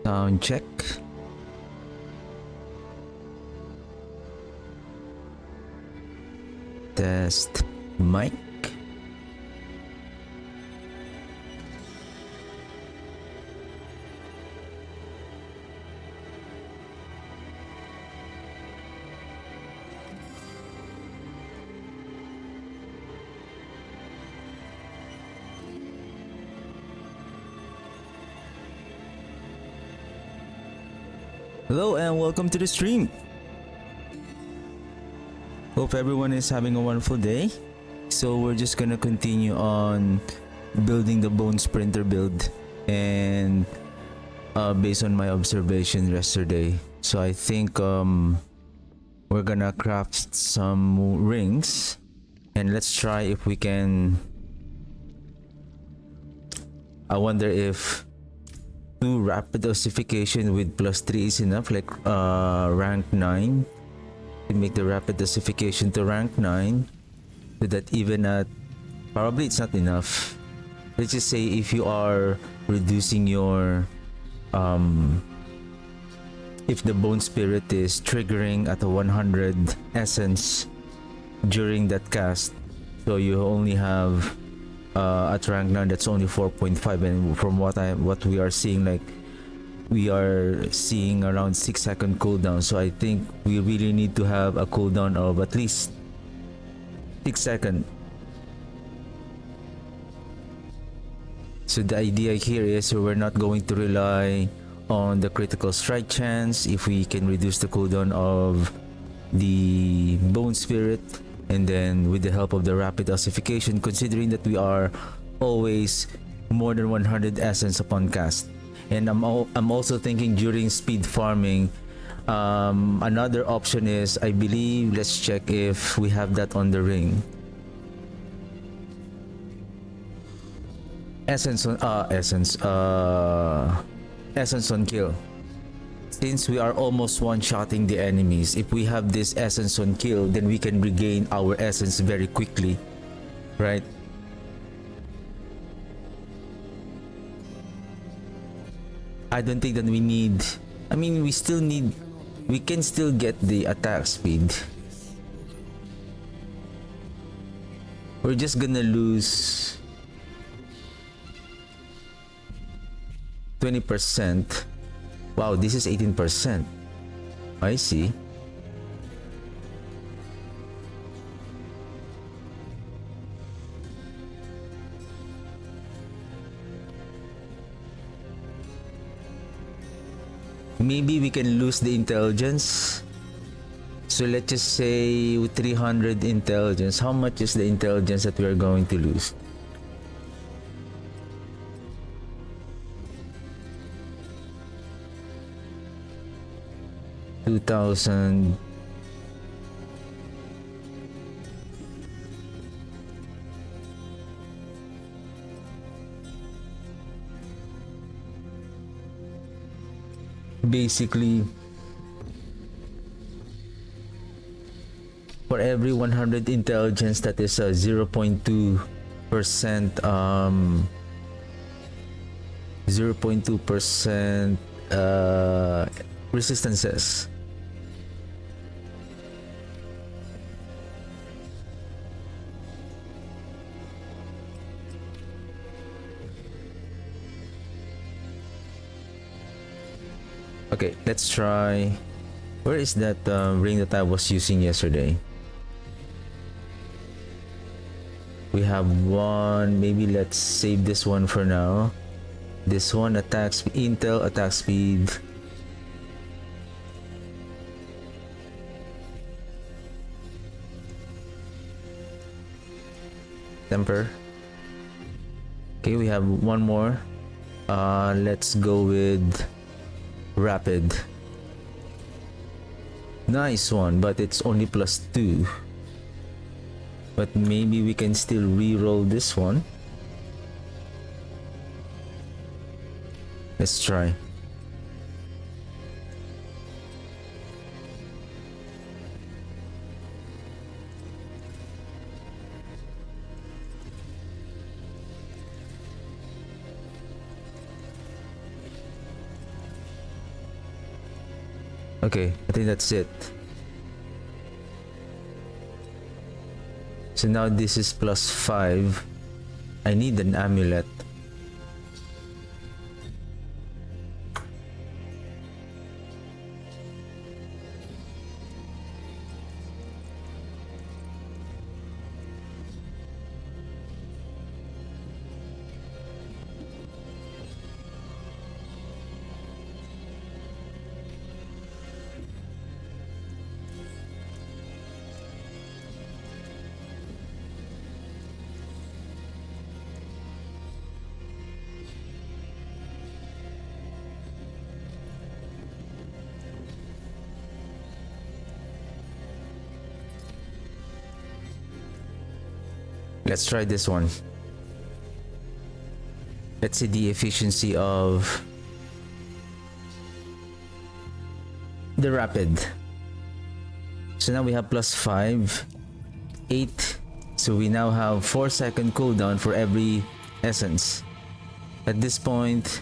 Sound check. Test mic. Hello and welcome to the stream. Hope everyone is having a wonderful day. So we're just gonna continue on building the bone sprinter build, and based on my observation yesterday, so I think we're gonna craft some rings, and let's try if we can. I wonder if 2 rapid ossification with +3 is enough, like rank 9, to make the rapid ossification to rank 9, so that even at, probably it's not enough. Let's just say if you are reducing your if the bone spirit is triggering at a 100 essence during that cast, so you only have at rank 9, that's only 4.5, and from what we are seeing, like we are seeing around 6-second cooldown. So I think we really need to have a cooldown of at least 6 seconds. So the idea here is we're not going to rely on the critical strike chance if we can reduce the cooldown of the bone spirit, and then with the help of the rapid ossification, considering that we are always more than 100 essence upon cast. And I'm also thinking during speed farming, another option is, I believe, let's check if we have that on the ring. Essence on kill. Since we are almost one-shotting the enemies, if we have this essence on kill, then we can regain our essence very quickly, right? I don't think that we need, I mean, we can still get the attack speed. We're just gonna lose 20%. Wow, this is 18%. I see. Maybe we can lose the intelligence. So let's just say with 300 intelligence, how much is the intelligence that we are going to lose? 2,000. Basically, for every 100 intelligence, that is 0.2% 0.2% resistances. Okay, let's try. Where is that ring that I was using yesterday? We have one. Maybe let's save this one for now. This one, attack speed, intel, attack speed. Temper. Okay, we have one more. Let's go with rapid. Nice one, but it's only +2. But maybe we can still re-roll this one. Let's try. Okay, I think that's it. So now this is +5. I need an amulet. Let's try this one. Let's see the efficiency of the rapid. So now we have +5, 8. So we now have 4-second cooldown for every essence. At this point,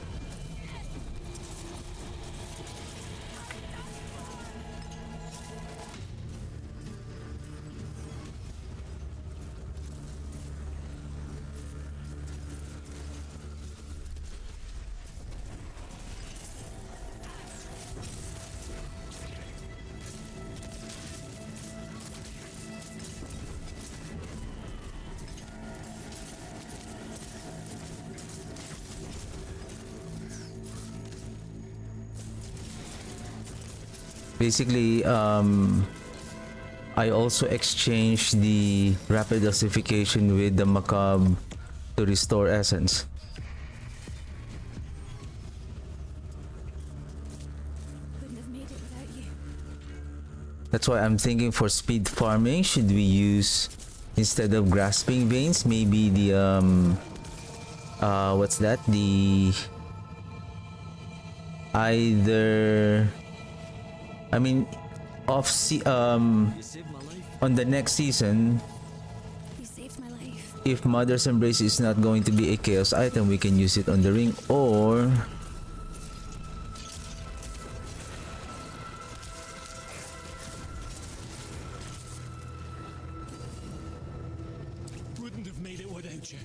basically, I also exchanged the rapid ossification with the macabre to restore essence. Couldn't have made it without you. That's why I'm thinking for speed farming, should we use, instead of grasping veins, maybe the what's that? The either, I mean, on the next season, You saved my life. if Mother's Embrace is not going to be a chaos item, we can use it on the ring, or Wouldn't have made it without you.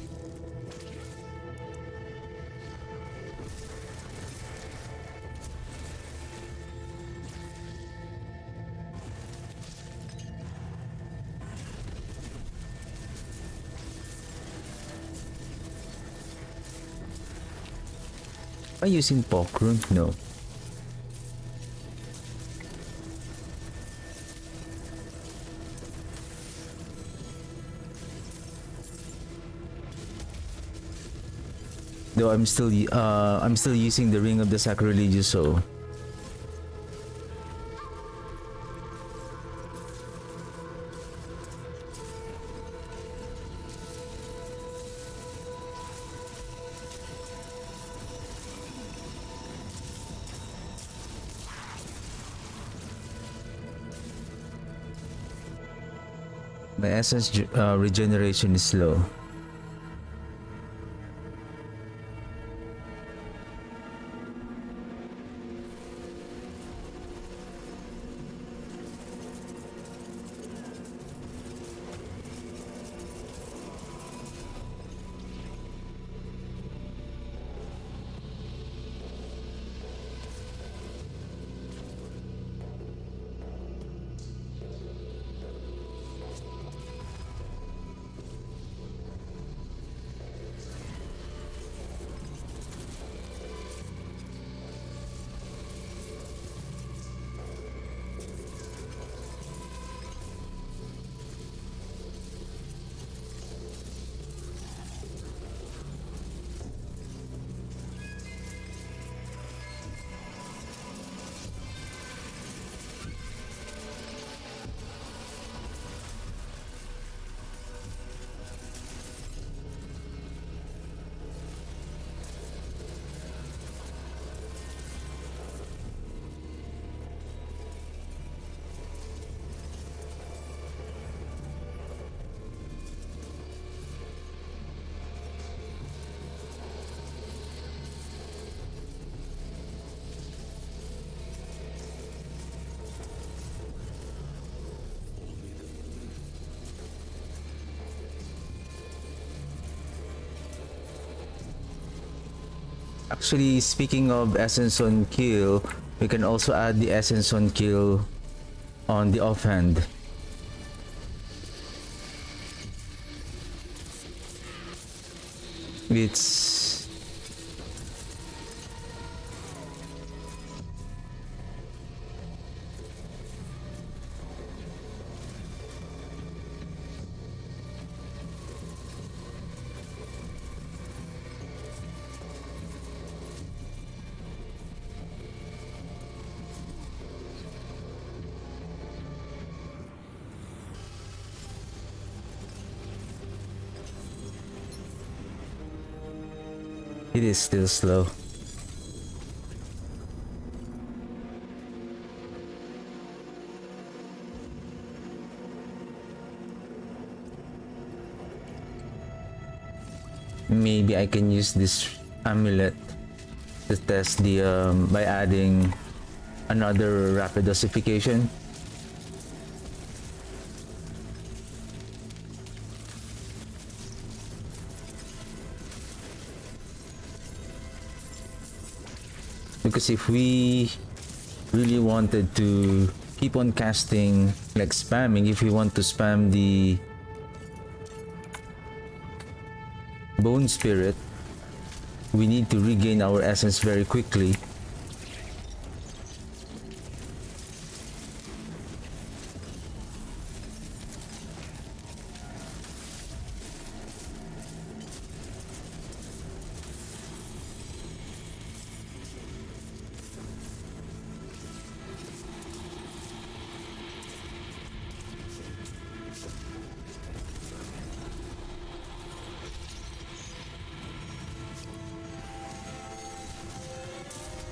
am I using Pokron? No. Though I'm still using the Ring of the Sacrilegious, so my essence regeneration is low. Actually, speaking of essence on kill, we can also add the essence on kill on the offhand. It's it is still slow. Maybe I can use this amulet to test the by adding another rapid dosification. Because if we really wanted to keep on casting, like spamming, if we want to spam the bone spirit, we need to regain our essence very quickly.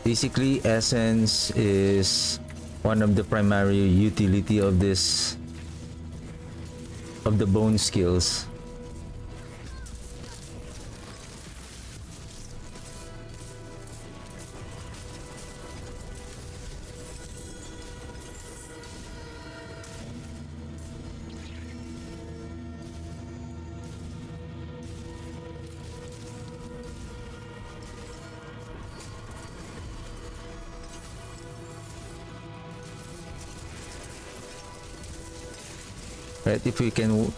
Basically, essence is one of the primary utility of this of the bone skills. Right, if we can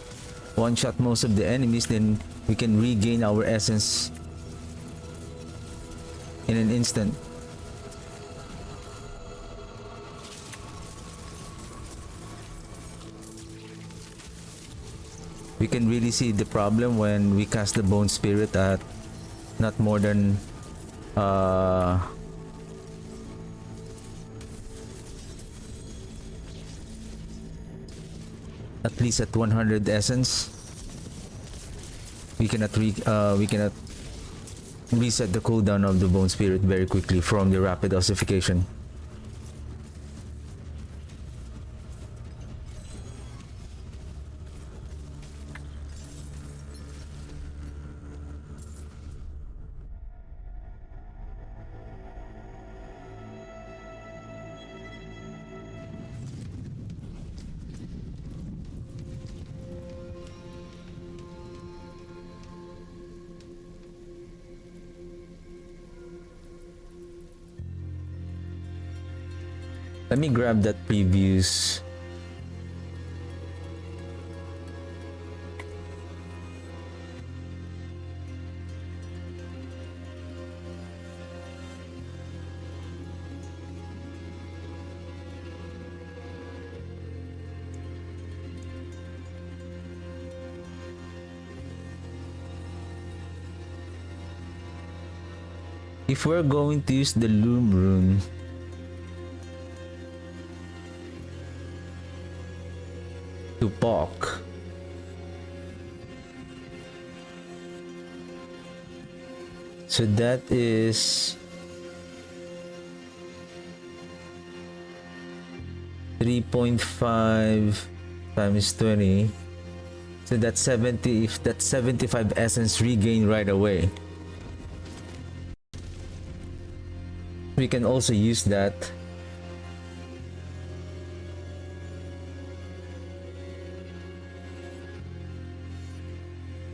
one shot most of the enemies, then we can regain our essence in an instant. We can really see the problem when we cast the bone spirit at not more than at least at 100 essence. We cannot reset the cooldown of the bone spirit very quickly from the rapid ossification. Let me grab that previous if we're going to use the loom rune, to Pok, so that is 3.5 times 20, so that's 70. If that's 75 essence regain right away, we can also use that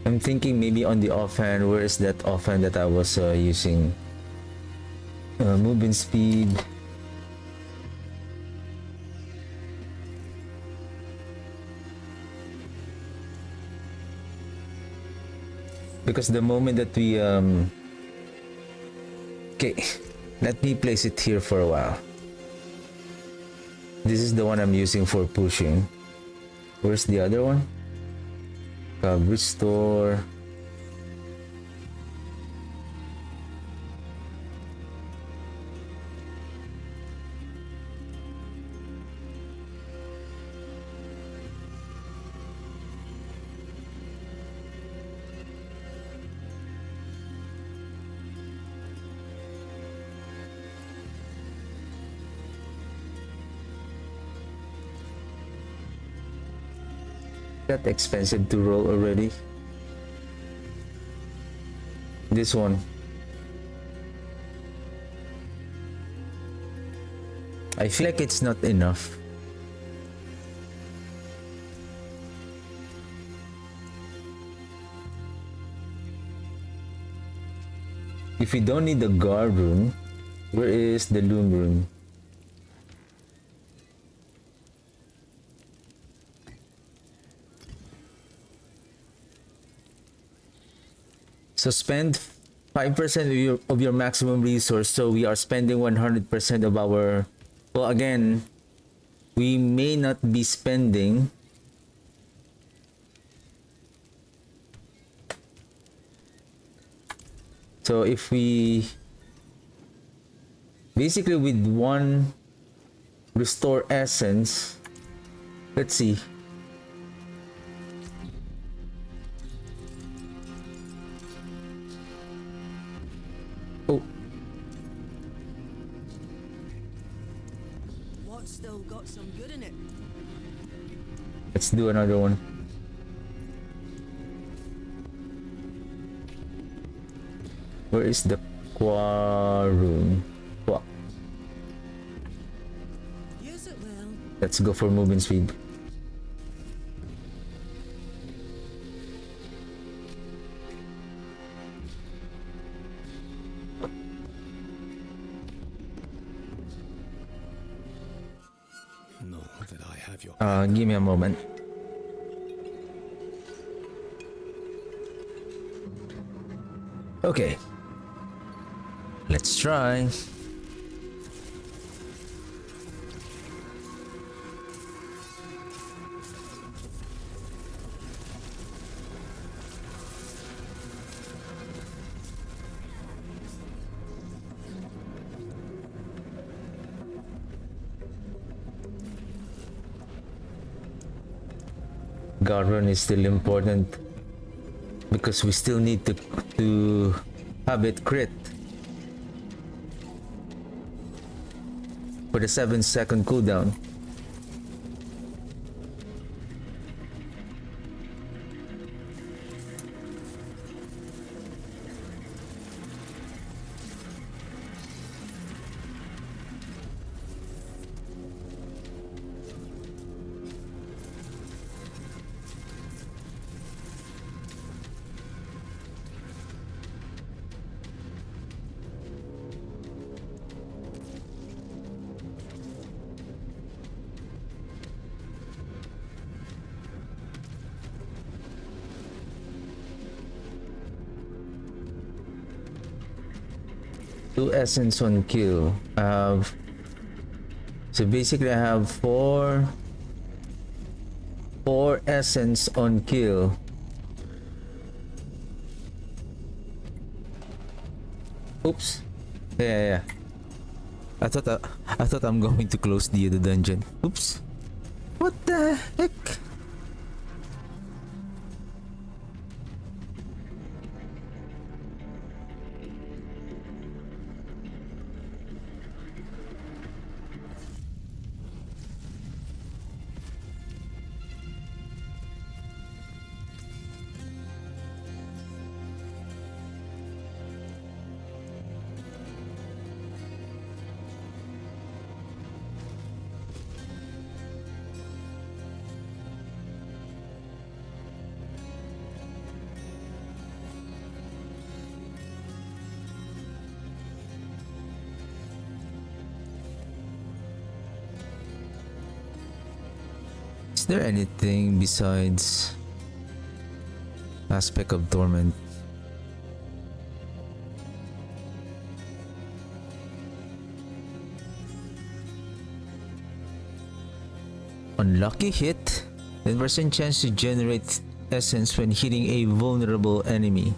I'm thinking maybe on the offhand. Where is that offhand that I was using? Movement speed. Because the moment that we okay, let me place it here for a while. This is the one I'm using for pushing. Where's the other one? Restore. That expensive to roll already. This one. I feel like it's not enough. If we don't need the guard rune, where is the loom rune? So spend 5% of your maximum resource. So we are spending 100% of our... Well, again, we may not be spending... So if we... Basically with one restore essence... Let's see. Oh. What's still got some good in it? Let's do another one. Where is the Quarun? Use it well. Let's go for movement speed. Give me a moment. Okay. Let's try. Guardian is still important because we still need to have it crit for the 7-second cooldown. Two essence on kill. So basically I have four essence on kill. Oops. Yeah. I thought I'm going to close the dungeon. Oops. What the heck? there anything besides aspect of torment? Unlucky hit, 10% chance to generate essence when hitting a vulnerable enemy.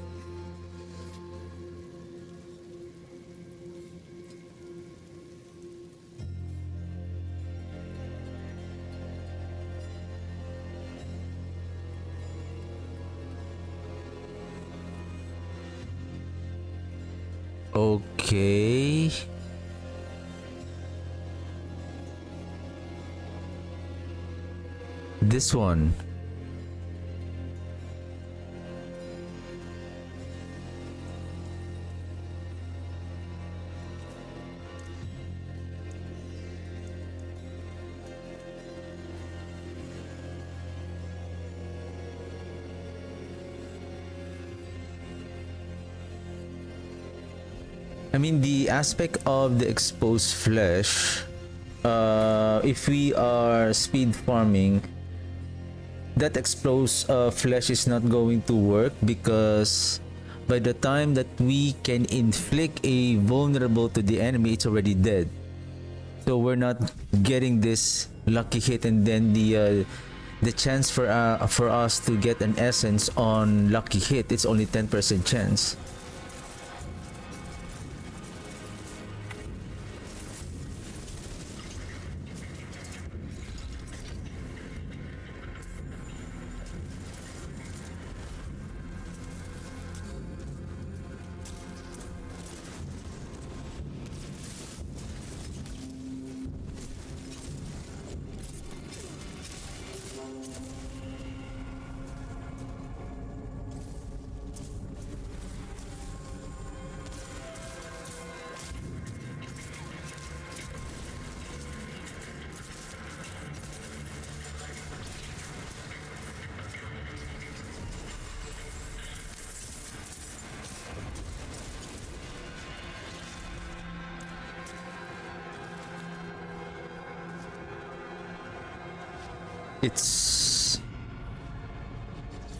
Okay. This one. I mean, the aspect of the exposed flesh, if we are speed farming, that exposed flesh is not going to work, because by the time that we can inflict a vulnerable to the enemy, it's already dead. So we're not getting this lucky hit, and then the chance for us to get an essence on lucky hit, it's only 10% chance.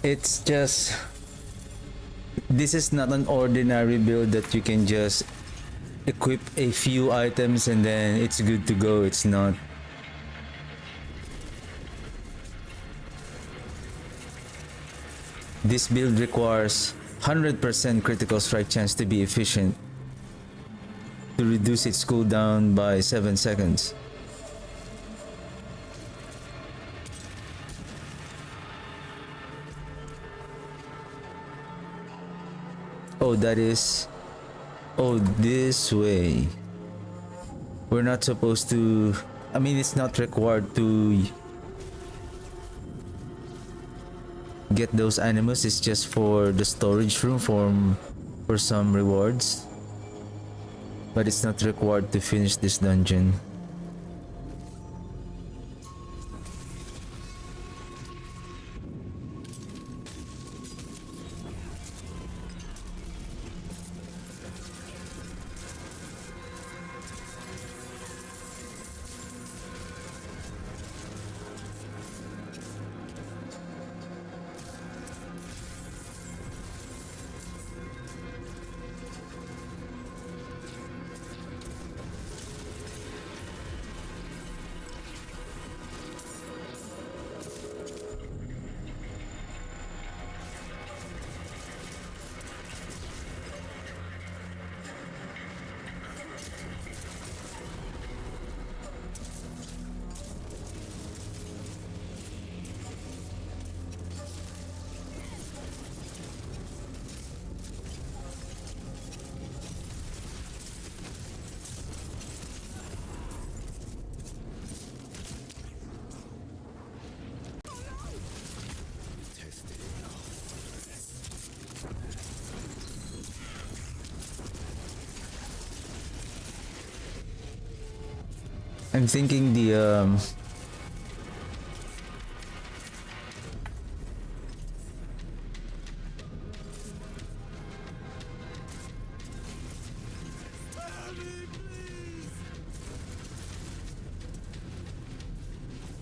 It's just, this is not an ordinary build that you can just equip a few items and then it's good to go. It's not. This build requires 100% critical strike chance to be efficient, to reduce its cooldown by 7 seconds. Oh, that is... Oh, this way. We're not supposed to... I mean, it's not required to get those animals. It's just for the storage room for some rewards. But it's not required to finish this dungeon. I'm thinking the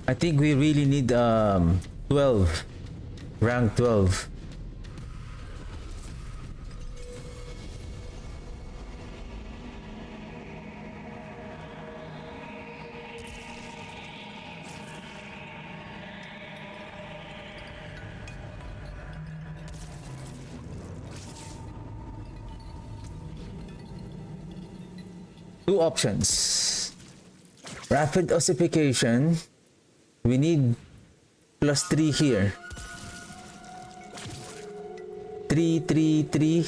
I think we really need 12, rank 12. Two options. Rapid ossification. We need +3 here. 3, 3, 3.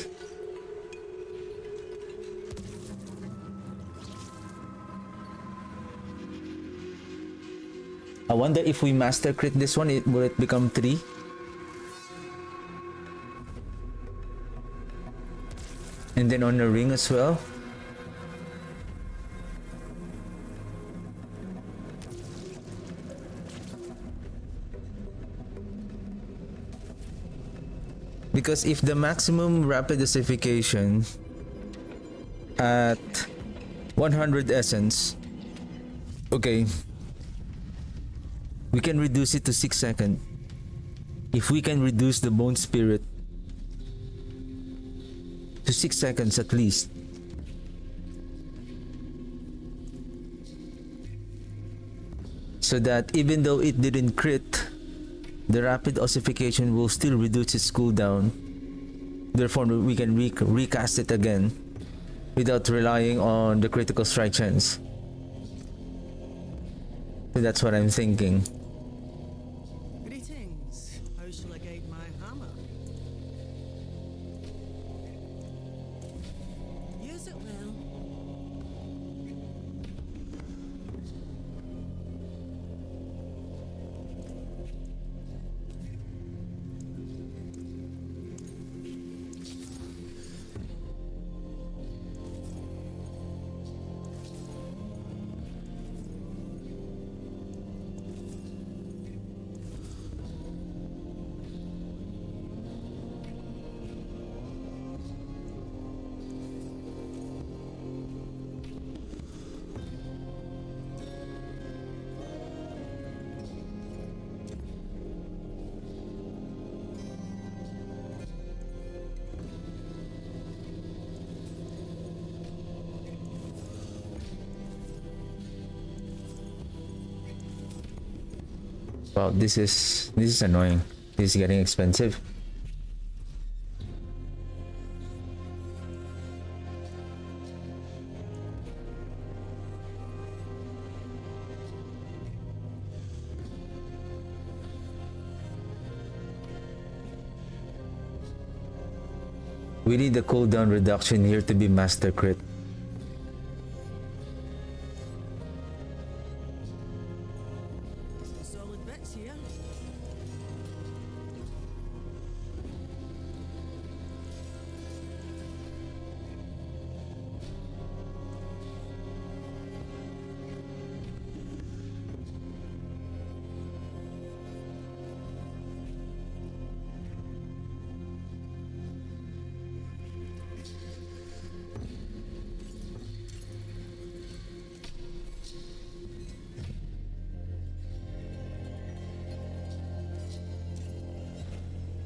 I wonder if we master crit this one, will it become 3? And then on the ring as well. Because if the maximum rapid ossification at 100 essence, okay, we can reduce it to 6 seconds. If we can reduce the bone spirit to 6 seconds at least, so that even though it didn't crit, the rapid ossification will still reduce its cooldown. Therefore, we can recast it again without relying on the critical strike chance. So that's what I'm thinking. Greetings. How shall I guide my hammer? Use it well. Wow, this is annoying. This is getting expensive. We need the cooldown reduction here to be master crit. Some solid bits here.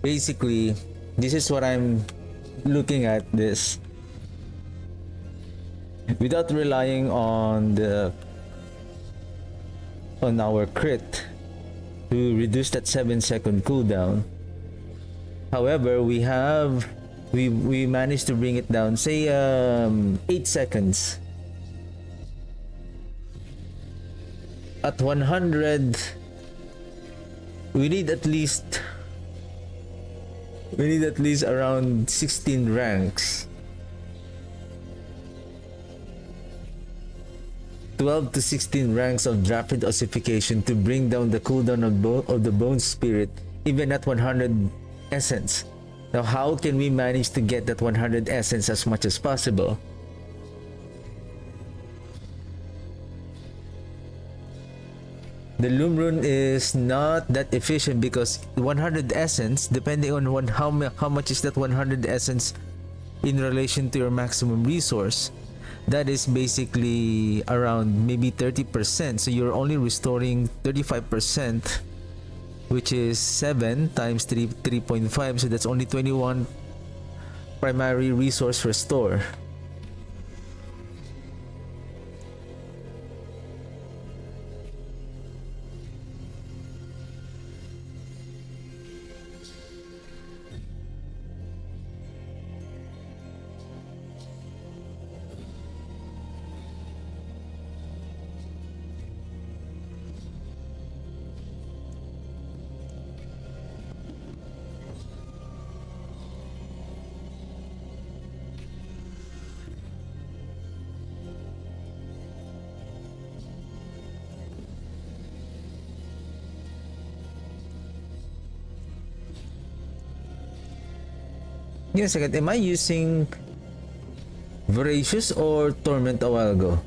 Basically, this is what I'm looking at this. Without relying on our crit to reduce that 7-second cooldown. However, we managed to bring it down, say 8 seconds. At 100, we need at least around 16 ranks. 12 to 16 ranks of rapid ossification to bring down the cooldown of the bone spirit even at 100 essence. Now how can we manage to get that 100 essence as much as possible? The Loom Rune is not that efficient because 100 essence, depending on how much is that 100 essence in relation to your maximum resource. that is basically around maybe 30%. So you're only restoring 35%, which is 7 times 3, 3.5. So that's only 21 primary resource restore. Give me a second, am I using Voracious or Torment a while ago?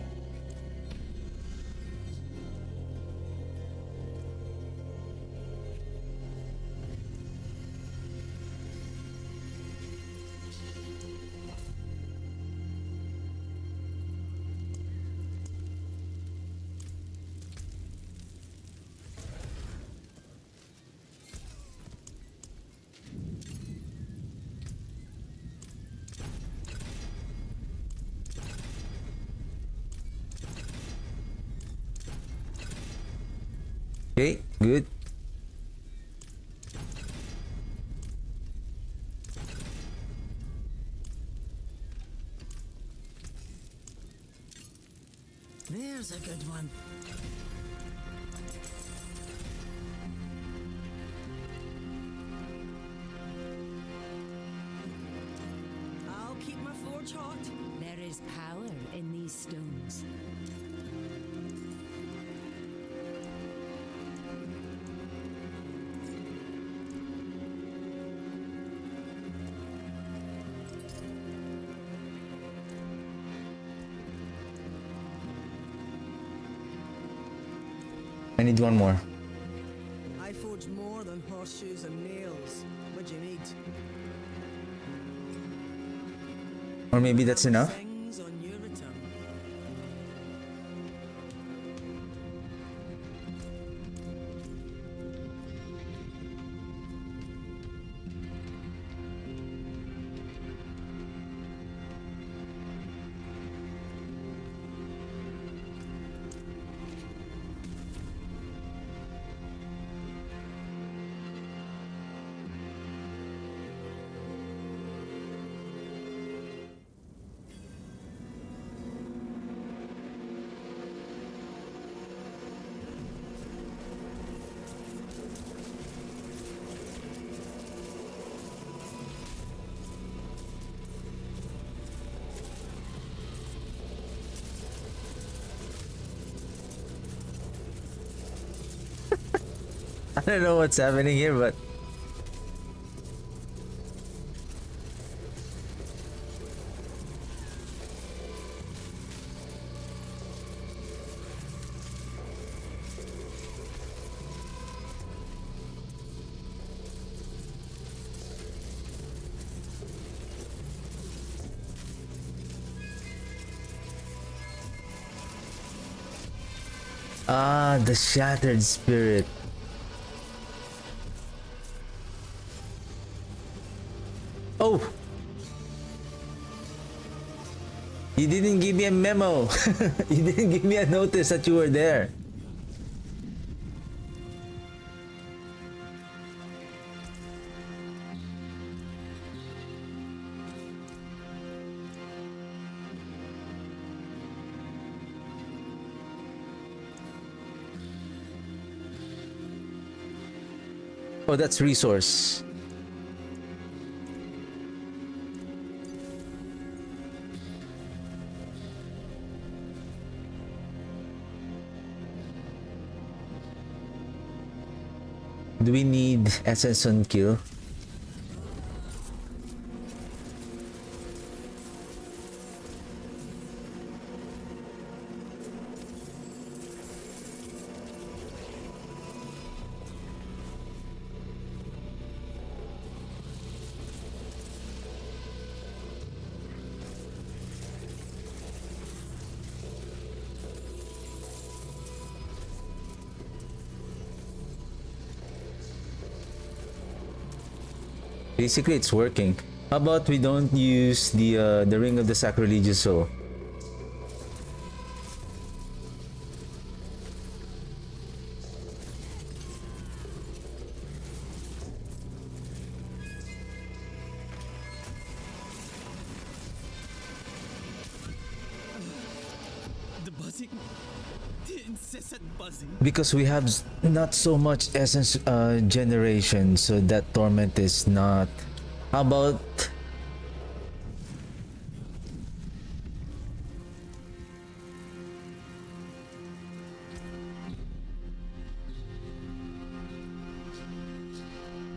Okay, good. There's a good one. I'll keep my forge hot. There is power in these stones. I need one more. I forge more than horseshoes and nails. What do you need? Or maybe that's enough. Things on your return. I don't know what's happening here, but the Shattered Spirit. Oh! You didn't give me a memo. You didn't give me a notice that you were there. Oh, that's resource. Do we need essence on kill? Basically, it's working. How about we don't use the ring of the sacrilegious soul? The buzzing. The incessant buzzing. Because we have not so much essence generation, so that torment is not. How about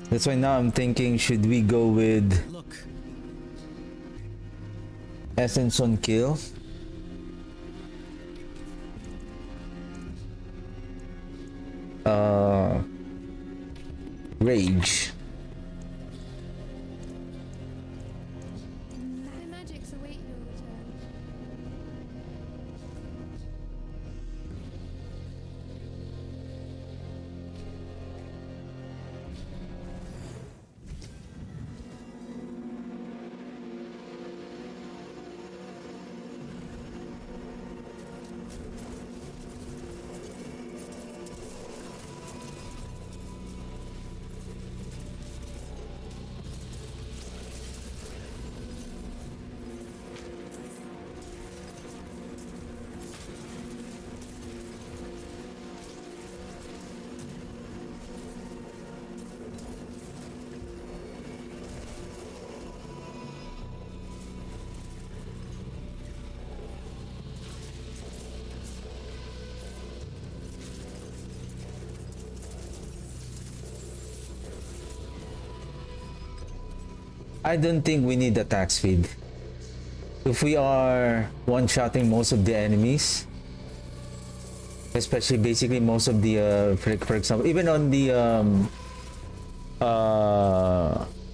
that's why now I'm thinking, should we go with Look, essence on kill? Rage. My magics await your return. I don't think we need attack speed. If we are one-shotting most of the enemies, especially basically most of the for example, even on the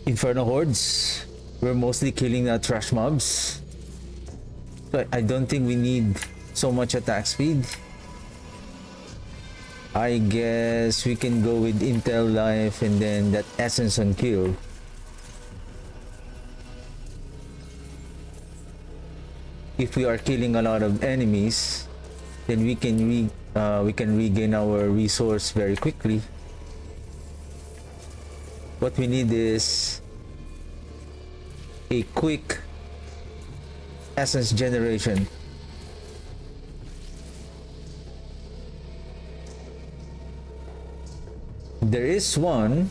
Inferno hordes, we're mostly killing trash mobs. So I don't think we need so much attack speed. I guess we can go with Intel Life and then that essence on kill. If we are killing a lot of enemies, then we can regain our resource very quickly. What we need is a quick essence generation. There is one.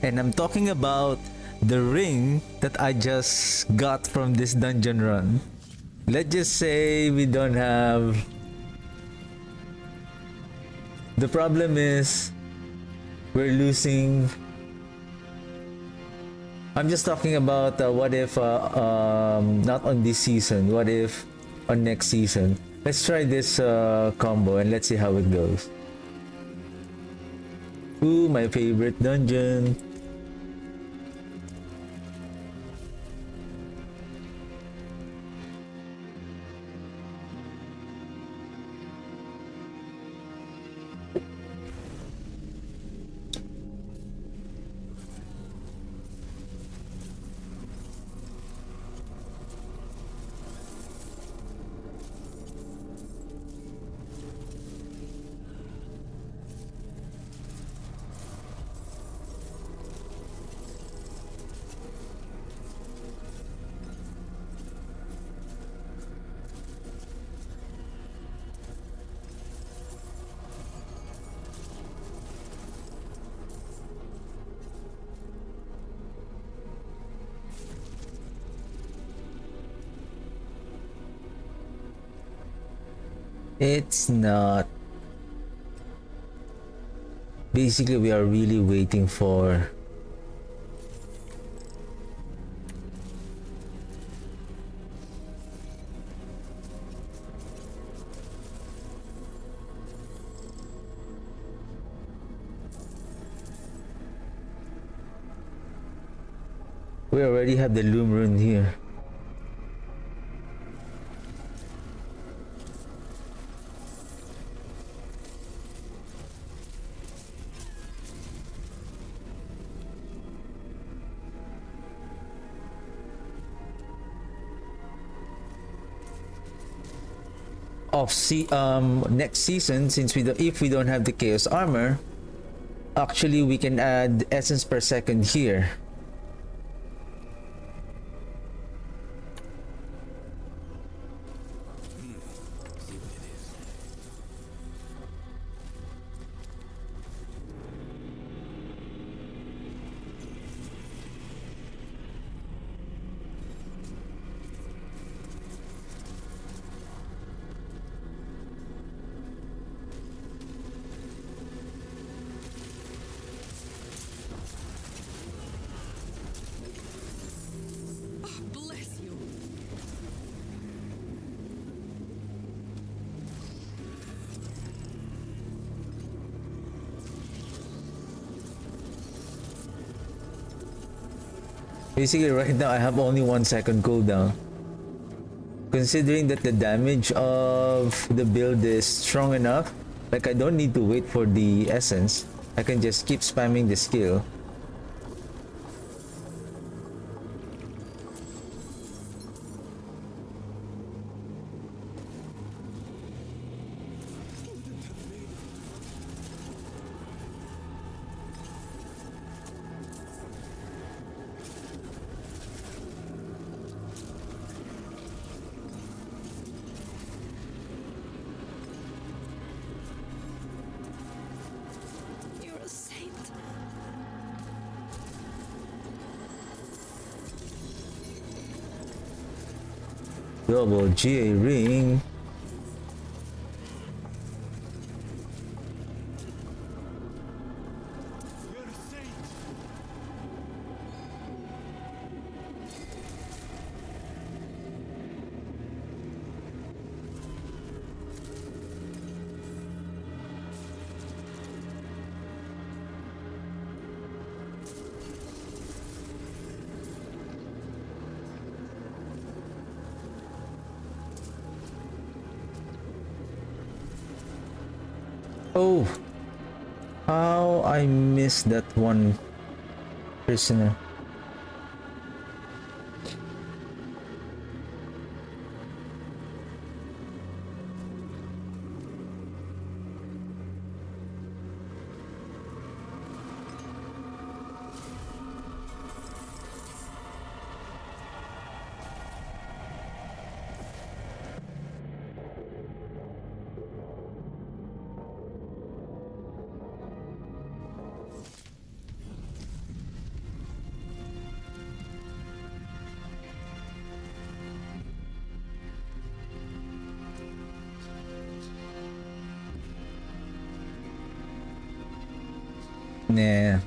And I'm talking about the ring that I just got from this dungeon run. Let's just say we don't have. The problem is we're losing. I'm just talking about what if not on this season, what if on next season. Let's try this combo and let's see how it goes. Ooh, my favorite dungeon. It's not. Basically, we are really waiting for. We already have the loom rune here. next season, since if we don't have the chaos armor, actually we can add essence per second here. Bless you. Basically, right now I have only 1 second cooldown. Considering that the damage of the build is strong enough, like I don't need to wait for the essence. I can just keep spamming the skill. You're a saint. Double GA ring. Oh, how I missed that one prisoner. Nah.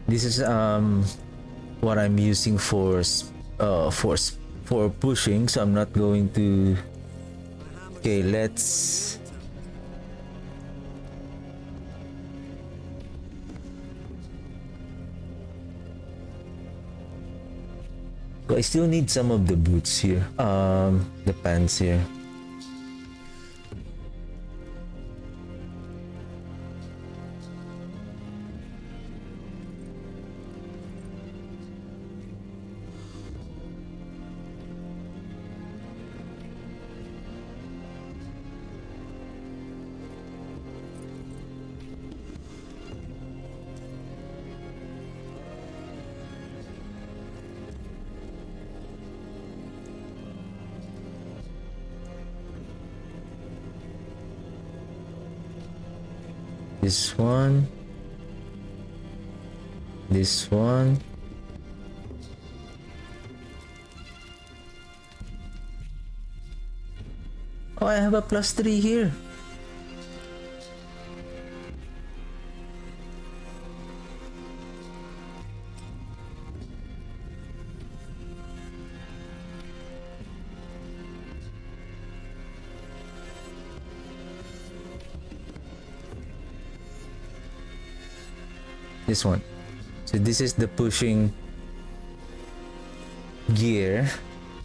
This is what I'm using for pushing, so I'm not going to. Okay, let's. I still need some of the boots here. The pants here. This one. This one. Oh, I have a +3 here. This one. So this is the pushing gear.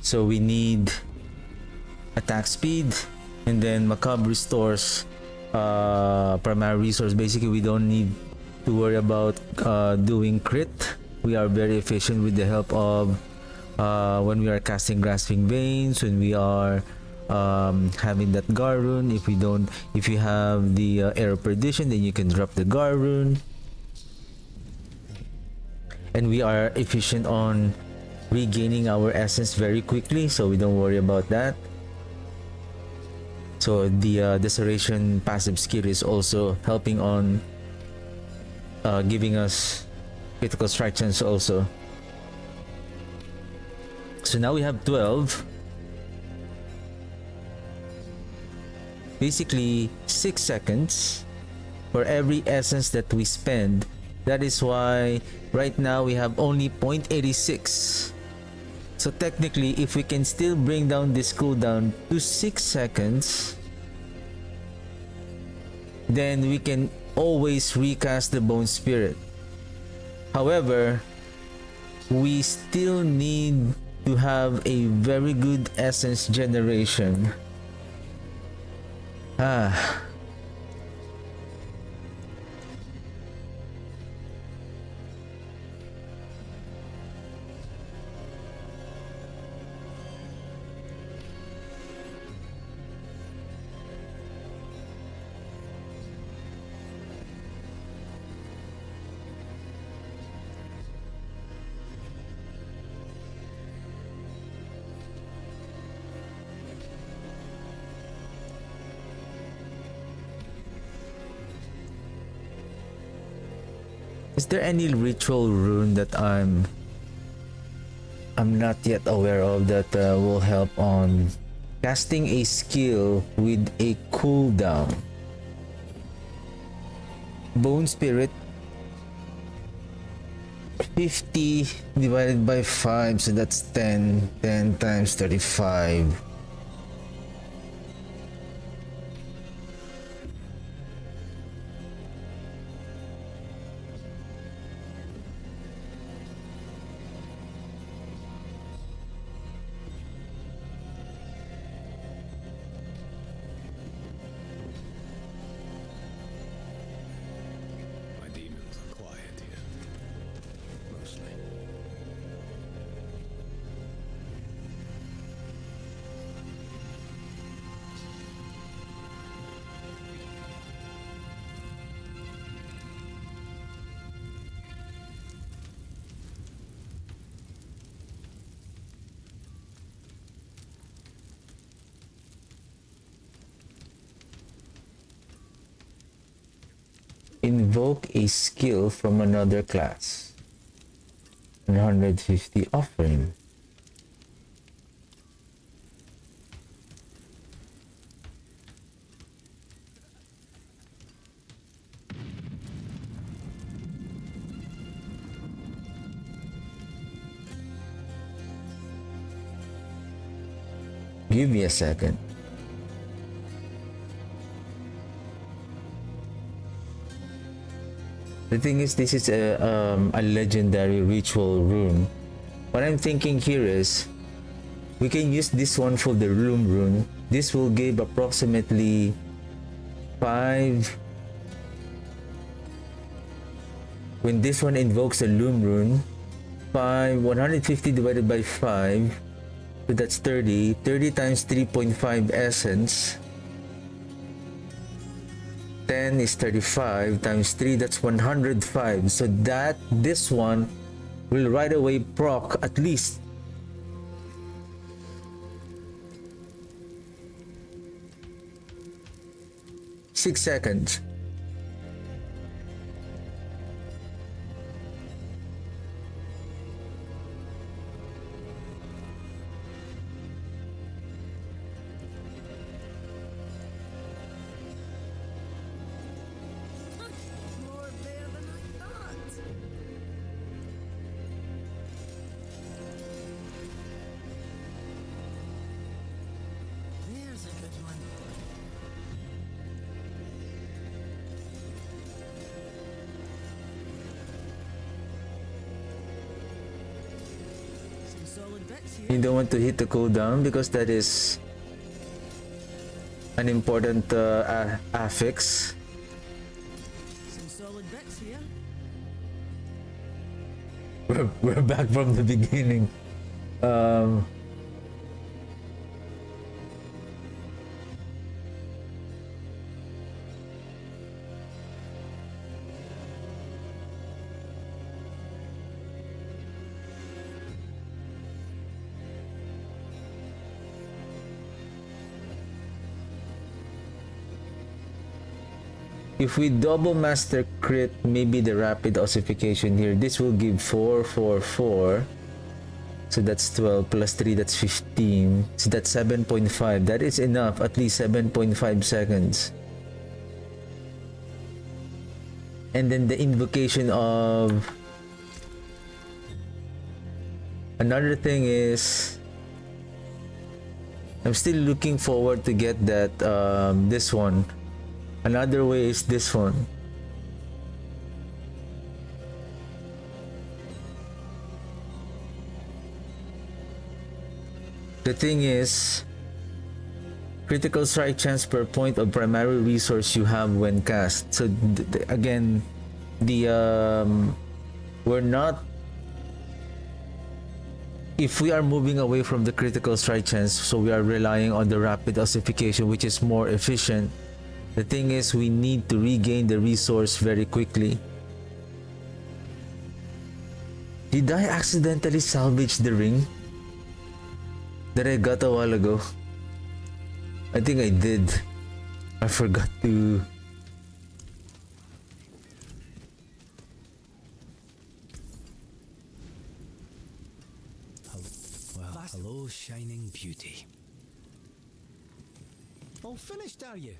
So we need attack speed And then Macabre restores primary resource. Basically, we don't need to worry about doing crit. We are very efficient with the help of when we are casting Grasping Veins, when we are having that Gar rune. If you have the Arrow Perdition, then you can drop the Gar rune. And we are efficient on regaining our essence very quickly, so we don't worry about that. So the Desperation passive skill is also helping on giving us critical strike chance also. So now we have 12. Basically 6 seconds for every essence that we spend. That is why right now we have only 0.86. So technically, if we can still bring down this cooldown to 6 seconds, then we can always recast the Bone Spirit. However, we still need to have a very good essence generation. Is there any ritual rune that I'm not yet aware of that will help on casting a skill with a cooldown? Bone Spirit 50 divided by 5, so that's 10 times 35. Invoke a skill from another class. 150 offering. Give me a second. The thing is, this is a legendary ritual rune. What I'm thinking here is, we can use this one for the Loom rune. This will give approximately 5. When this one invokes a Loom rune, 150 divided by 5, so that's 30. 30 times 3.5 essence. 10 is 35 times 3, that's 105. So that this one will right away proc at least 6 seconds. More there than I thought. There's a good one. Some solid bits here. You don't want to hit the cooldown because that is an important affix. Some solid bits here. We're back from the beginning. If we double master crit, maybe the rapid ossification here, this will give 4, 4, 4. So that's 12 plus 3, that's 15. So that's 7.5. That is enough, at least 7.5 seconds. And then the invocation of... Another thing is... I'm still looking forward to get that, this one. Another way is this one. The thing is, critical strike chance per point of primary resource you have when cast. So again, we're not, if we are moving away from the critical strike chance, so we are relying on the rapid ossification, which is more efficient. The thing is, we need to regain the resource very quickly. Did I accidentally salvage the ring that I got a while ago? I think I did. I forgot to... Hello, shining beauty. All finished, are you?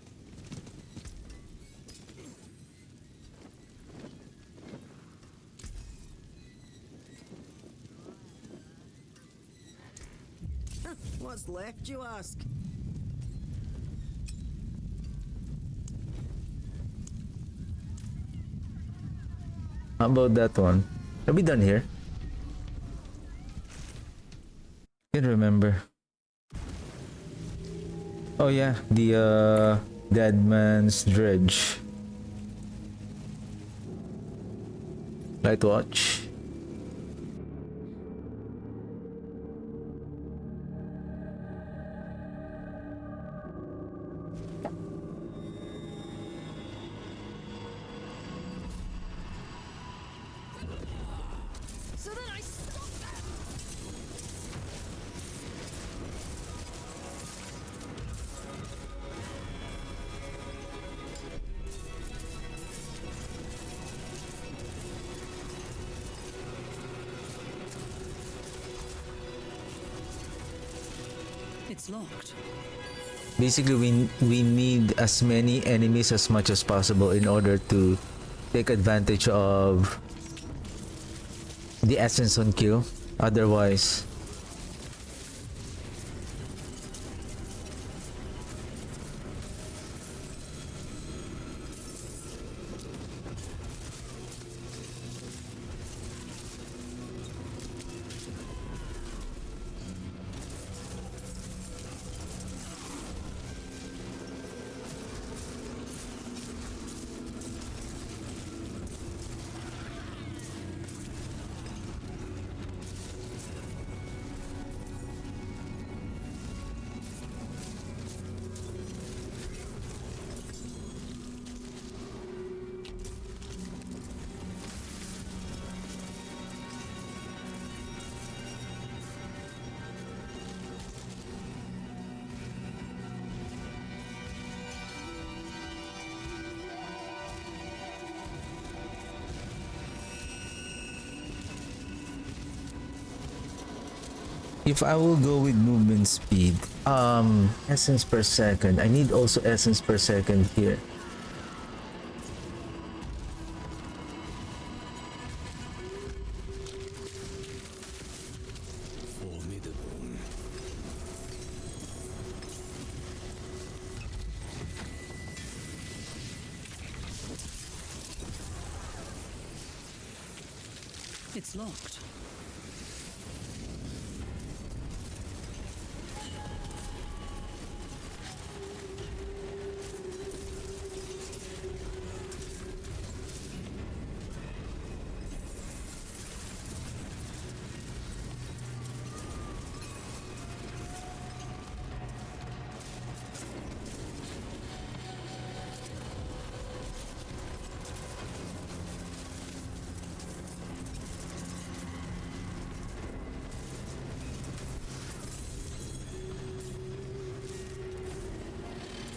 What's left, you ask? How about that one? Are we done here? Can't remember. Oh yeah, the Dead Man's Dredge. Light Watch. So then I stopped them! It's locked. Basically, we need as many enemies as much as possible in order to take advantage of the essence on kill. Otherwise, if I will go with movement speed, essence per second. I need also essence per second here. Formidable. It's locked.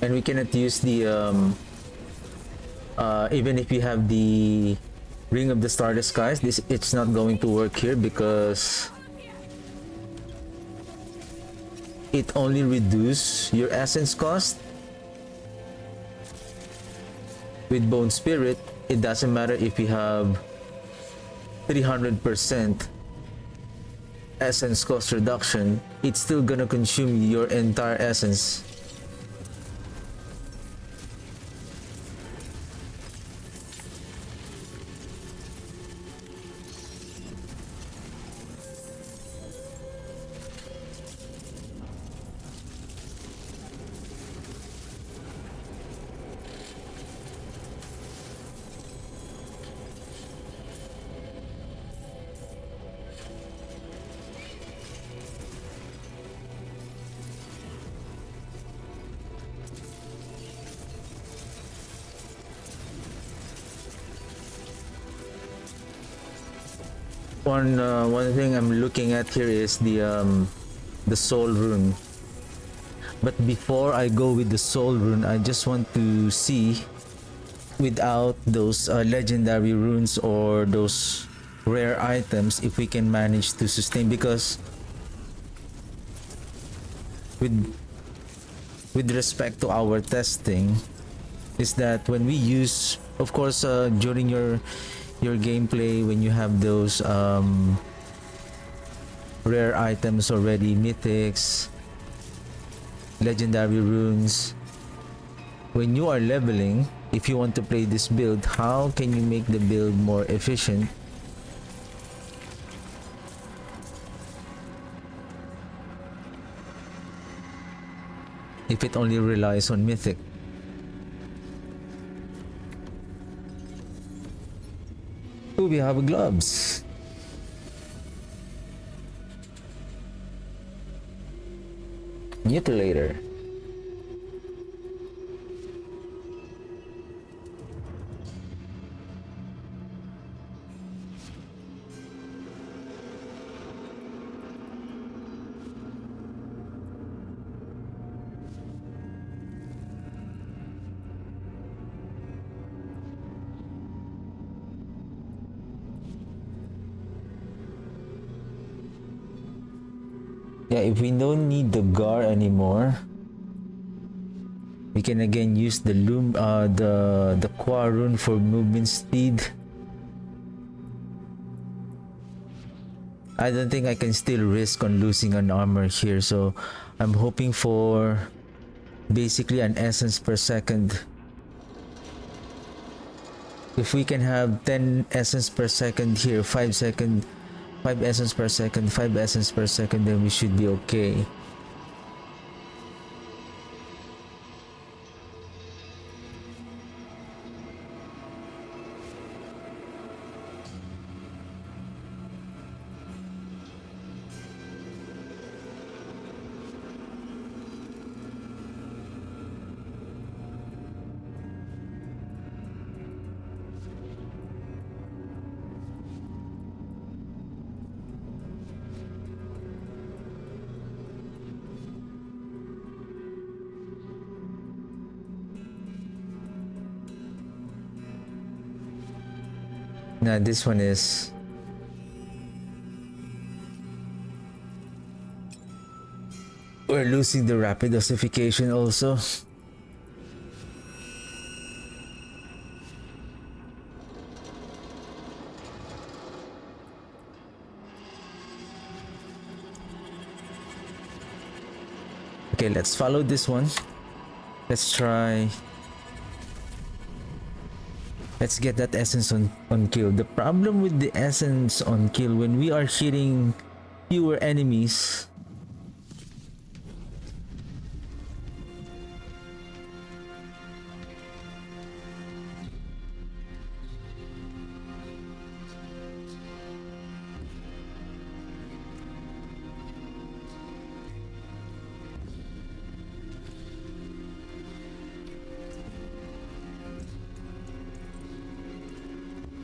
And we cannot use the even if you have the Ring of the Starless Skies, it's not going to work here because it only reduces your essence cost. With Bone Spirit, it doesn't matter if you have 300% essence cost reduction, it's still gonna consume your entire essence. One thing I'm looking at here is the soul rune. But before I go with the soul rune, I just want to see without those legendary runes or those rare items if we can manage to sustain, because with respect to our testing is that when we use, of course, during your gameplay, when you have those rare items already, mythics, legendary runes, when you are leveling, if you want to play this build, how can you make the build more efficient? If it only relies on mythic. Oh, we have gloves. Mutilator. Yeah, if we don't need the Gar anymore, we can again use the the Qua rune for movement speed. I don't think I can still risk on losing an armor here, so I'm hoping for basically an essence per second. If we can have 10 essence per second here, 5 essence per second, 5 essence per second, then we should be okay. Now this one is we're losing the rapid ossification also. Okay, let's follow this one. Let's try. Let's get that essence on kill. The problem with the essence on kill, when we are hitting fewer enemies,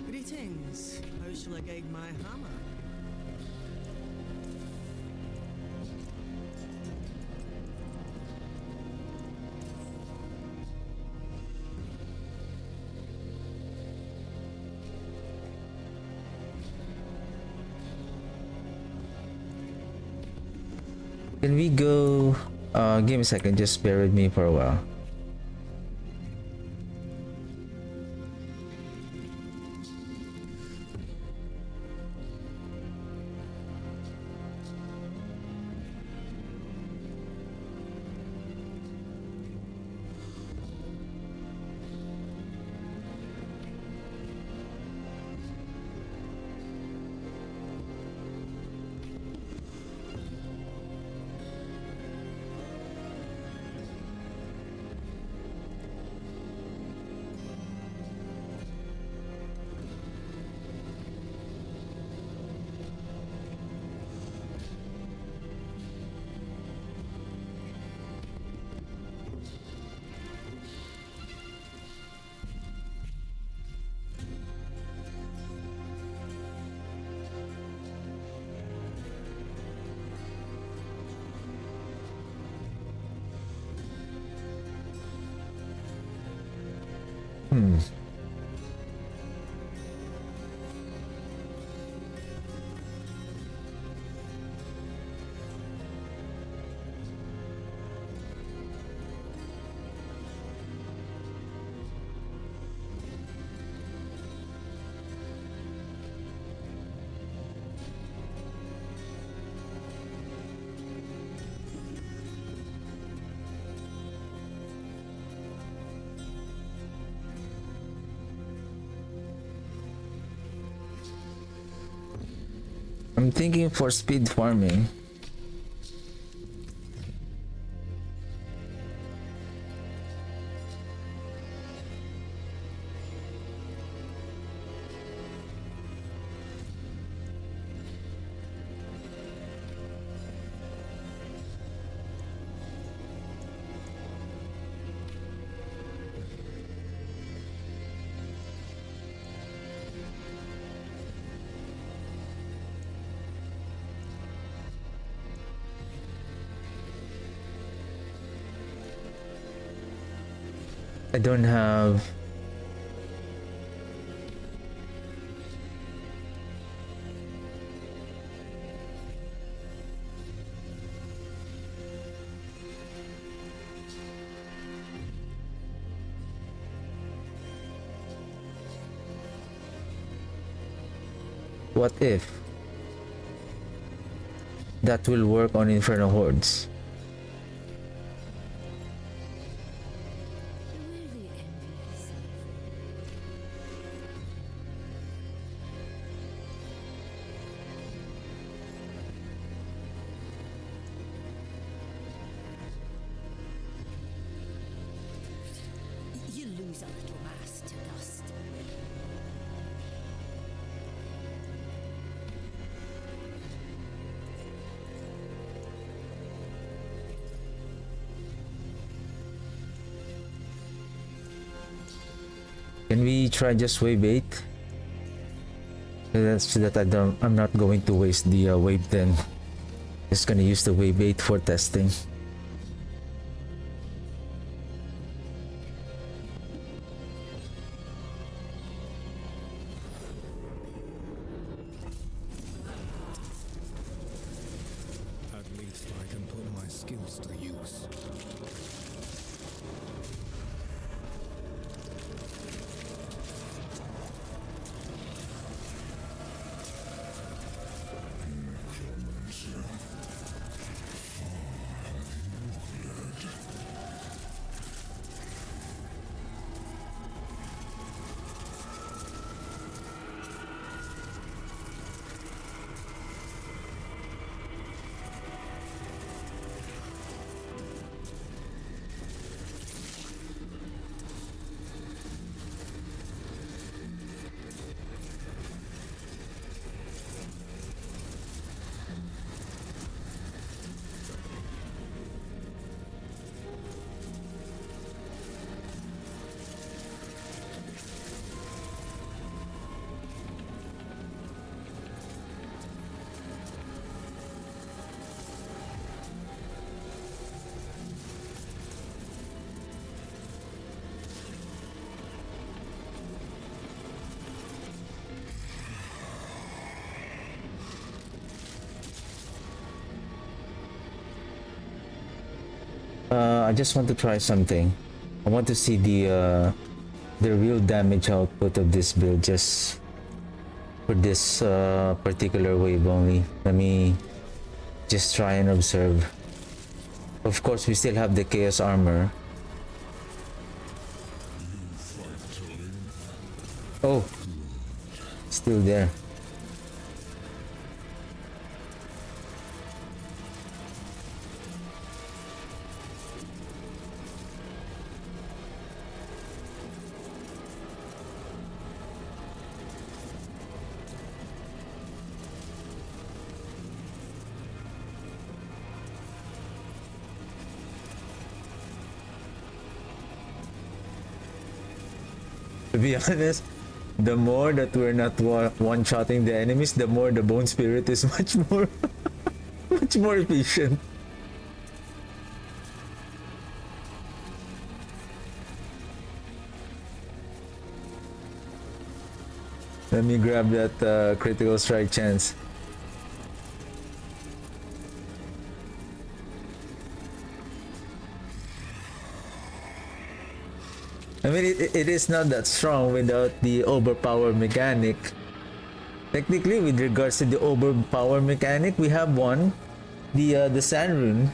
Greetings. How shall I guide my hammer? Can we go? Give me a second. Just bear with me for a while. I'm thinking for speed farming. I don't have. What if that will work on Inferno Hordes? You lose a little mass to dust. Can we try just wave 8? So that I'm not going to waste the wave 10. Just gonna use the wave 8 for testing. At least I can put my skills to use. I just want to try something. I want to see the real damage output of this build just for this particular wave only. Let me just try and observe. Of course, we still have the chaos armor. Oh, still there. To be honest, the more that we're not one-shotting the enemies, the more the bone spirit is much more much more efficient. Let me grab that critical strike chance. I mean, it is not that strong without the overpower mechanic. Technically, with regards to the overpower mechanic, we have one, the sand rune.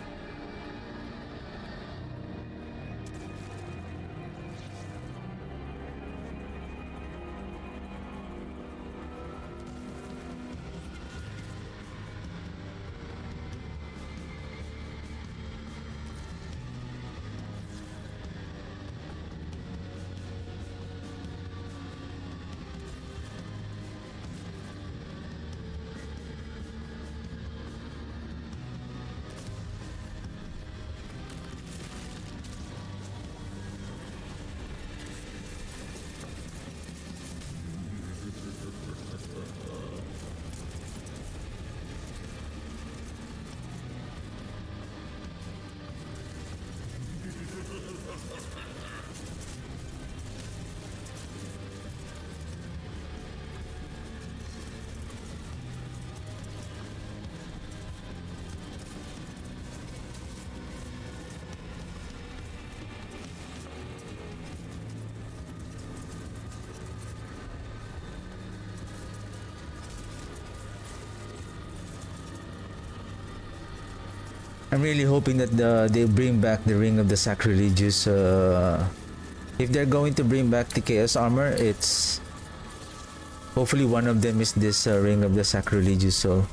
I'm really hoping that they bring back the Ring of the Sacrilegious. If they're going to bring back the Chaos Armor, it's hopefully one of them is this Ring of the Sacrilegious Soul.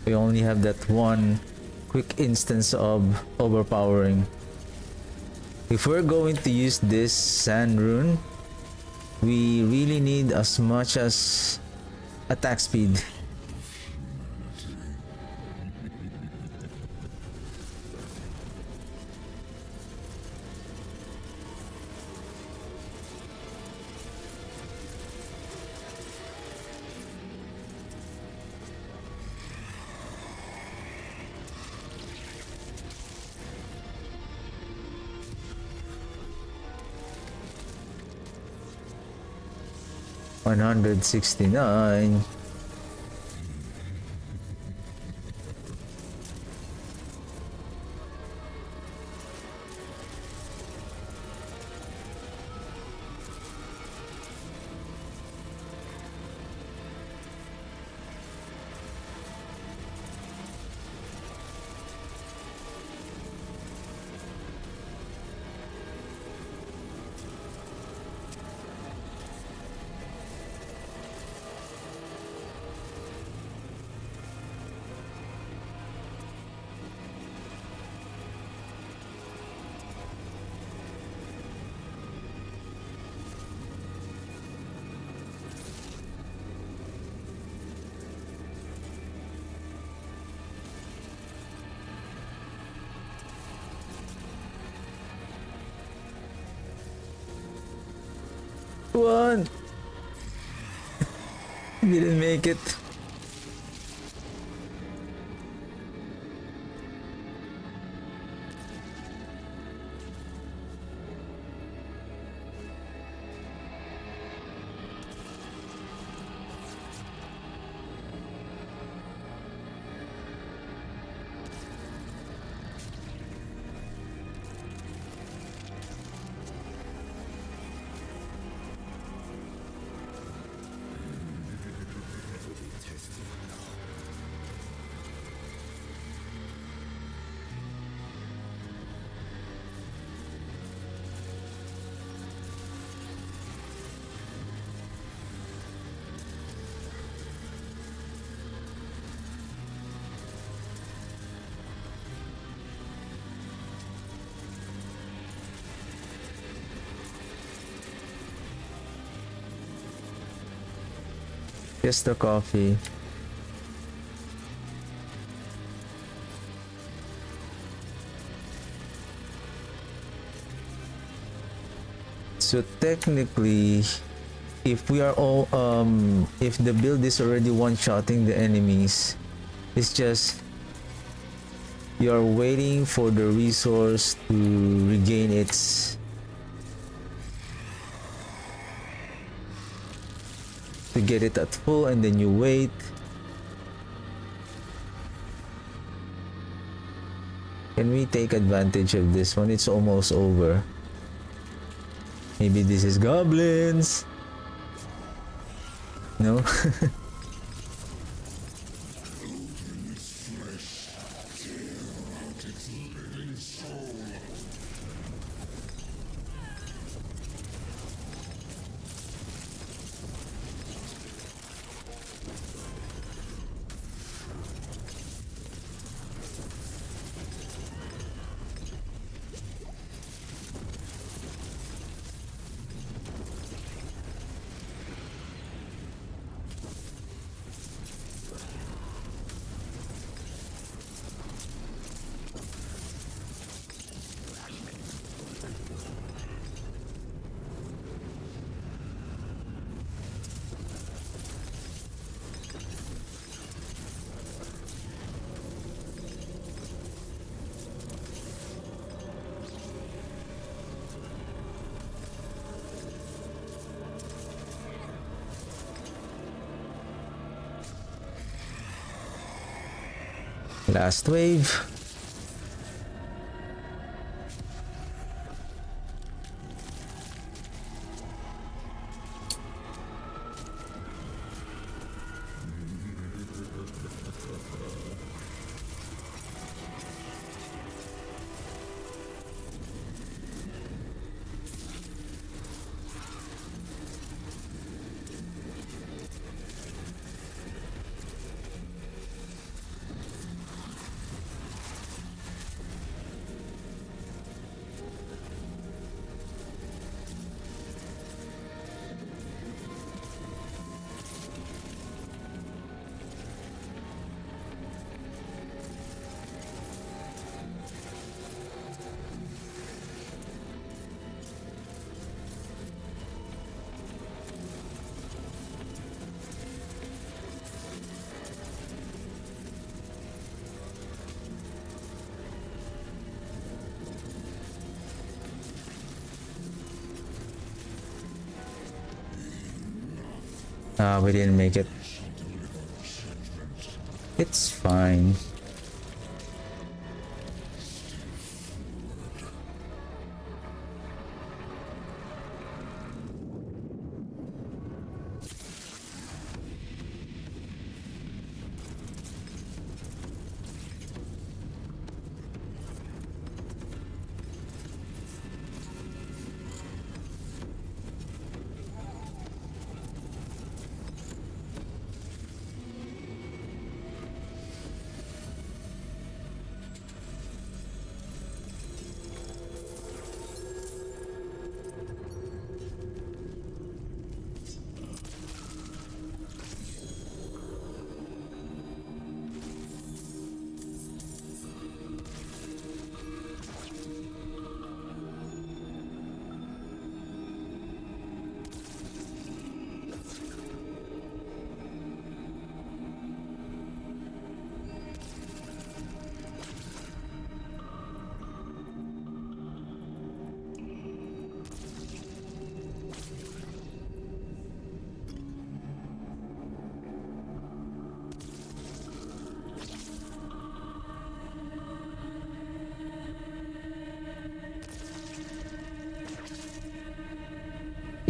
We only have that one quick instance of overpowering. If we're going to use this sand rune, we really need as much as attack speed. $169. one. Didn't make it. Just the coffee. So technically, if we are all if the build is already one-shotting the enemies, it's just you're waiting for the resource to regain its to get it at full, and then you wait. Can we take advantage of this one? It's almost over. Maybe this is goblins. No. Last wave. We didn't make it. It's fine.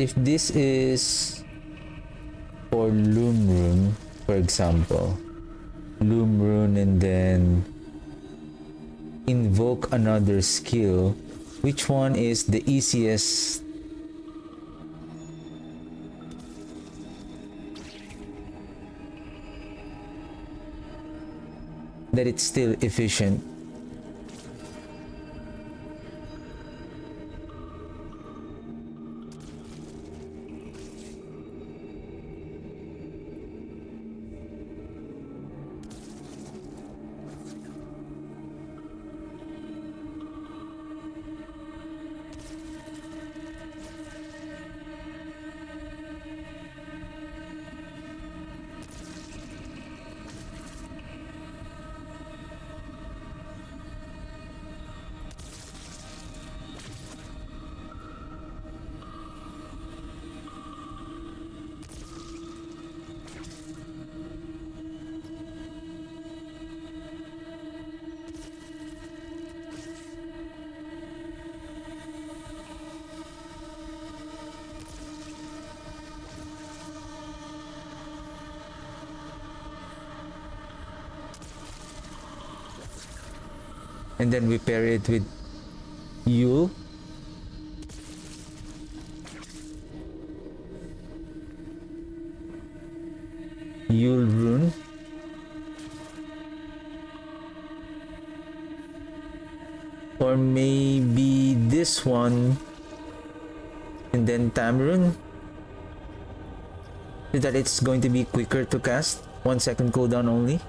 if this is for Loom Rune, for example, Loom Rune and then invoke another skill, which one is the easiest that it's still efficient? And then we pair it with Yule. Yule Rune. Or maybe this one and then Tamrune, so that it's going to be quicker to cast. 1 second cooldown only.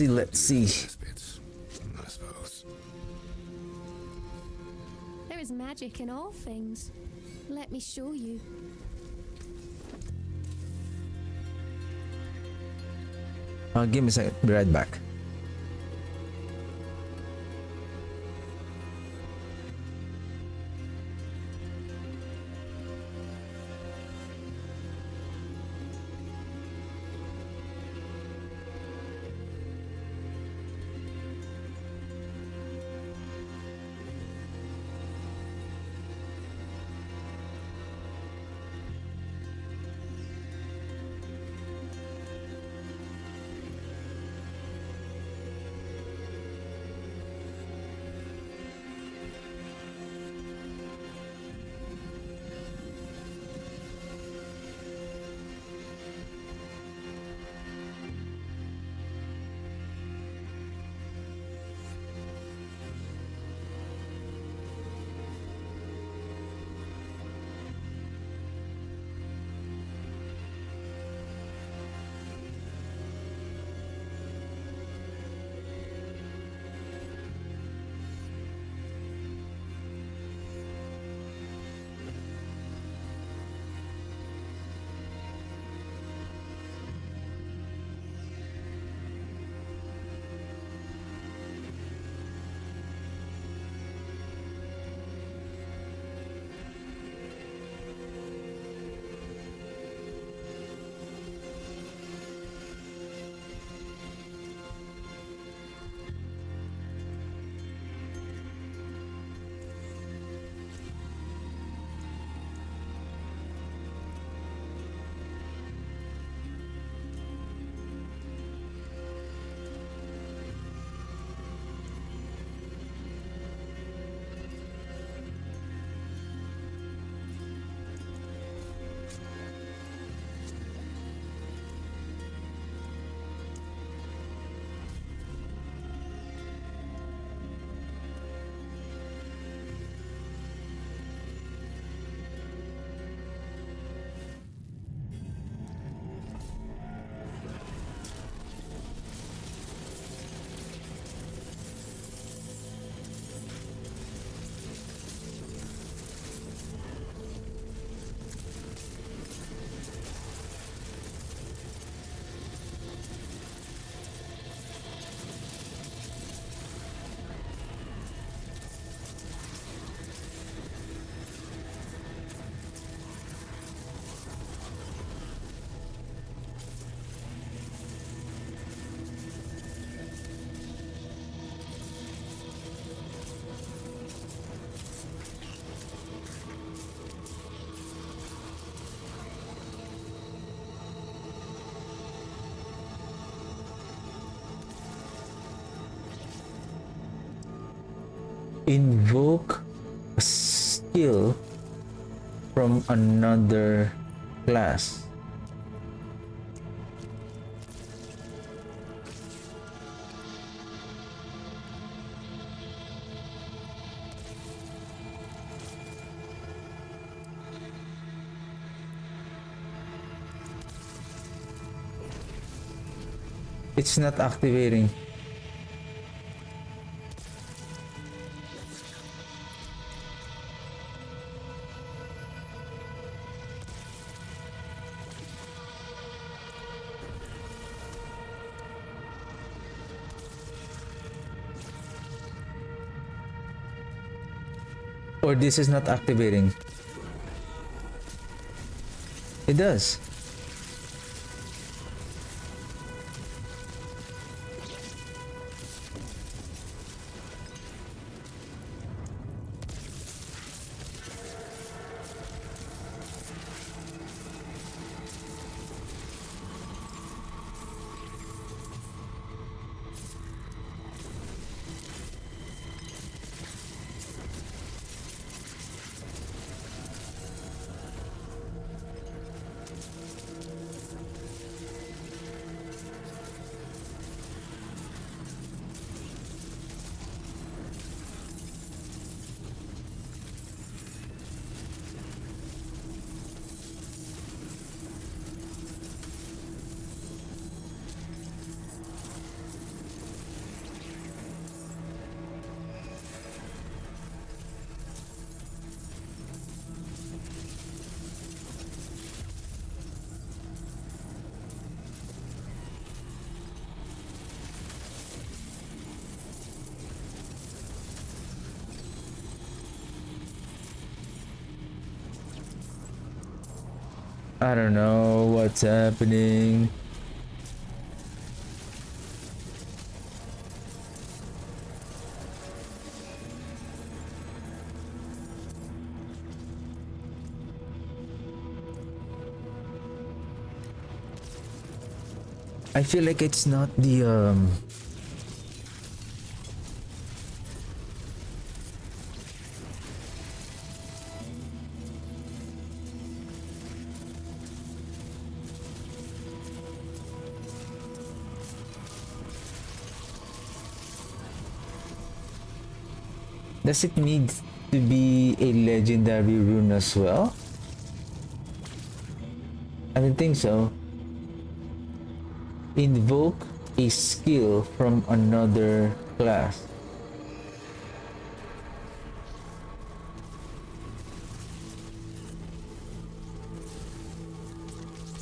Let's see. Bits, I suppose. There is magic in all things. Let me show you. Give me a second, be right back. Invoke a skill from another class. It's not activating. Or this is not activating. It does. I don't know what's happening. I feel like it's not the does it need to be a legendary rune as well? I don't think so. Invoke a skill from another class.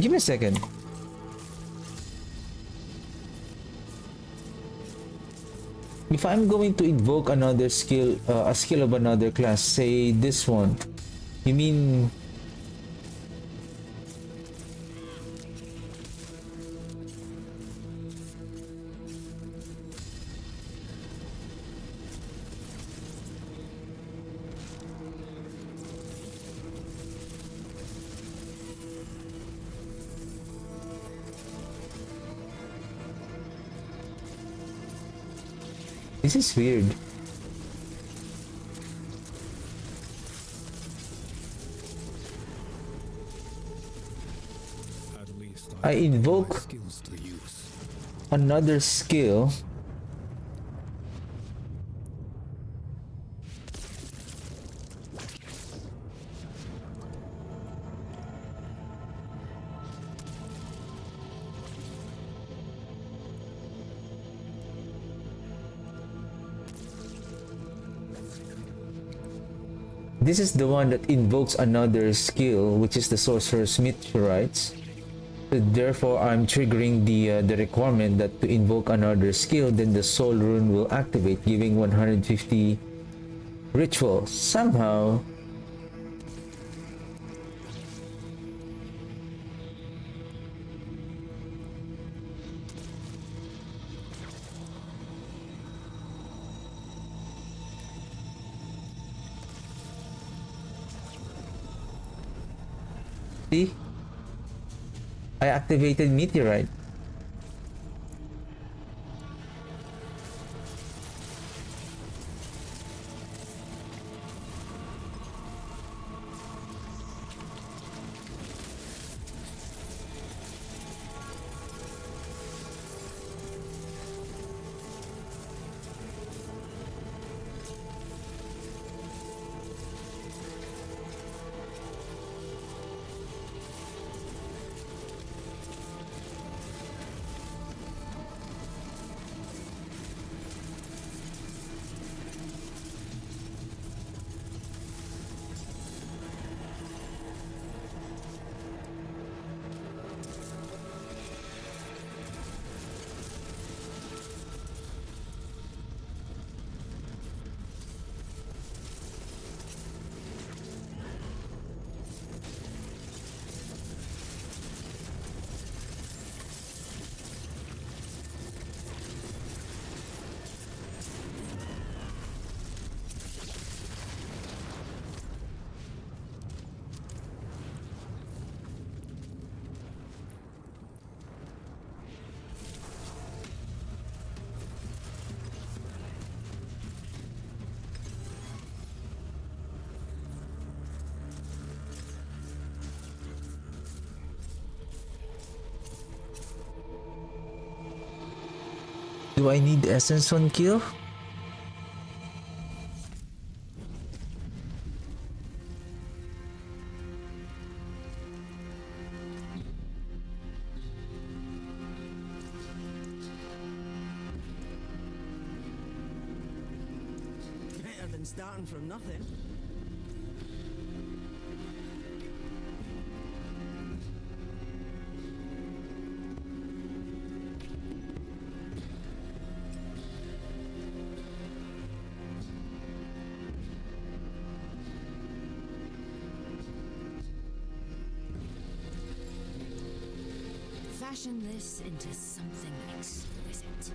Give me a second. If I'm going to invoke another skill, a skill of another class, say this one, you mean this is weird. At least I can put my invoke skills to use. another skill. This is the one that invokes another skill, which is the Sorcerer's Meteorites. So therefore, I'm triggering the requirement that to invoke another skill, then the Soul Rune will activate, giving 150 ritual. Somehow, see? I activated Meteorite. Do I need essence on kill? Better than starting from nothing. Fashion this into something exquisite.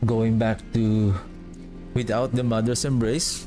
Going back to without the mother's embrace.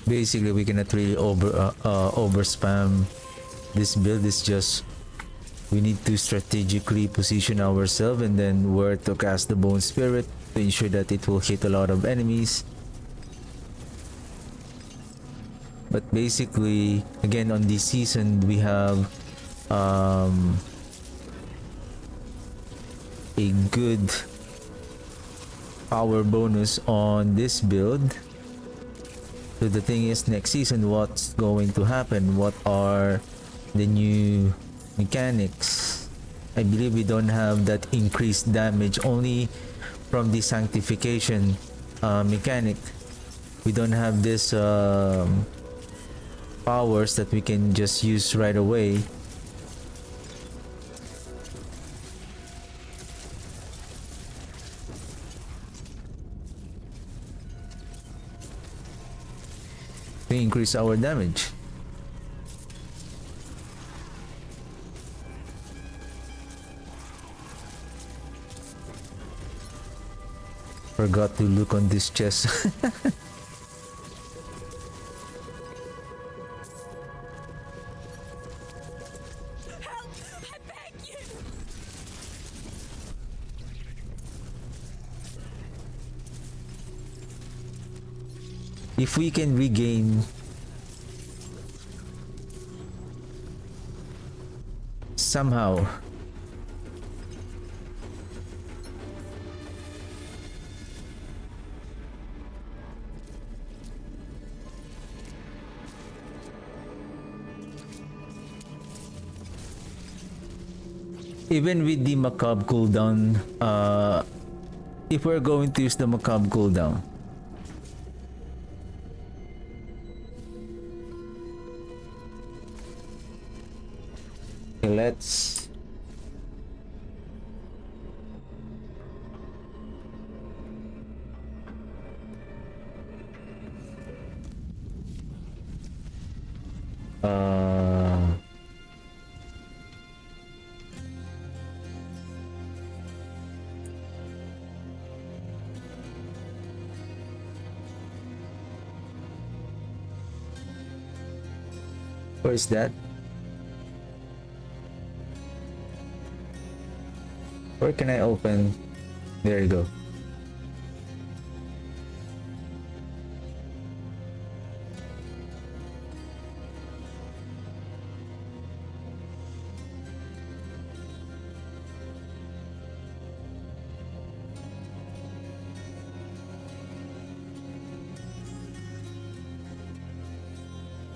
Basically, we cannot really over spam this build. Is just we need to strategically position ourselves and then where to cast the bone spirit to ensure that it will hit a lot of enemies. But basically, again, on this season we have a good power bonus on this build. So the thing is, next season, what's going to happen? What are the new mechanics? I believe we don't have that increased damage only from the sanctification mechanic. We don't have this powers that we can just use right away. To increase our damage. Forgot to look on this chest. Help! I beg you! If we can regain somehow even with the macabre cooldown, if we're going to use the macabre cooldown, let's where is that? Where can I open? There you go.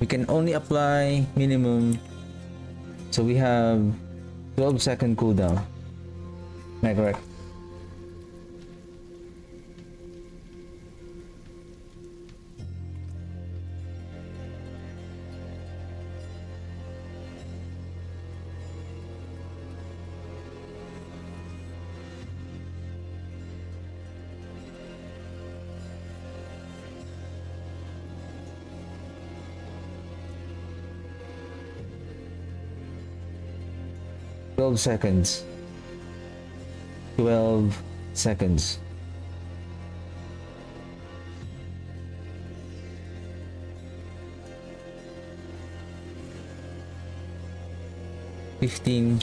We can only apply minimum. So we have 12-second cooldown. Am I correct? Seconds. 12 seconds. Fifteen.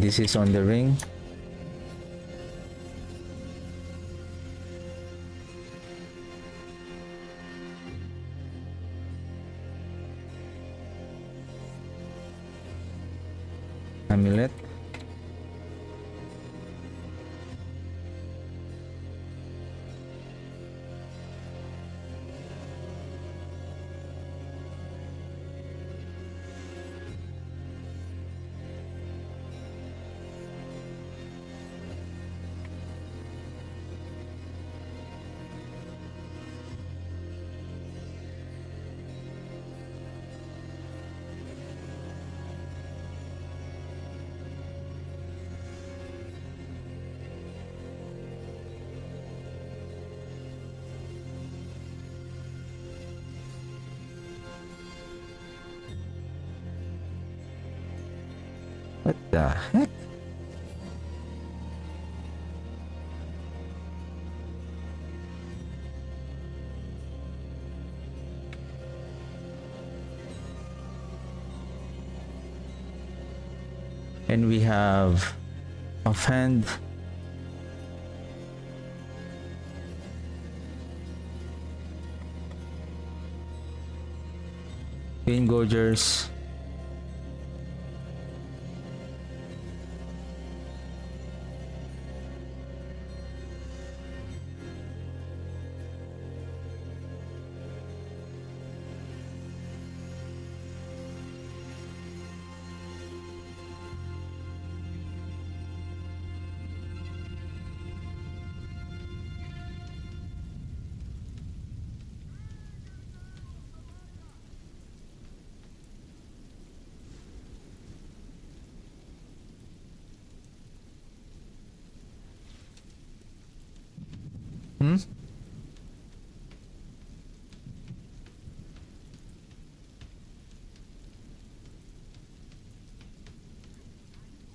This is on the ring. Amulet. What the heck? And we have offhand. Pain Gorgers.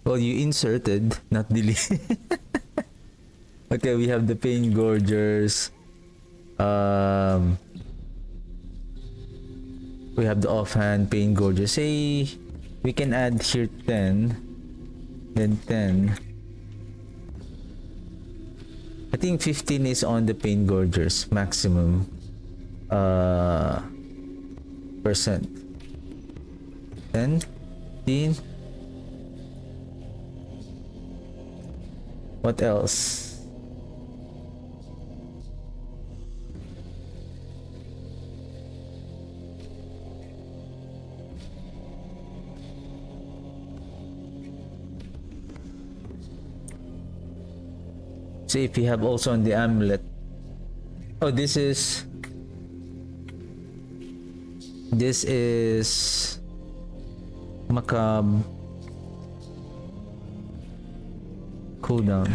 Well, you inserted, not deleted. Okay, we have the Pain Gorgers. We have the offhand Pain Gorgers. Say we can add here 10, then 10. I think 15 is on the Pain Gorgers maximum percent. 10, 15. What else? See if we have also on the amulet. Oh, this is macabre cooldown.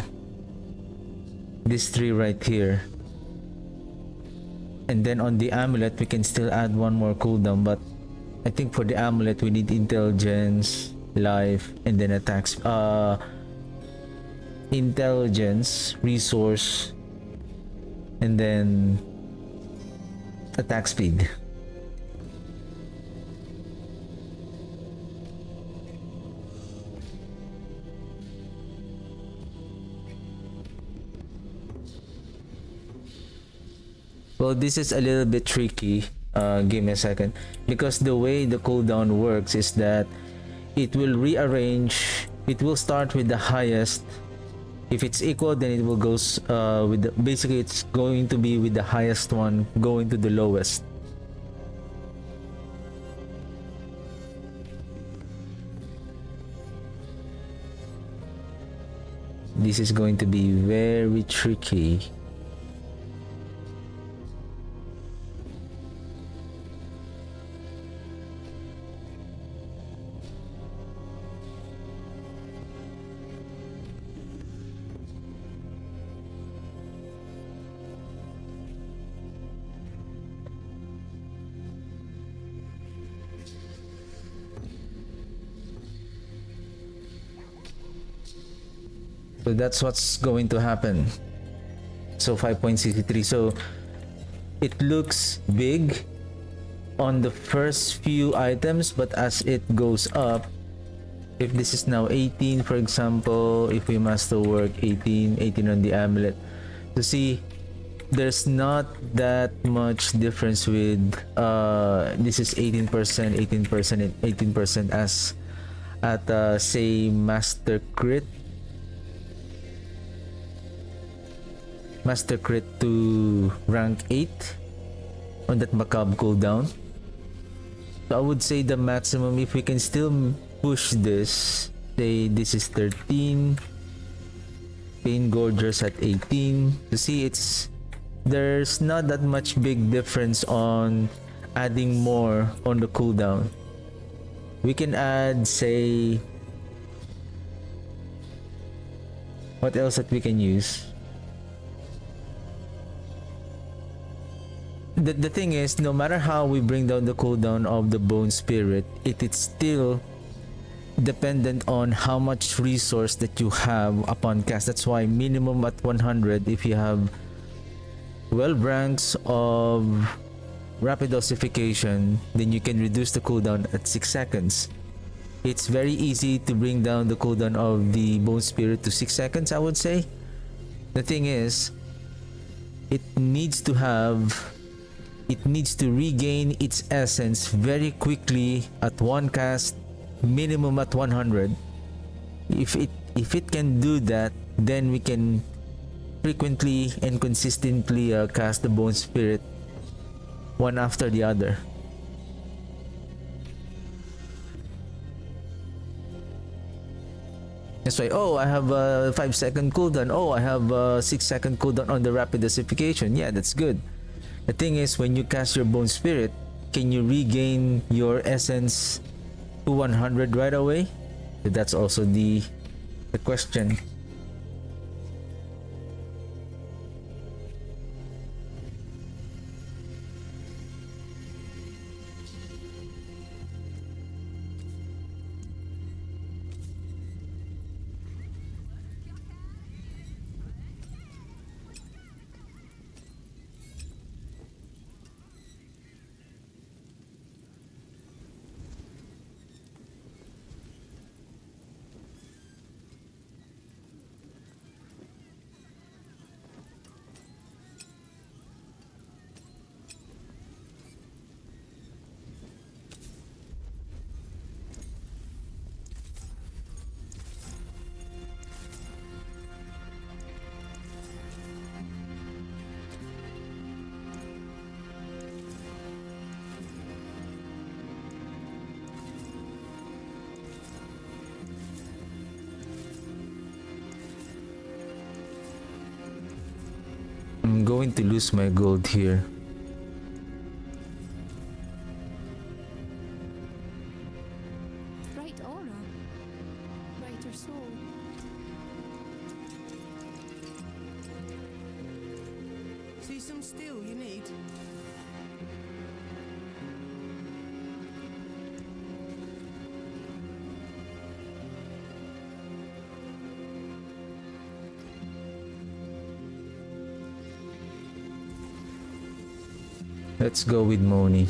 These three right here. And then on the amulet we can still add one more cooldown, but I think for the amulet we need intelligence, life, and then attacks. Intelligence, resource, and then attack speed. Well, this is a little bit tricky. Give me a second, because the way the cooldown works is that it will rearrange. It will start with the highest If it's equal, then it will goes with the, basically it's going to be with the highest one going to the lowest. This is going to be very tricky. So that's what's going to happen. So 5.63. So it looks big on the first few items, but as it goes up, if this is now 18, for example, if we master work 18 on the amulet, to see there's not that much difference with this is 18%, 18%, and 18% as at say master crit to rank 8 on that macabre cooldown. So I would say the maximum, if we can still push this, say this is 13, Pain Gorgers at 18. You see, there's not that much big difference on adding more on the cooldown. We can add, say, what else that we can use? The thing is, no matter how we bring down the cooldown of the Bone Spirit, it's still dependent on how much resource that you have upon cast. That's why minimum at 100, if you have 12 ranks of rapid ossification, then you can reduce the cooldown at 6 seconds. It's very easy to bring down the cooldown of the Bone Spirit to 6 seconds, I would say. The thing is, it needs to regain its essence very quickly at one cast, minimum at 100. If it can do that, then we can frequently and consistently cast the Bone Spirit one after the other. That's why, oh, I have a 5-second cooldown. Oh, I have a 6-second cooldown on the rapid ossification. Yeah, that's good. The thing is, when you cast your Bone Spirit, can you regain your essence to 100 right away? That's also the question. I'm going to lose my gold here. Bright aura. Brighter soul. See some steel you need? Let's go with Moni.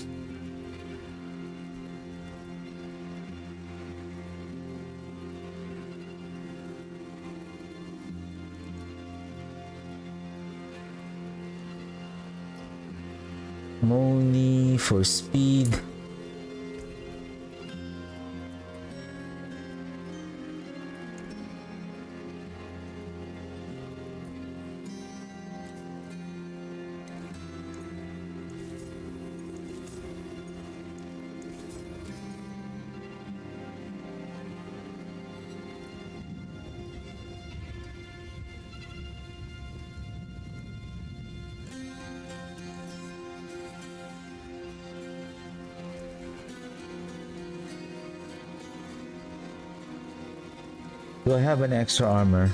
Moni for speed. Do I have an extra armor?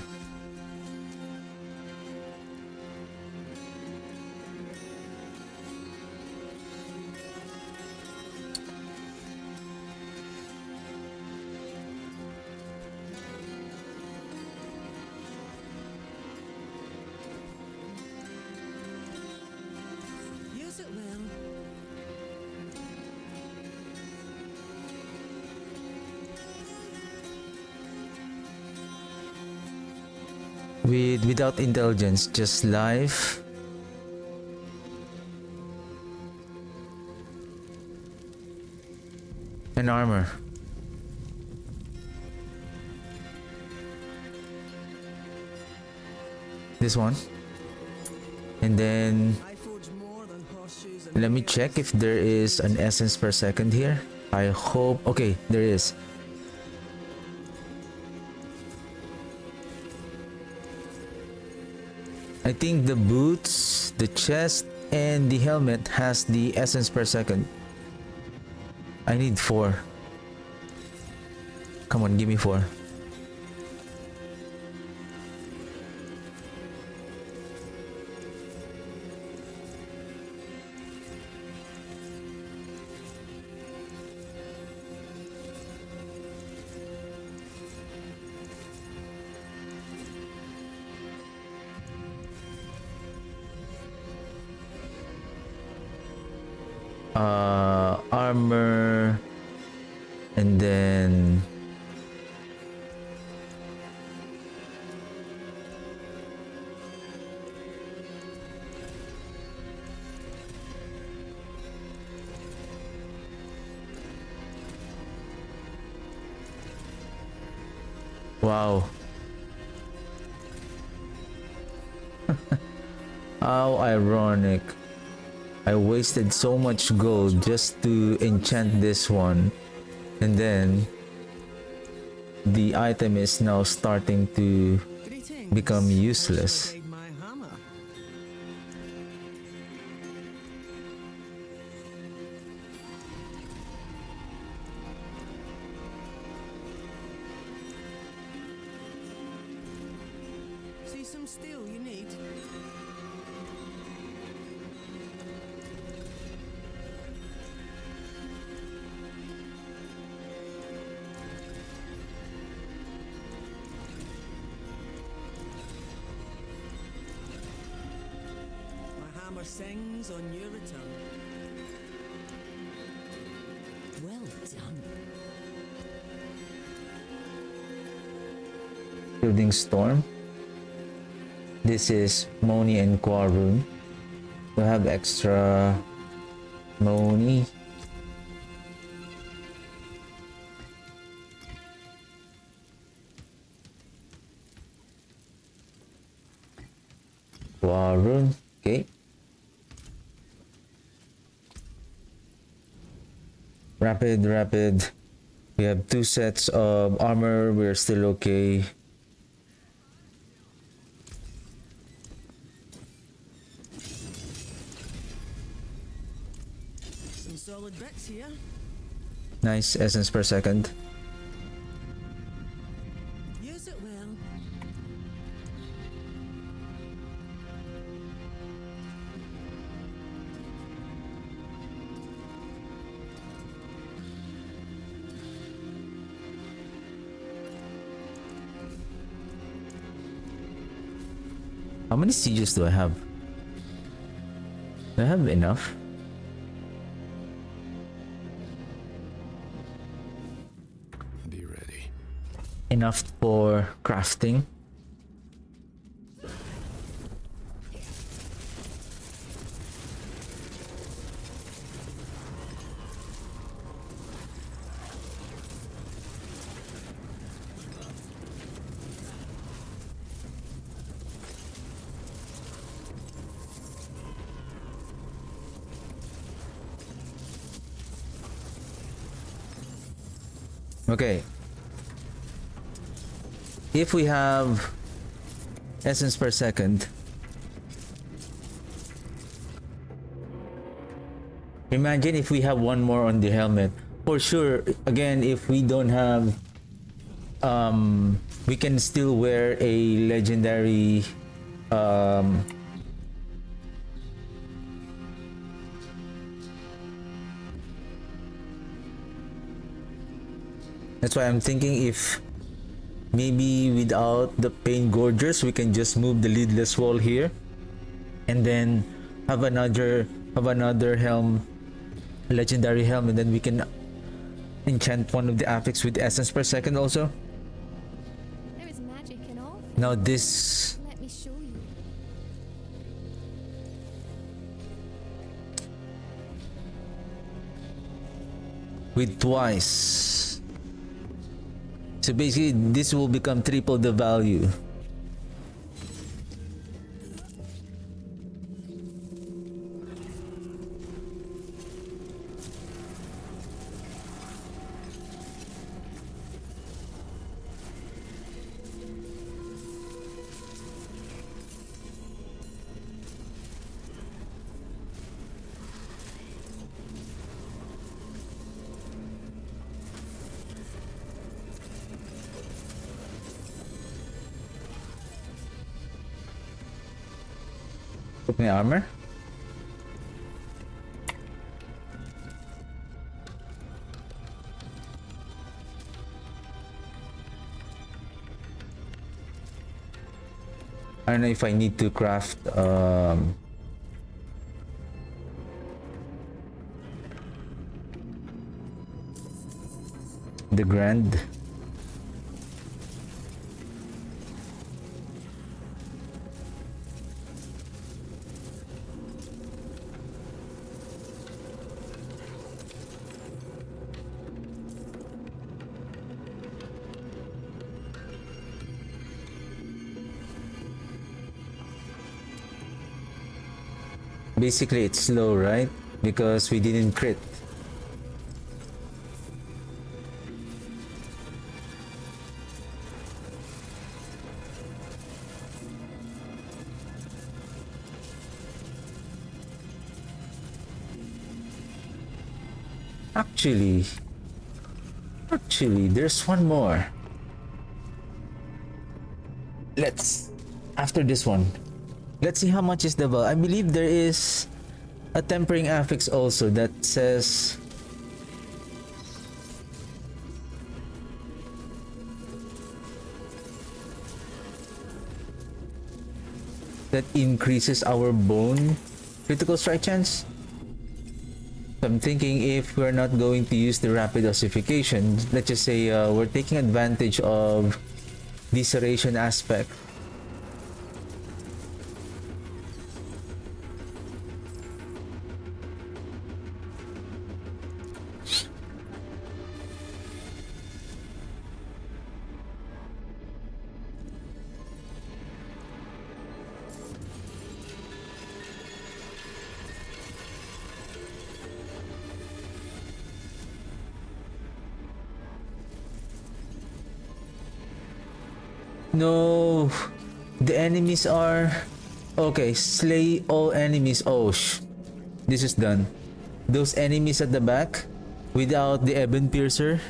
Use it well. Without intelligence, just life. And armor. This one. And then I forge more than horseshoes and let me nails. check if there is an essence per second here. I hope. Okay, there is. I think the boots, the chest, and the helmet has the essence per second. I need 4. Come on, give me 4. Armor, and then wow. How ironic. I wasted so much gold just to enchant this one, and then the item is now starting to Greetings. become useless. Obeyed my hammer. See some steel you need? My hammer sings on your return. Well done. Building Storm. This is Moni and Quarun. We have extra Moni. Quarun. Okay. Rapid. We have 2 sets of armor. We're still okay. Some solid bits here. Nice essence per second. Use it well. How many sieges do I have? Do I have enough? Be ready. Enough for crafting? Okay. If we have essence per second, imagine if we have one more on the helmet. For sure, again, if we don't have we can still wear a legendary that's why I'm thinking if maybe without the pain gorgers we can just move the lidless wall here and then have another helm, legendary helm, and then we can enchant one of the affix with essence per second also. There is magic in all things. Now this Let me show you. with twice. So basically this will become triple the value. Put my armor. I don't know if I need to craft the grand. Basically it's slow, right? Because we didn't crit. Actually, there's one more. After this one, let's see how much is the value. I believe there is a tempering affix also that says that increases our bone critical strike chance. So I'm thinking if we're not going to use the rapid ossification, let's just say we're taking advantage of the serration aspect. No, the enemies are okay. Slay all enemies. Oh, this is done. Those enemies at the back without the Ebon Piercer,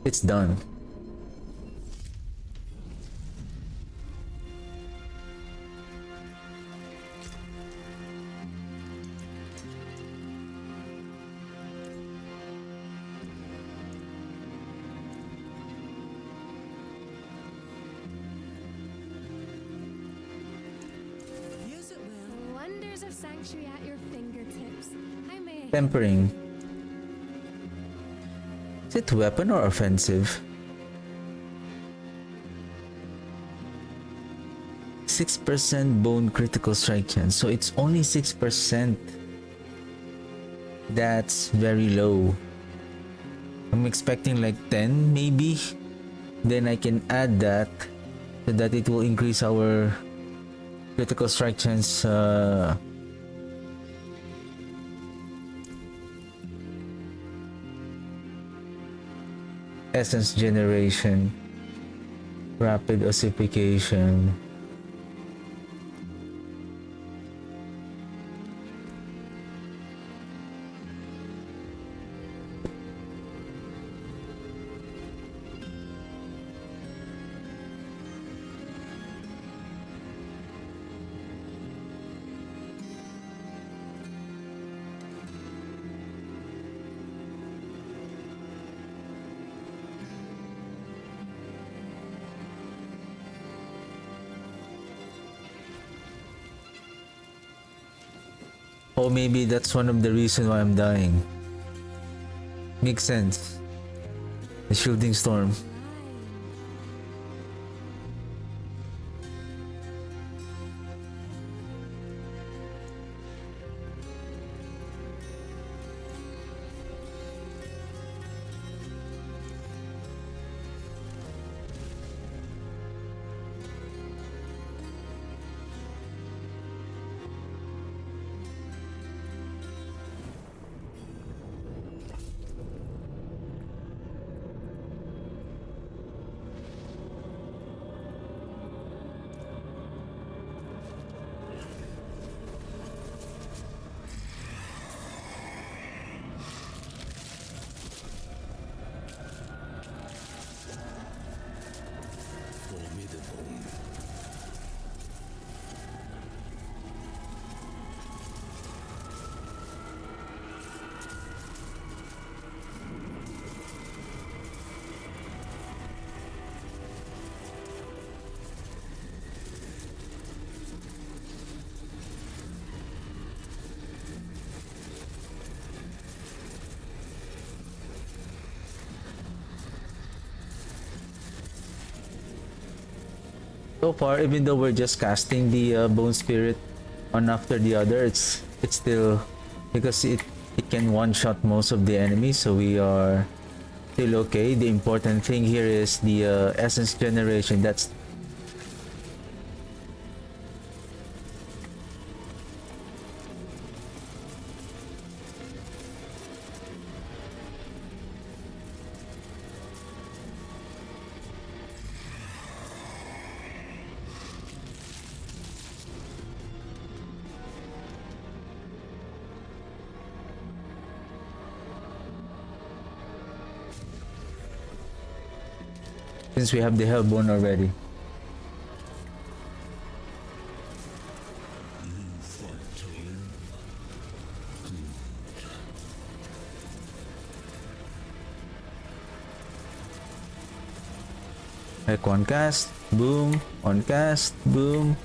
it's done. Use it well. Wonders of sanctuary at your fingertips. How may I Tempering. Is it weapon or offensive? 6% bone critical strike chance, so it's only 6%. That's very low. I'm expecting like 10 maybe. Then I can add that so that it will increase our critical strike chance. Essence generation, rapid ossification. Oh, maybe that's one of the reasons why I'm dying. Makes sense. The shielding storm. So far, even though we're just casting the bone spirit one after the other, it's still because it can one shot most of the enemies, so we are still okay. The important thing here is the essence generation. That's since we have the Hellborn already. Like one cast, boom, one cast, boom.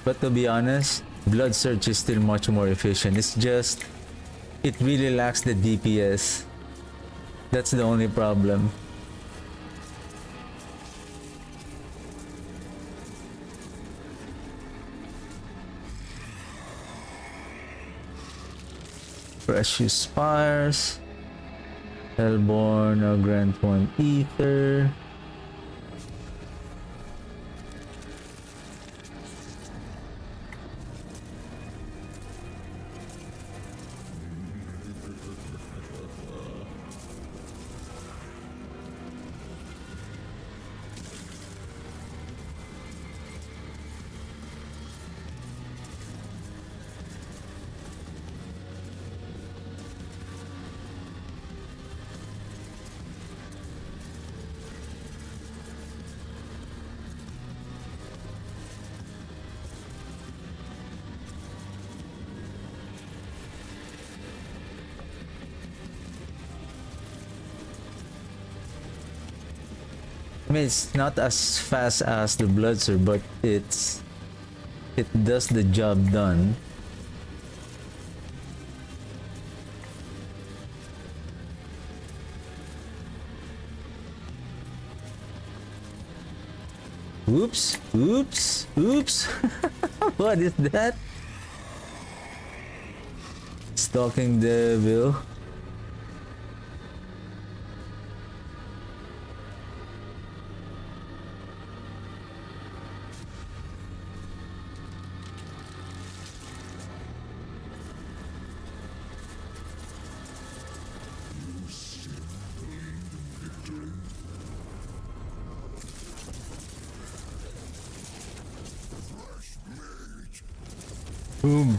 But to be honest, Blood Surge is still much more efficient. It's just, it really lacks the DPS. That's the only problem. Precious Spires. Hellborn, now grant one Ether. I mean, it's not as fast as the Blood Surge, but it does the job done. Oops, oops, oops. What is that? Stalking Devil. Boom.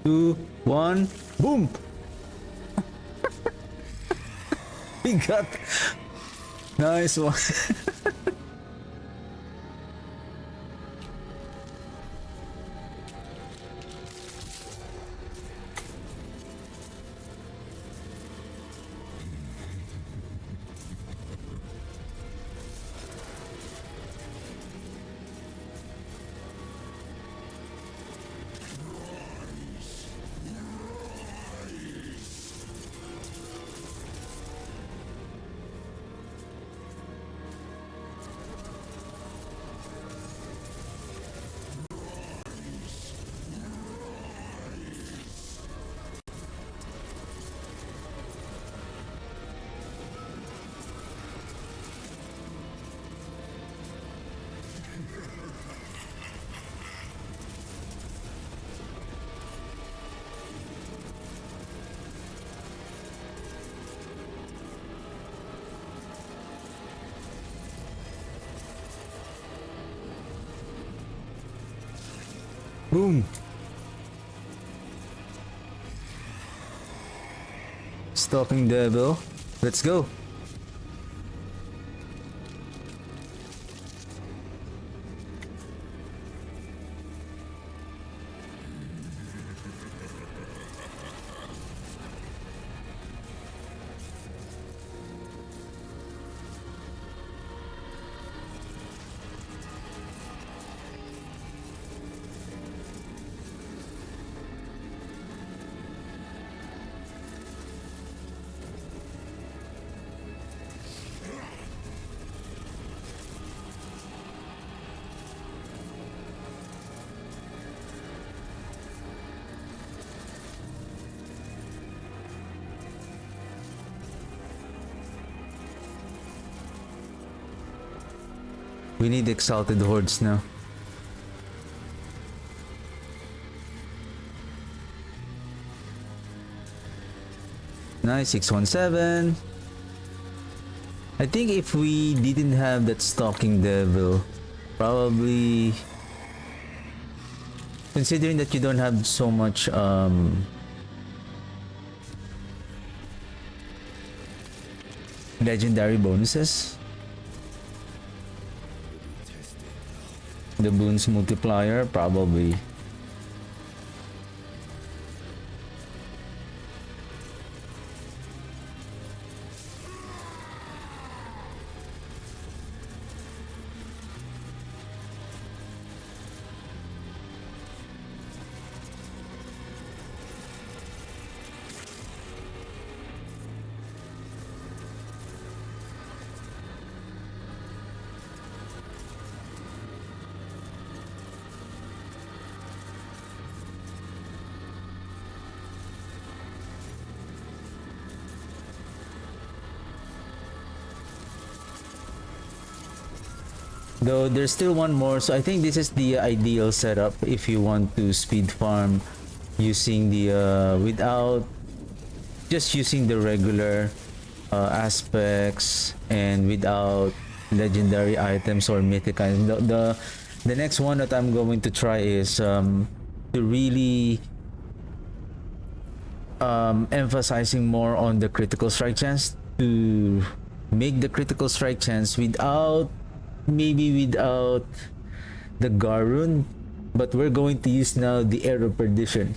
2, 1, boom! We got nice one. Boom! Stalking devil. Let's go. We need exalted hordes now. Nice, 617. I think if we didn't have that stalking devil, probably, considering that you don't have so much legendary bonuses, the boons multiplier probably. Though there's still one more, so I think this is the ideal setup if you want to speed farm using the without just using the regular aspects and without legendary items or mythic items. The next one that I'm going to try is to really emphasizing more on the critical strike chance, to make the critical strike chance without without the Garun, but we're going to use now the Arrow Perdition.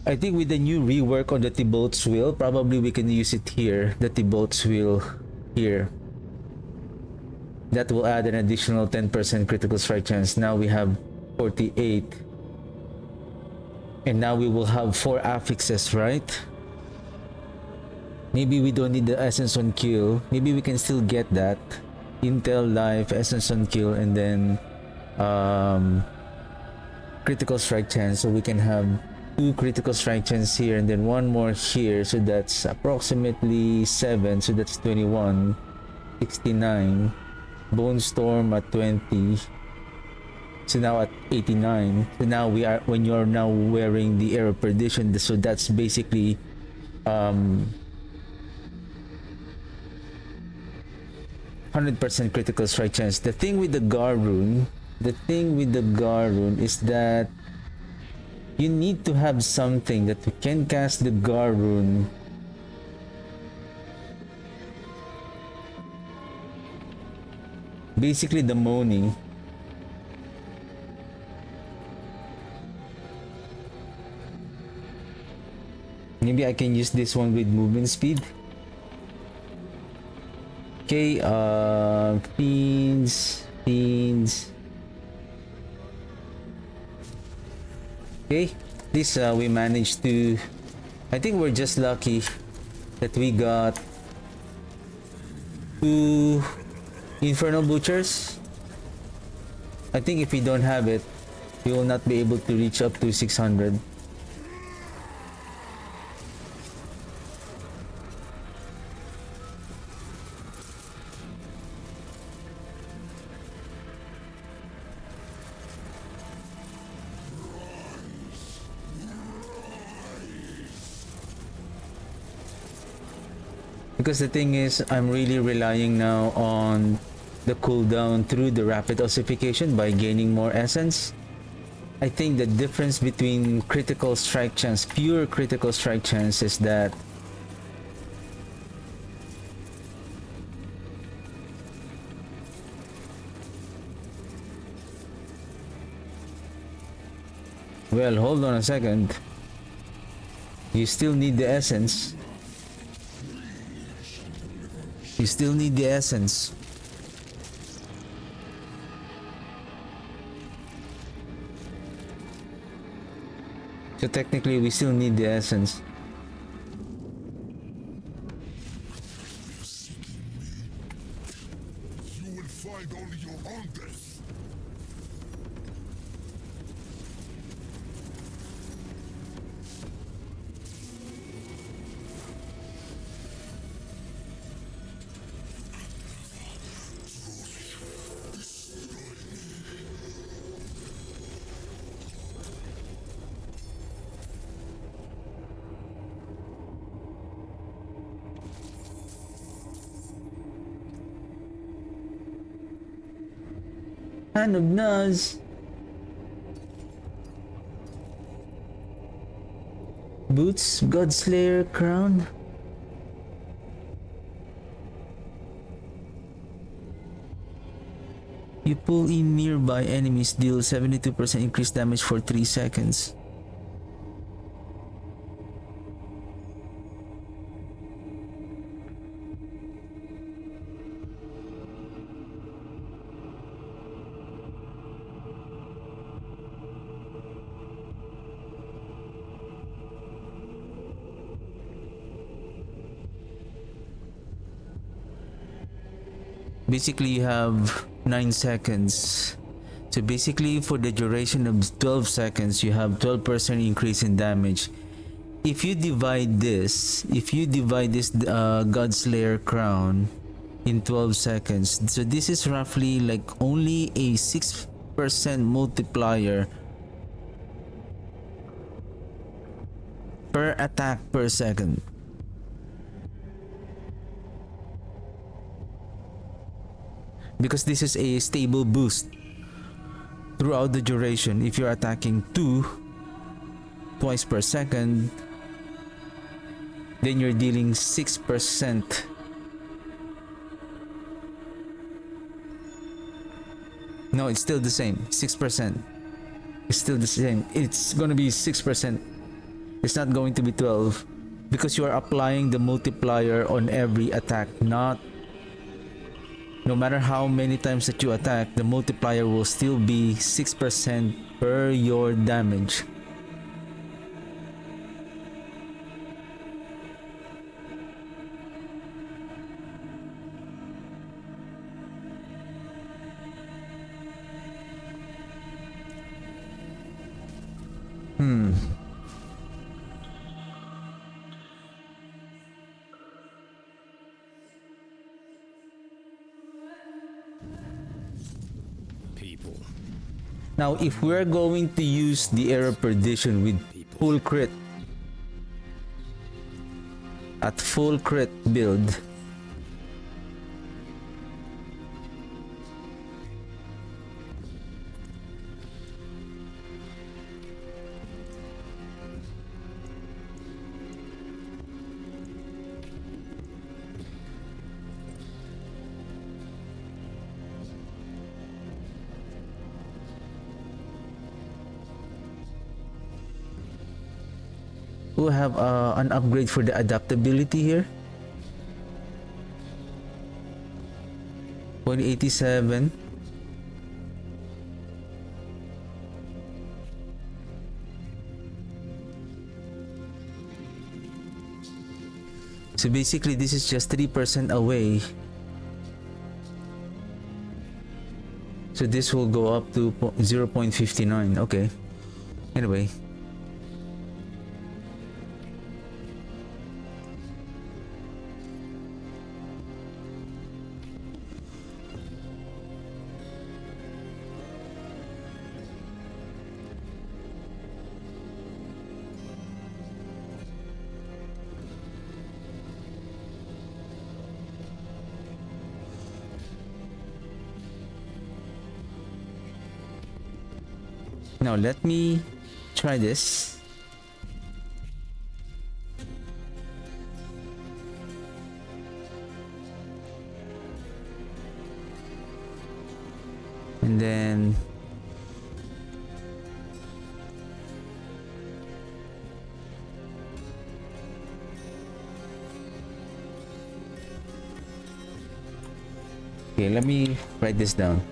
I think with the new rework on the Thibault's Wheel, probably we can use it here, the Thibault's Wheel here. That will add an additional 10% critical strike chance. Now we have 48. And now we will have 4 affixes, right? Maybe we don't need the Essence on Kill. Maybe we can still get that. Intel Life, Essence on Kill, and then critical strike chance. So we can have 2 critical strike chance here and then 1 more here. So that's approximately 7. So that's 21. 69. Bone Storm at 20. So now at 89. So now we are, when you are now wearing the Arrow Perdition, so that's basically 100% critical strike chance. The thing with the Garun is that You need to have something that you can cast the guard rune. Basically the moaning. Maybe I can use this one with movement speed. Okay, fiends. Okay, this we managed to. I think we're just lucky that we got 2 Infernal Butchers. I think if we don't have it, we will not be able to reach up to 600. Because the thing is, I'm really relying now on the cooldown through the rapid ossification by gaining more essence. I think the difference between critical strike chance, pure critical strike chance, is that well, hold on a second. You still need the essence. You still need the essence. So technically we still need the essence. You will find only your own death. Hand of Naz. Boots, Godslayer, crown. You pull in nearby enemies, deal 72% increased damage for 3 seconds. Basically you have 9 seconds. So basically for the duration of 12 seconds you have 12% increase in damage. If you divide this Godslayer crown in 12 seconds, so this is roughly like only a 6% multiplier per attack per second. Because this is a stable boost throughout the duration. If you're attacking twice per second, then you're dealing 6%. No, it's still the same. 6%. It's still the same. It's gonna be 6%. It's not going to be 12. Because you are applying the multiplier on every attack, not no matter how many times that you attack, the multiplier will still be 6% per your damage. People. Now, if we're going to use the Era of Perdition with full crit, at full crit build, We'll have an upgrade for the adaptability here. 0.87. So basically this is just 3% away. So this will go up to 0.59. Okay. Anyway. Now let me try this. And then okay, let me write this down.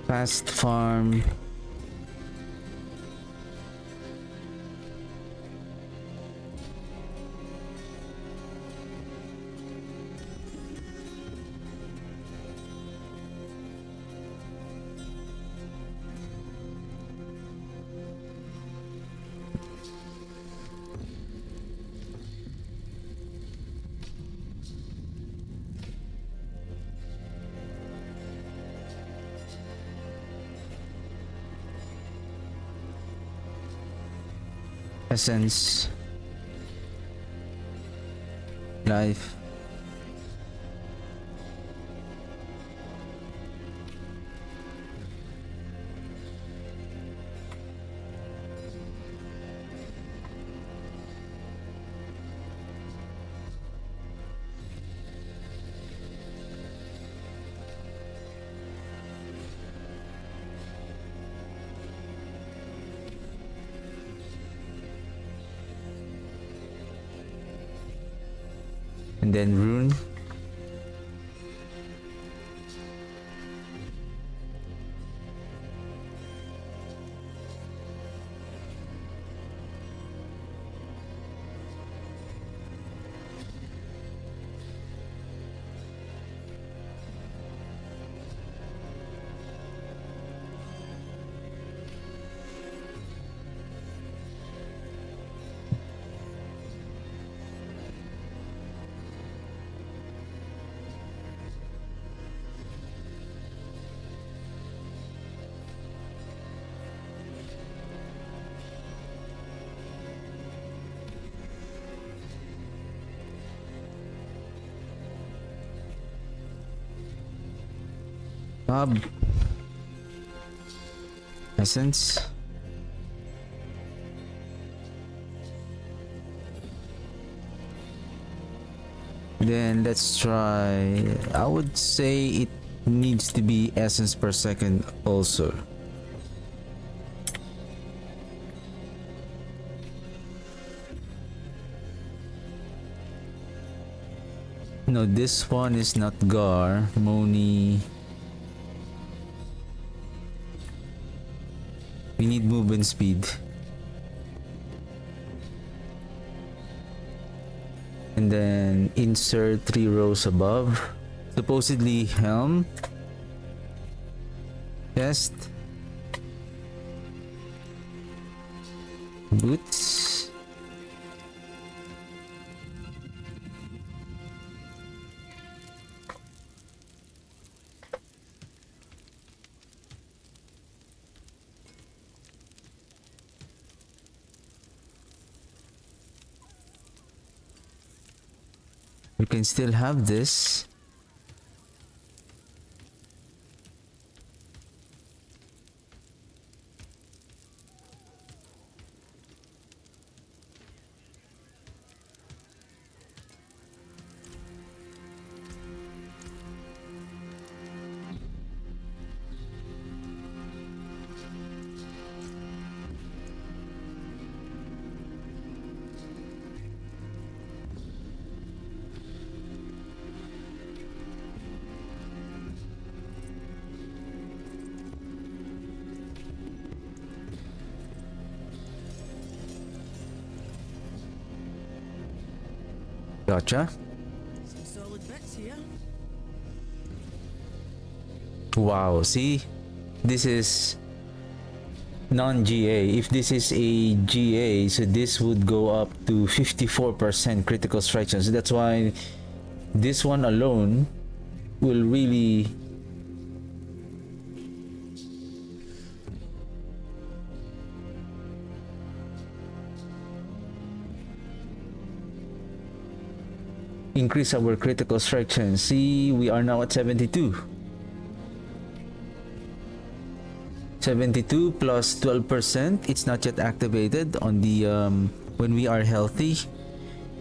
Fast farm. Essence. Life. And then rune. Bob. Essence. Then let's try, I would say it needs to be essence per second also. No, this one is not Gar. Moni. We need movement speed. And then insert 3 rows above. Supposedly helm. Chest. Boots. We can still have this. Gotcha. Some solid bits here. Wow, see? This is non-GA. If this is a GA, so this would go up to 54% critical strike chance. That's why this one alone will really increase our critical strike chance. See, we are now at 72. 72 plus 12%. It's not yet activated on the when we are healthy.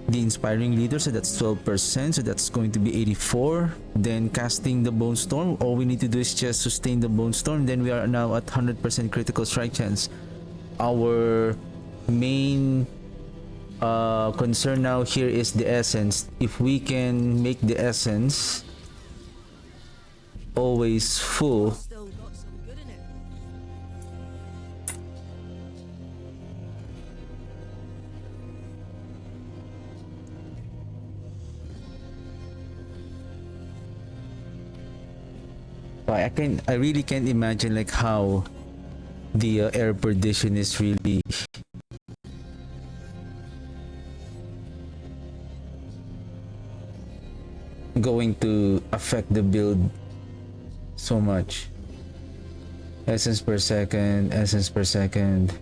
The inspiring leader, so that's 12%, so that's going to be 84. Then casting the bone storm, all we need to do is just sustain the bone storm, then we are now at 100% critical strike chance. Our main concern now here is the essence. If we can make the essence always full, Still got some good in it. I really can't imagine like how the air perdition is really going to affect the build so much. Essence per second, essence per second.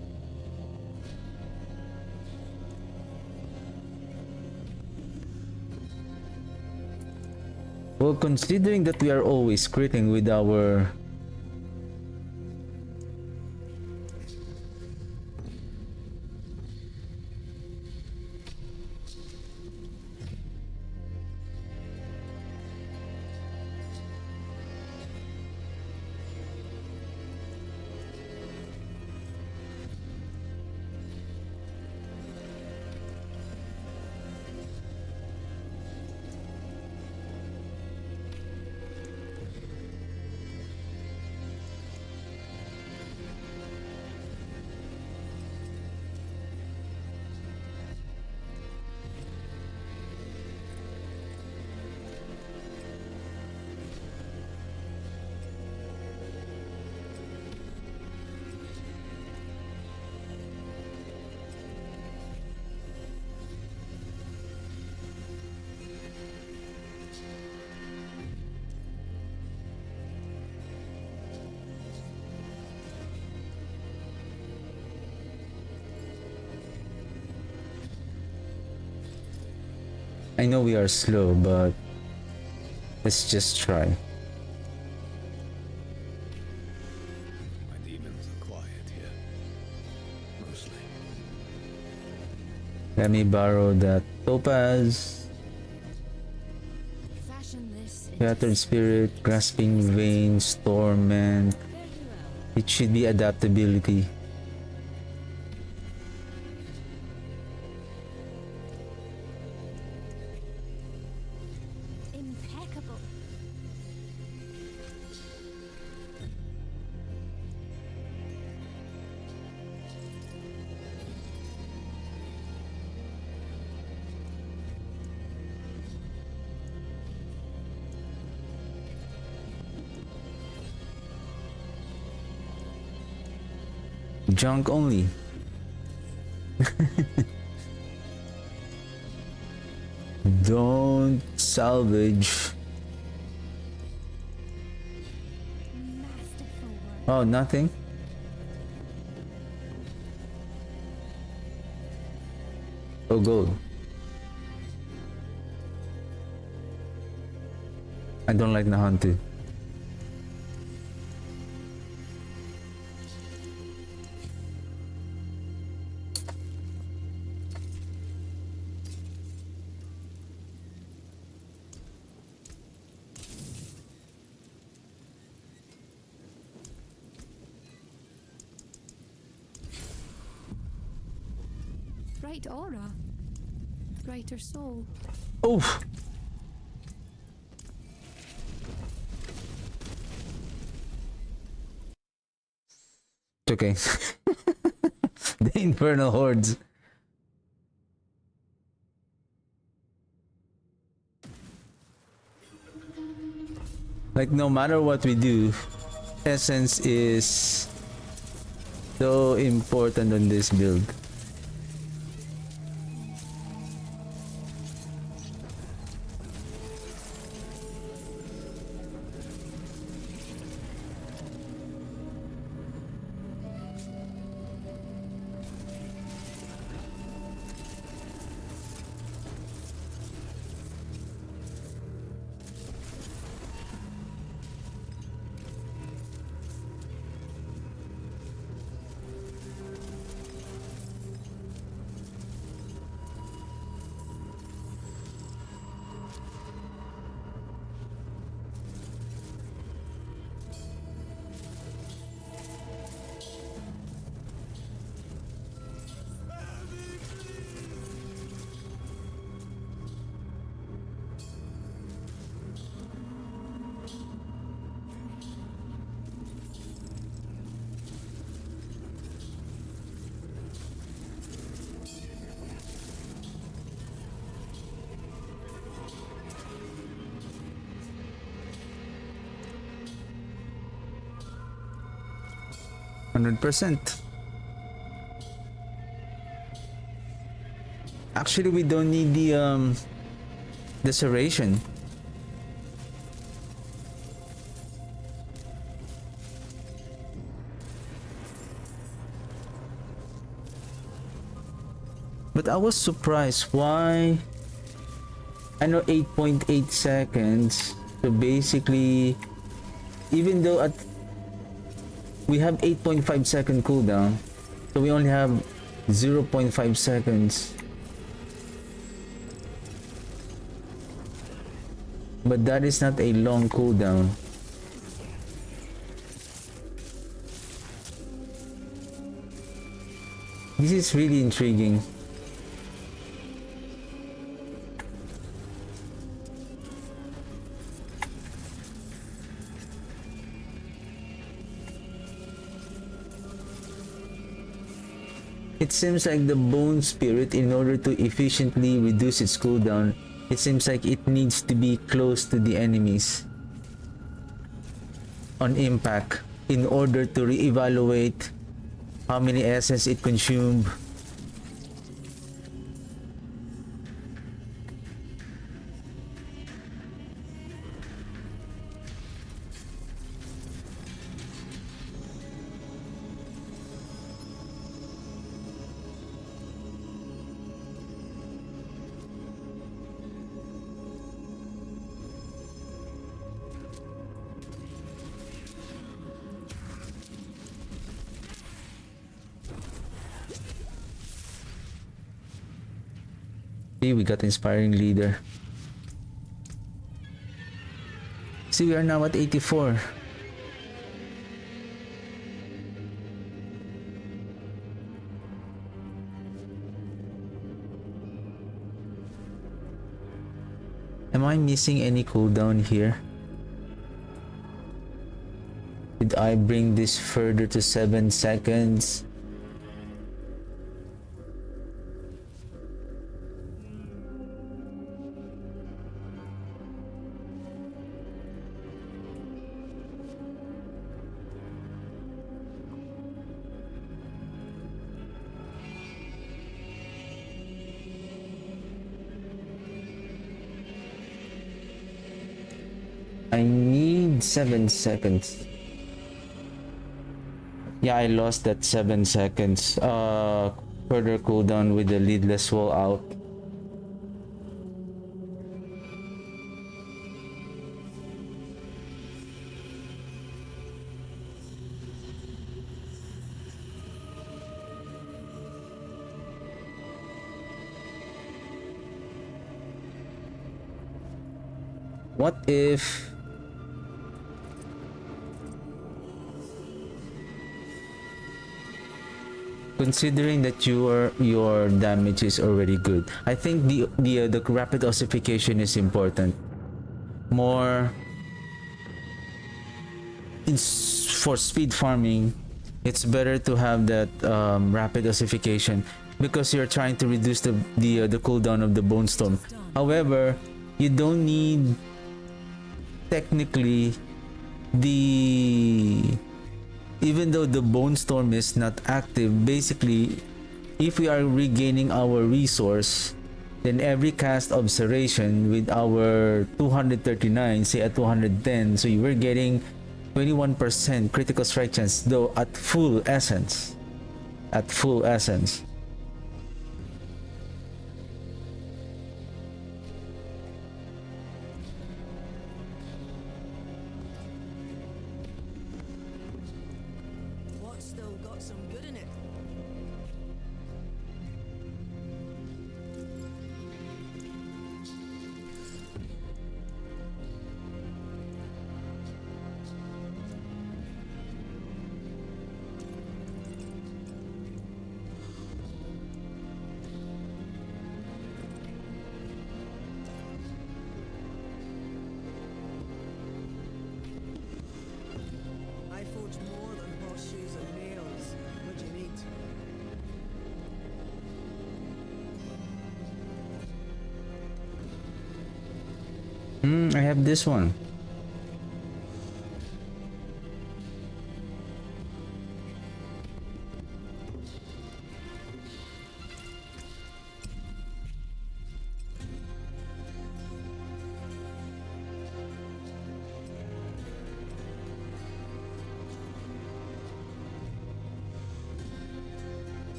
Well, considering that we are always critting with our I know we are slow, but let's just try. My demons are quiet here. Mostly. Let me borrow that topaz. Fashion this into Shattered Spirit, Grasping Vein, Torment. very well. It should be adaptability. Impeccable. Junk only. Don't salvage. Masterful work. Oh, nothing? Oh, gold. I don't like Nahantu. Bright aura. Brighter soul. Oh! It's okay. The infernal hordes. Like no matter what we do, essence is so important on this build. %. Actually, we don't need the serration. But I was surprised why. I know 8.8 seconds. So basically, even though we have 8.5 second cooldown, so we only have 0.5 seconds. But that is not a long cooldown. This is really intriguing. It seems like the bone spirit, in order to efficiently reduce its cooldown, it seems like it needs to be close to the enemies on impact in order to reevaluate how many essence it consumed. We got inspiring leader. See, we are now at 84. Am I missing any cooldown here? Did I bring this further to 7 seconds? I need 7 seconds. Yeah, I lost that 7 seconds. Further cooldown with the leadless wall out. What if considering that your damage is already good, I think the rapid ossification is important. More for speed farming, it's better to have that rapid ossification because you're trying to reduce the cooldown of the bone storm. However, you don't need technically the even though the bone storm is not active, basically if we are regaining our resource, then every cast observation with our 239, say at 210, so you were getting 21% critical strike chance, though at full essence. At full essence. What's still got some good in it? I forge more than horseshoes and nails. What do you need? I have this one.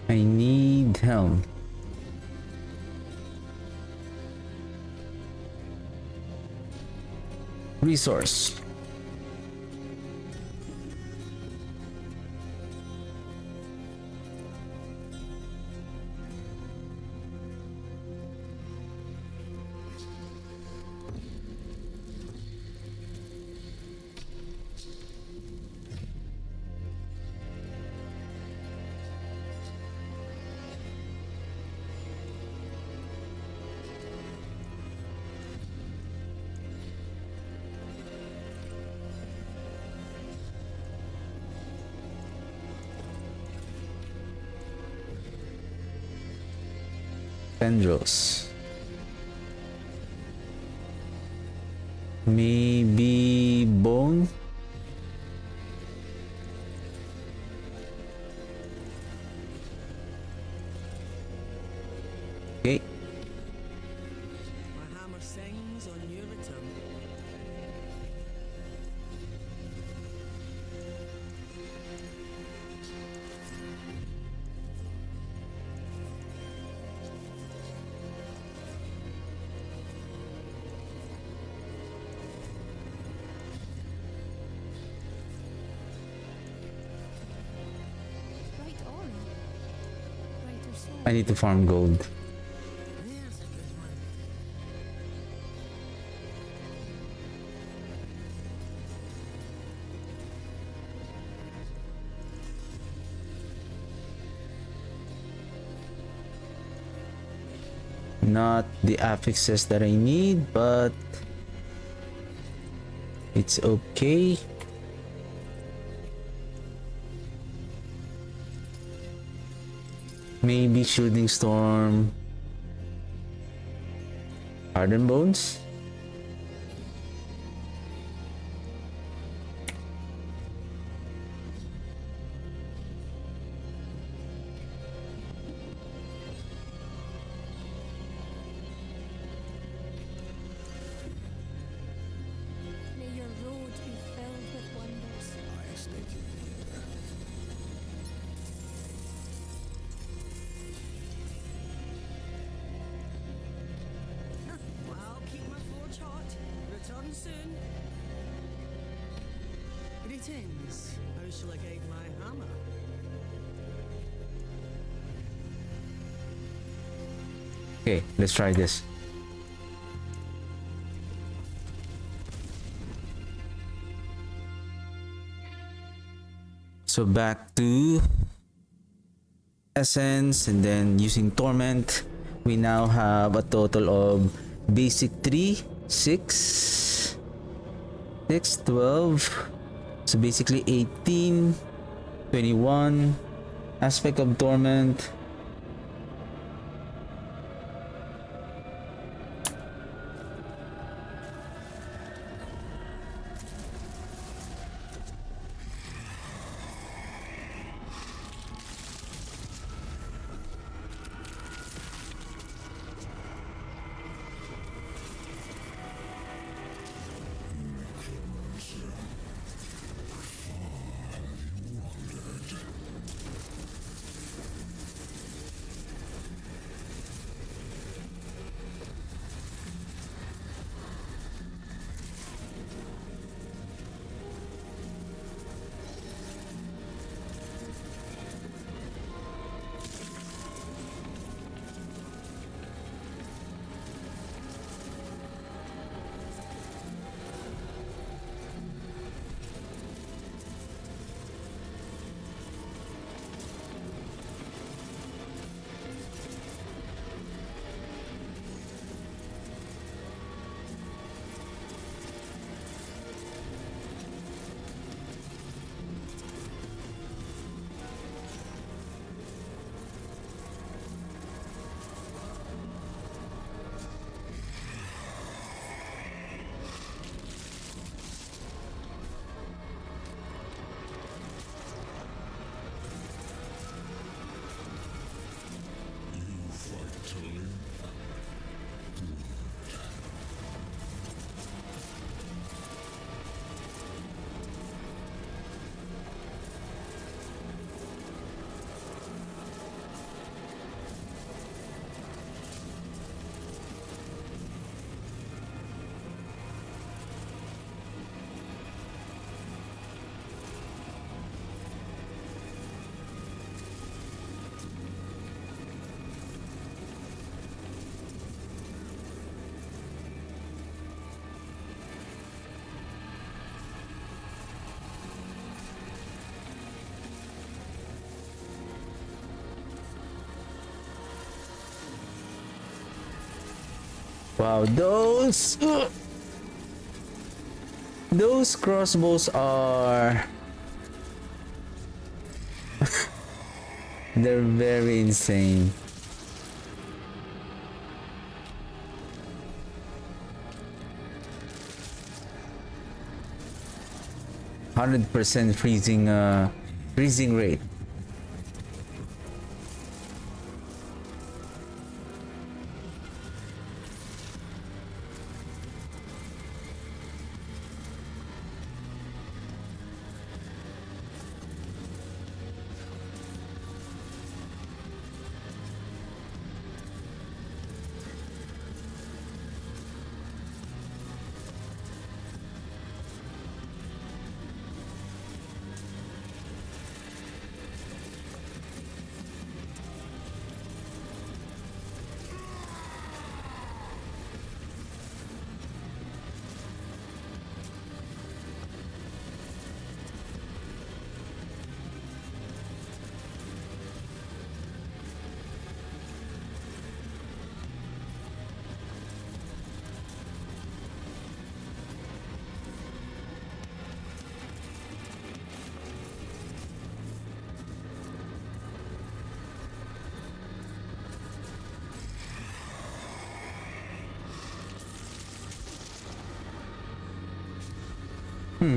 I need helm. Resource. Tendrils. Maybe bone? Okay. My hammer sings on your return. Bright aura. Brighter soul. I need to farm gold. There's a good one. Not the affixes that I need, but it's okay. Maybe shooting storm. Hardened bones. May your road be filled with wonders. I stated the order. I'll keep my forge hot. Return soon. Greetings. How shall I guide my hammer? Okay, let's try this. So back to Essence and then using Torment, we now have a total of basic 3, 6, 6, 12. So basically 18, 21. Aspect of Torment. Wow, those crossbows are they're very insane. %, freezing rate.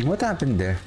What happened there?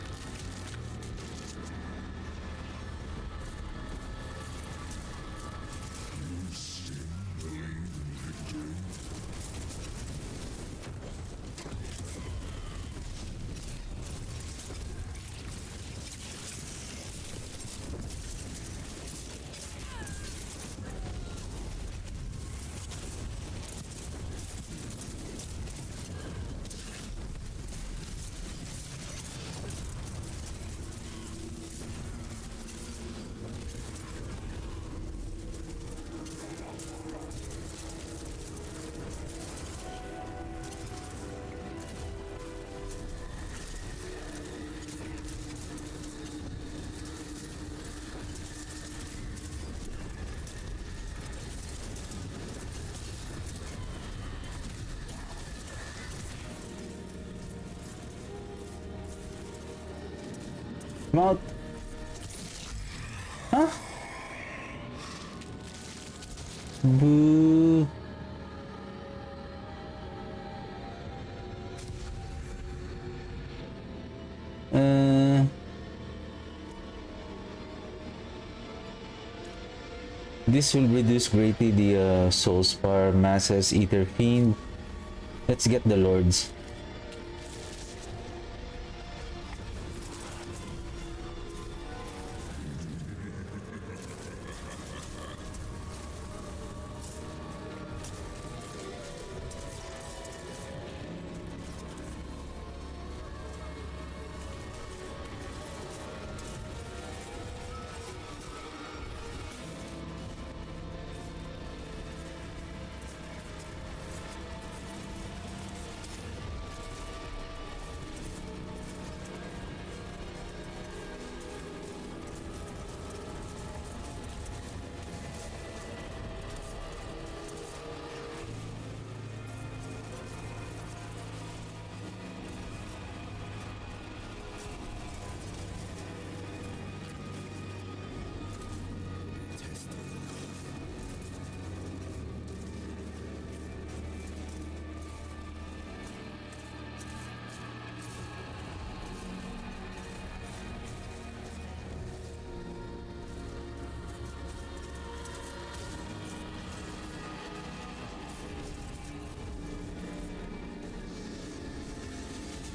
Come out. Huh? Boo. This will reduce greatly the soul spar masses ether fiend. Let's get the lords.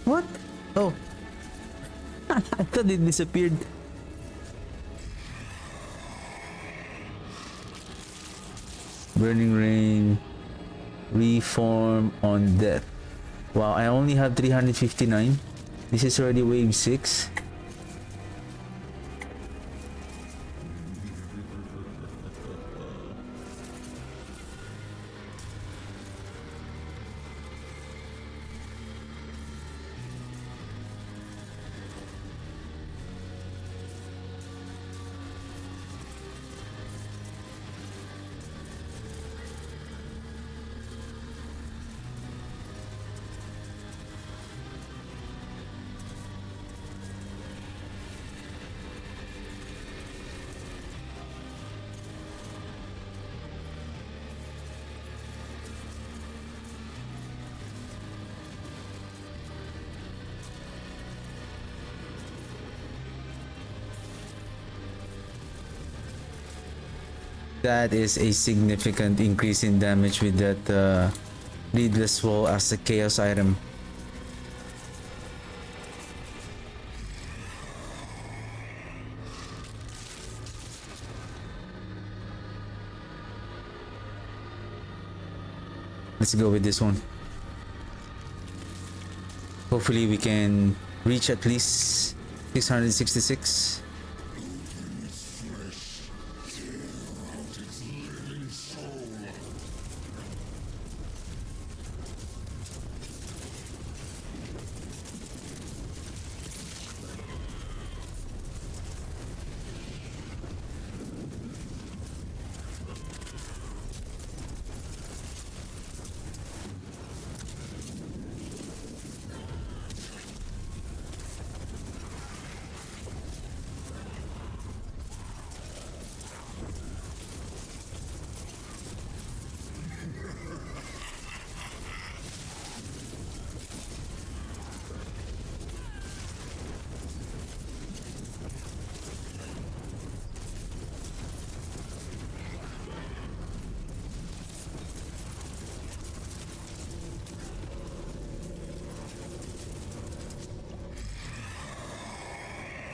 What? Oh. I thought it disappeared. Burning Rain. Reform on death. Wow, I only have 359. This is already wave 6. That is a significant increase in damage with that Leadless Wall as a chaos item. Let's go with this one. Hopefully we can reach at least 666.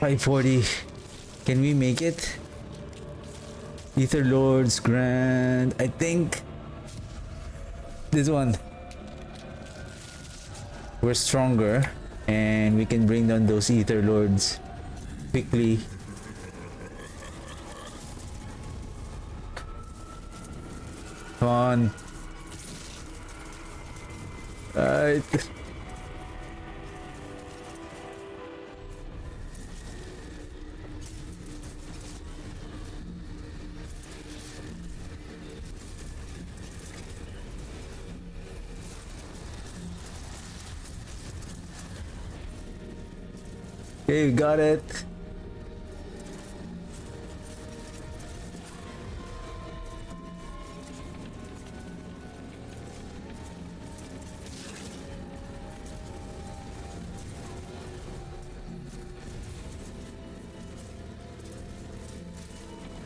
$540. Can we make it? Ether Lords Grand. I think this one. We're stronger and we can bring down those Ether Lords quickly. Come on. Alright. Okay, we got it.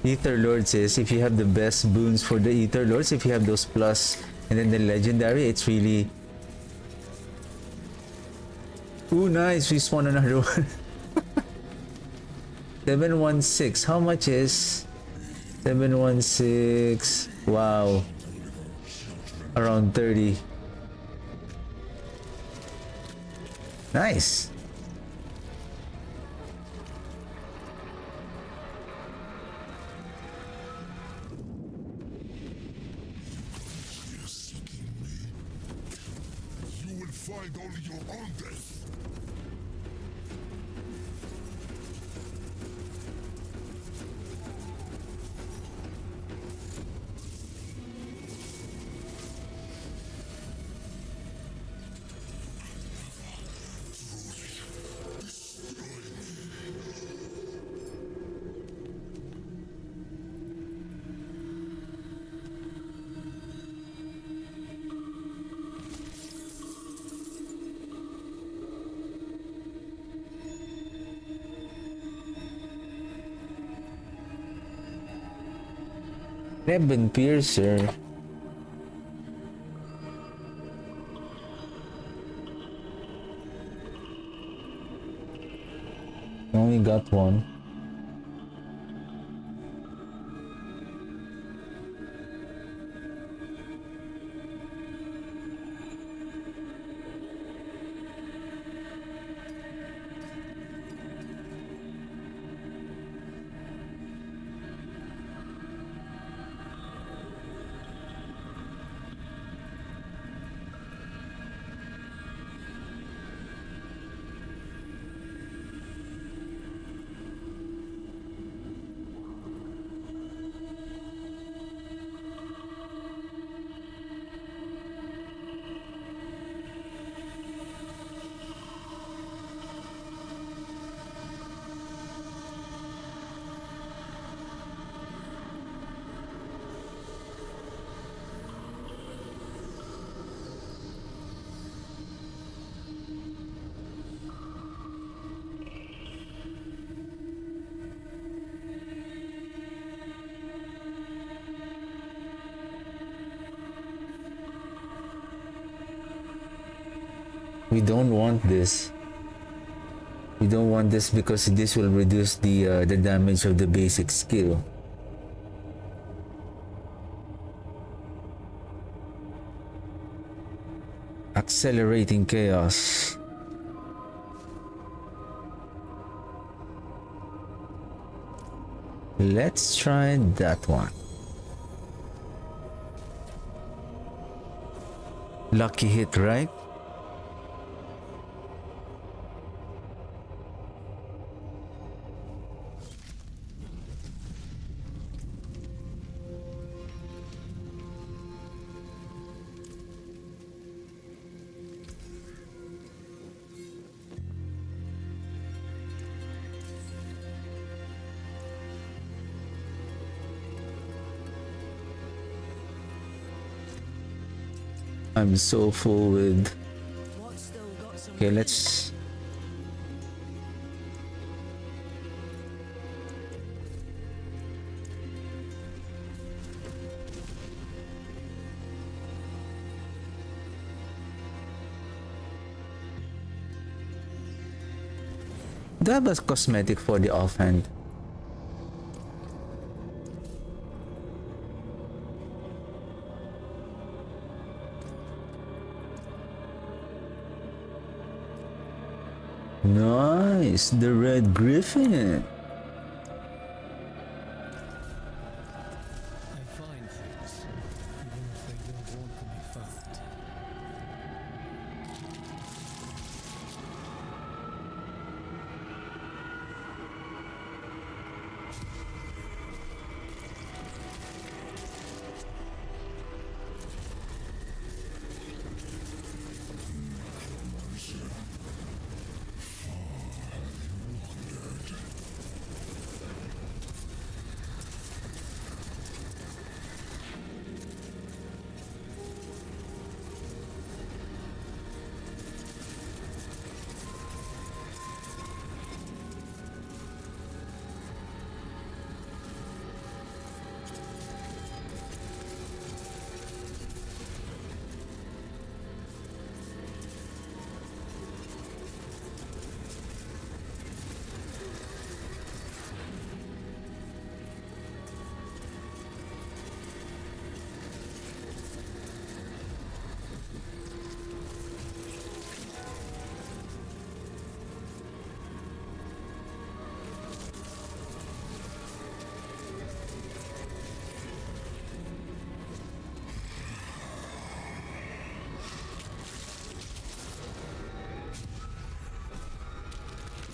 Ether Lords is if you have the best boons for the Ether Lords, if you have those plus and then the legendary, it's really... Ooh, nice, we spawned another one. 716, how much is 716? Wow, around 30. Nice. You will find only your own death. Ribbon Piercer. Only got one. We don't want this. We don't want this because this will reduce the damage of the basic skill. Accelerating chaos. Let's try that one. Lucky hit, right? I'm so full with... What's still got some Okay, let's... Do I have a cosmetic for the offhand? Nice, the Red Griffin. I find things, even if they don't want to be found.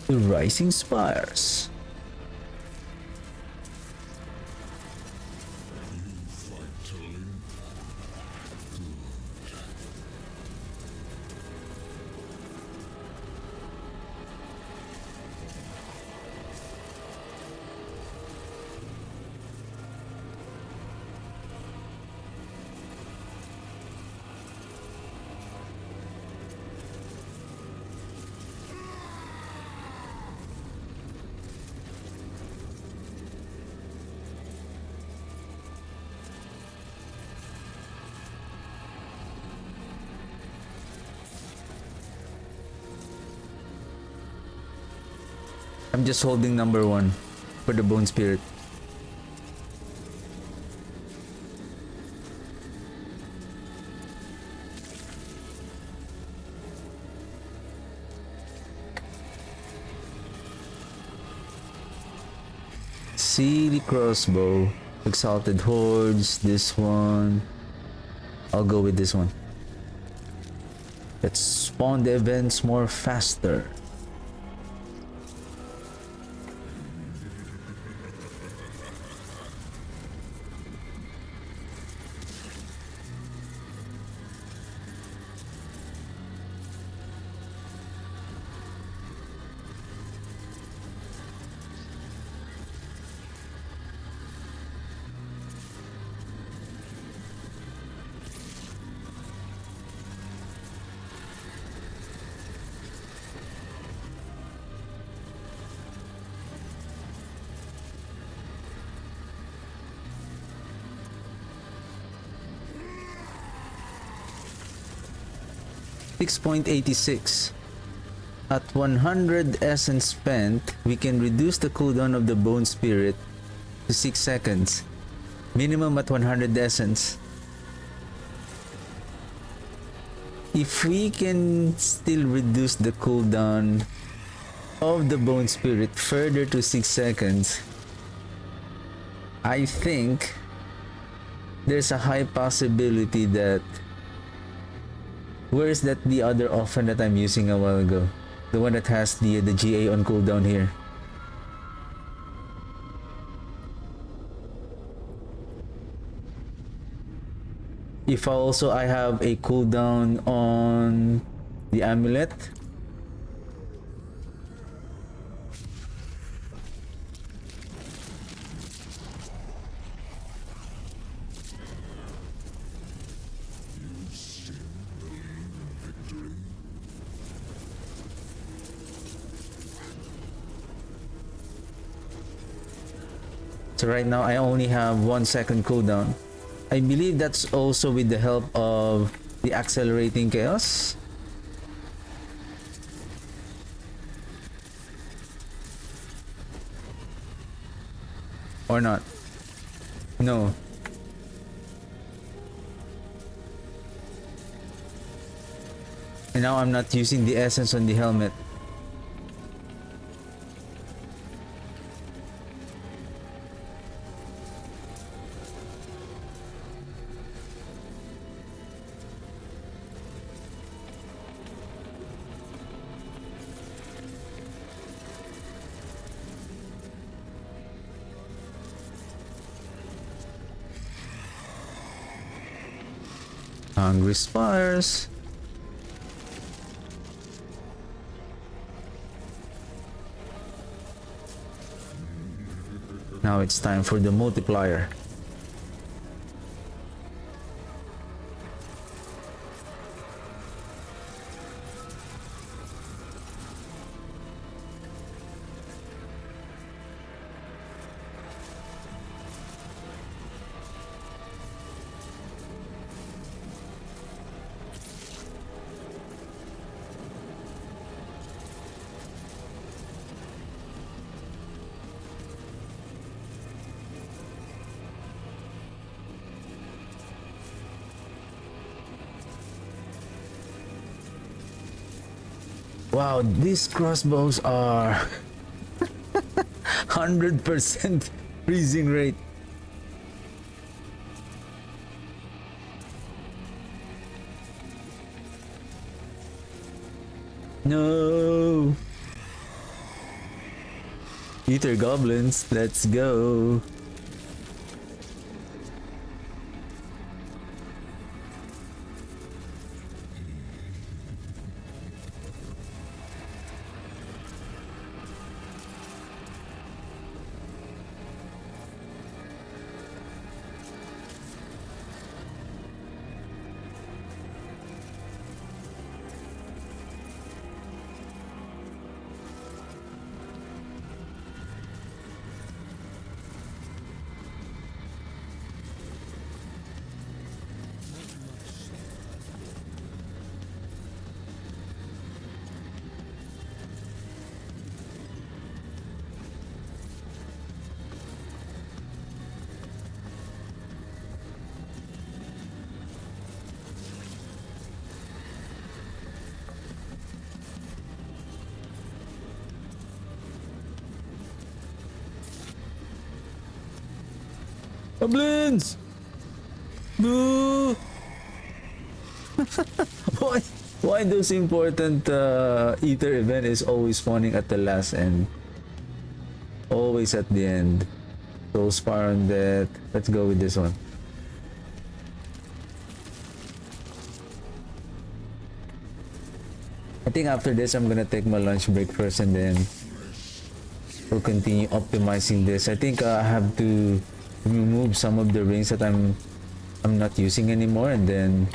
The Rising Spires. I'm just holding number 1 for the Bone Spirit. Sealy Crossbow, Exalted Hordes, this one. I'll go with this one. Let's spawn the events more faster. $6.86. At 100 essence spent, we can reduce the cooldown of the Bone Spirit to 6 seconds. Minimum at 100 essence. If we can still reduce the cooldown of the Bone Spirit further to 6 seconds, I think there's a high possibility that... Where is that the other offhand that I'm using a while ago? The one that has the GA on cooldown here. If also I have a cooldown on the amulet. So right now I only have 1 second cooldown. I believe that's also with the help of the accelerating chaos. Or not? No. And now I'm not using the essence on the helmet. Hungry Spires. Now it's time for the multiplier. Wow, these crossbows are 100% freezing rate. No. Ether goblins, let's go. Goblins! Boo! why, why those important ether event is always spawning at the last end? Always at the end. So spar on that. Let's go with this one. I think after this I'm gonna take my lunch break first and then we'll continue optimizing this. I think I have to remove some of the rings that I'm not using anymore, and then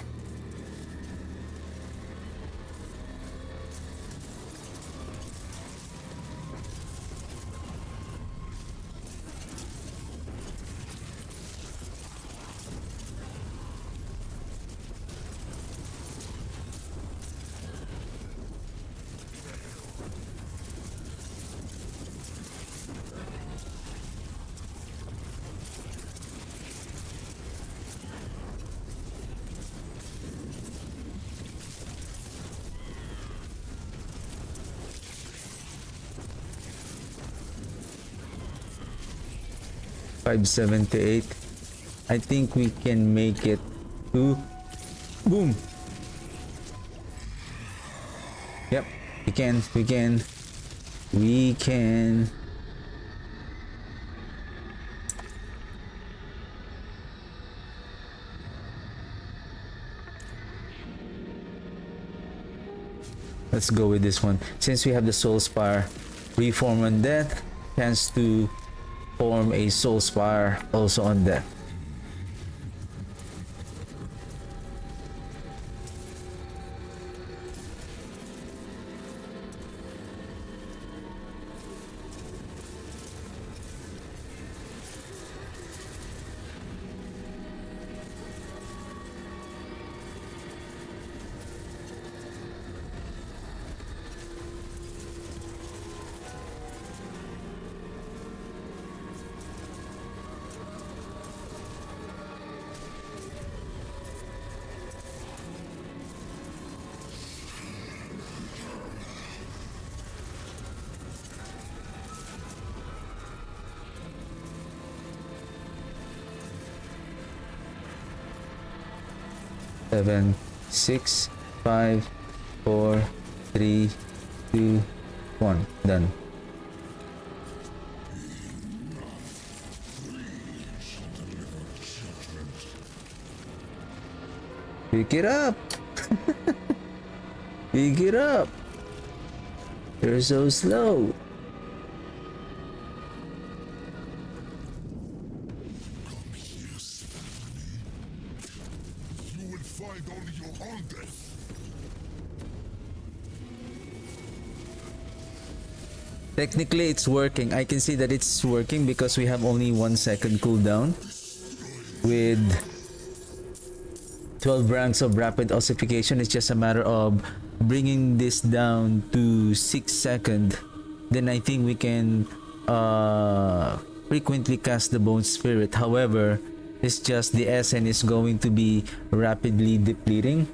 $578. I think we can make it to boom. Yep, we can. Let's go with this one. Since we have the soul spire, reform on death, chance to form a soul spire also on death. Seven, 6, 5, 4, 3, 2, 1. Done. Pick it up. Pick it up. You're so slow. You will find only your own death. Technically it's working. I can see that it's working because we have only 1 second cooldown with 12 ranks of rapid ossification. It's just a matter of bringing this down to 6 seconds. Then I think we can frequently cast the Bone Spirit. However, it's just the SN is going to be rapidly depleting.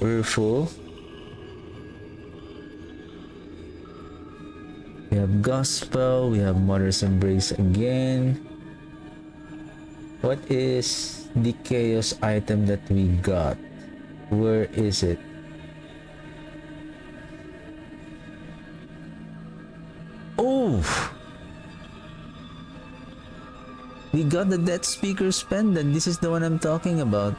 We're full. We have Gospel, we have Mother's Embrace again. What is the chaos item that we got? Where is it? Oh! We got the Death Speaker's pendant. This is the one I'm talking about.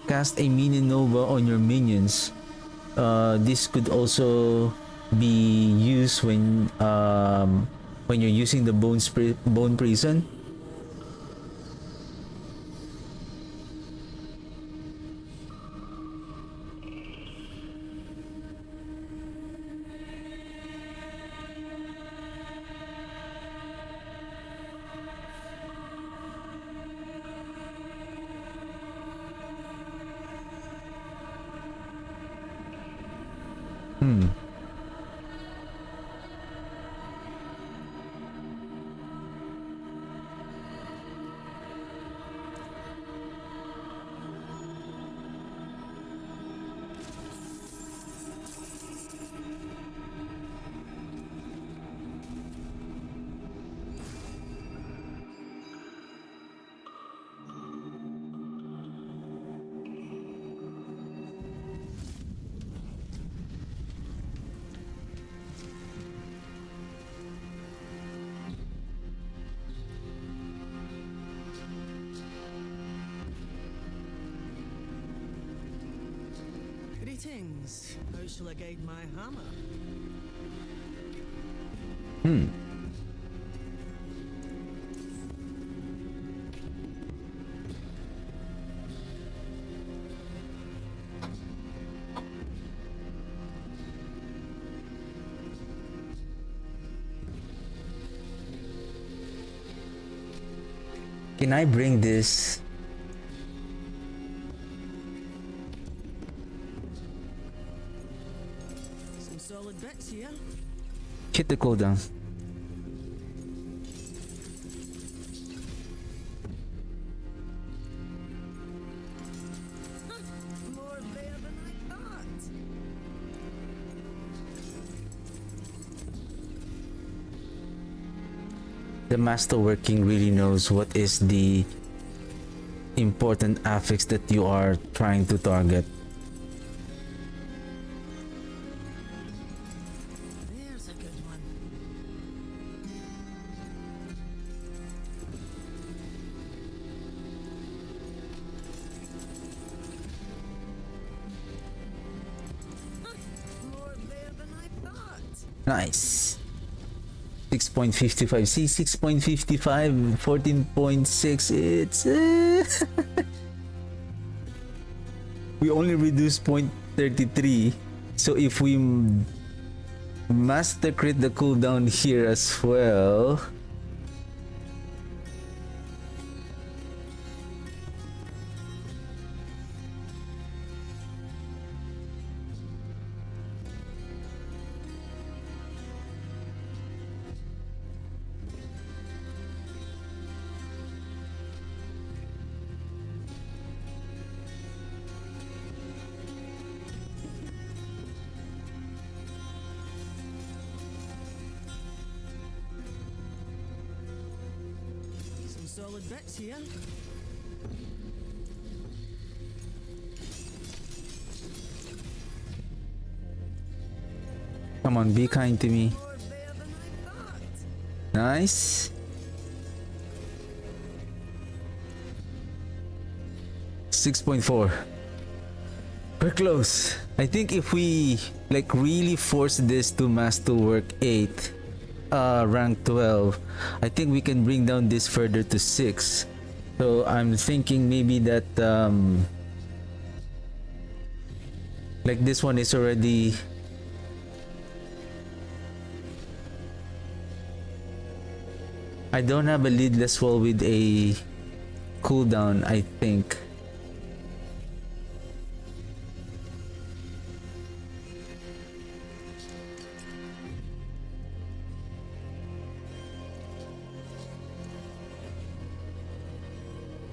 Cast a mini nova on your minions. This could also be used when you're using the bone prison. Greetings. How shall I guide my hammer? Can I bring this? Some solid bits here. Hit the cooldown. More there than I thought. The masterworking really knows what is the important affix that you are trying to target. There's a good one. More there than I thought. Nice. 6.55. See, 6.55, 14.6. It's we only reduce 0.33. So if we master crit the cooldown here as well, Some solid bits here. come on, be kind to me. More there than I thought. Nice. 6.4. We're close. I think if we like really force this to masterwork 8, rank 12, I think we can bring down this further to 6. So I'm thinking maybe that like this one is already I don't have a leadless wall with a cooldown, I think.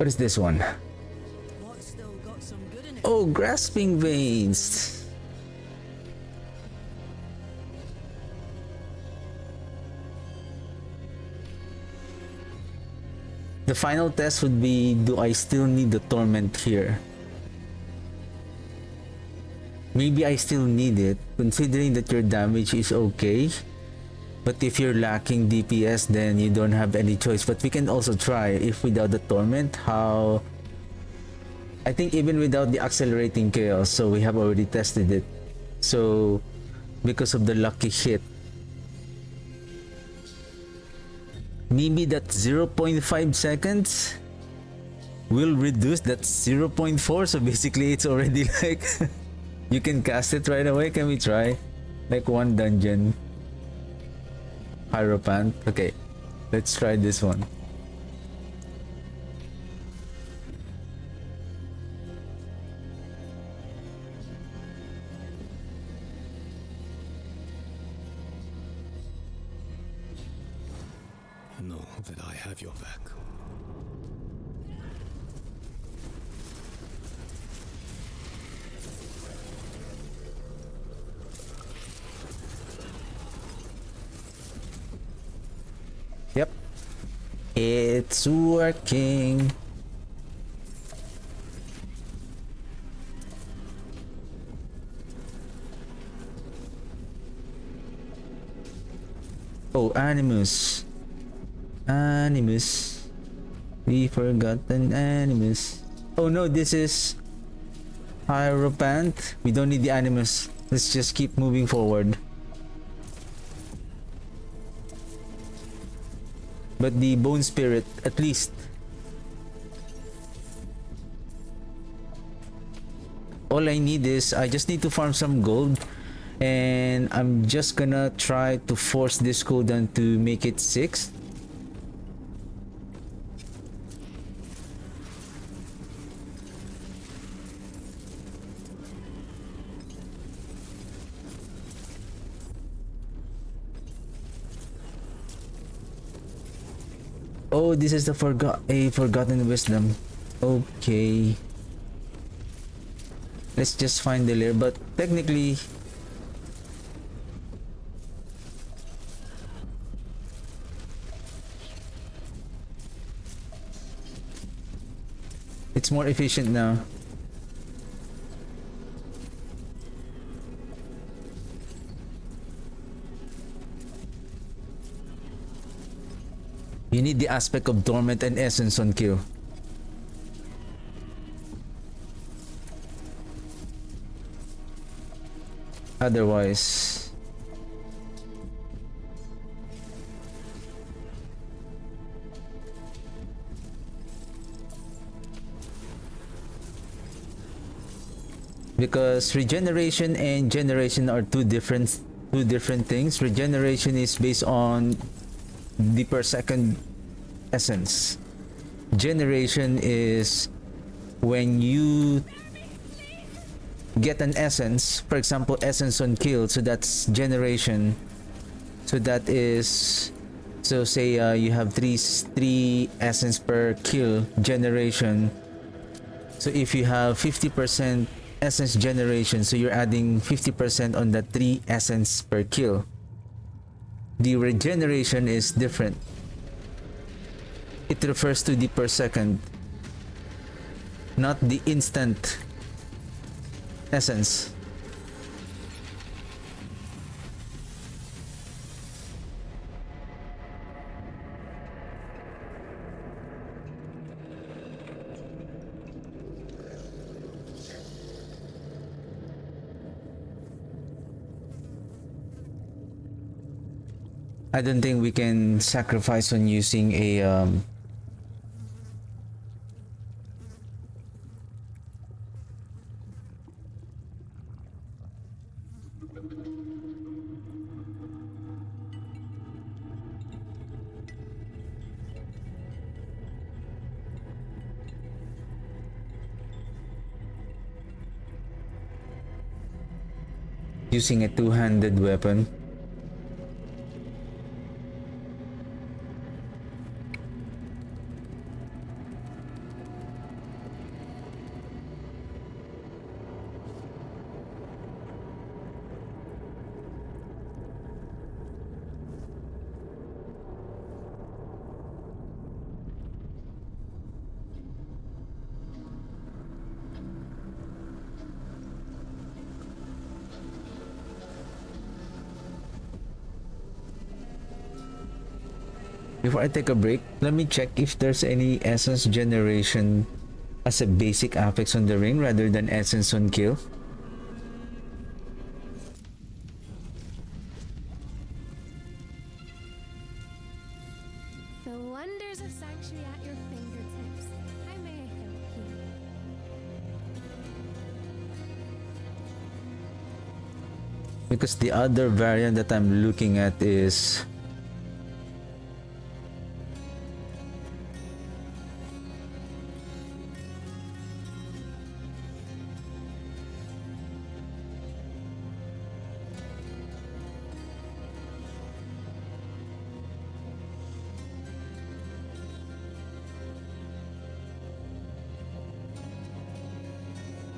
What is this one? What's still got some good in it? Oh, grasping veins. The final test would be, do I still need the torment here? Maybe I still need it, considering that your damage is okay. But if you're lacking DPS, then you don't have any choice. But we can also try, if without the torment, how... I think even without the accelerating chaos, so we have already tested it. So, because of the lucky hit, maybe that 0.5 seconds will reduce that 0.4. So basically it's already like you can cast it right away. Can we try like one dungeon? Hierophant. Okay, let's try this one. Know that I have your back. Yep, it's working. Oh, Animus. Animus. We forgot an Animus. Oh no, this is Hierophant. We don't need the Animus. Let's just keep moving forward. But the Bone Spirit, at least. All I need is, I just need to farm some gold. And I'm just gonna try to force this cooldown to make it 6. Oh, this is the forgotten wisdom. Okay. Let's just find the lair, but technically it's more efficient now. You need the aspect of Dormant and Essence on kill. Otherwise... Because regeneration and generation are two different things. Regeneration is based on the per second essence. Generation is when you get an essence, for example essence on kill, so that's generation. So that is, so say you have three essence per kill generation. So if you have 50% essence generation, so you're adding 50% on that 3 essence per kill. The regeneration is different. It refers to the per second, not the instant essence. I don't think we can sacrifice on using a using a two-handed weapon. Before I take a break, let me check if there's any essence generation as a basic affix on the ring rather than essence on kill. The wonders of sanctuary at your fingertips. How may I help you? Because the other variant that I'm looking at is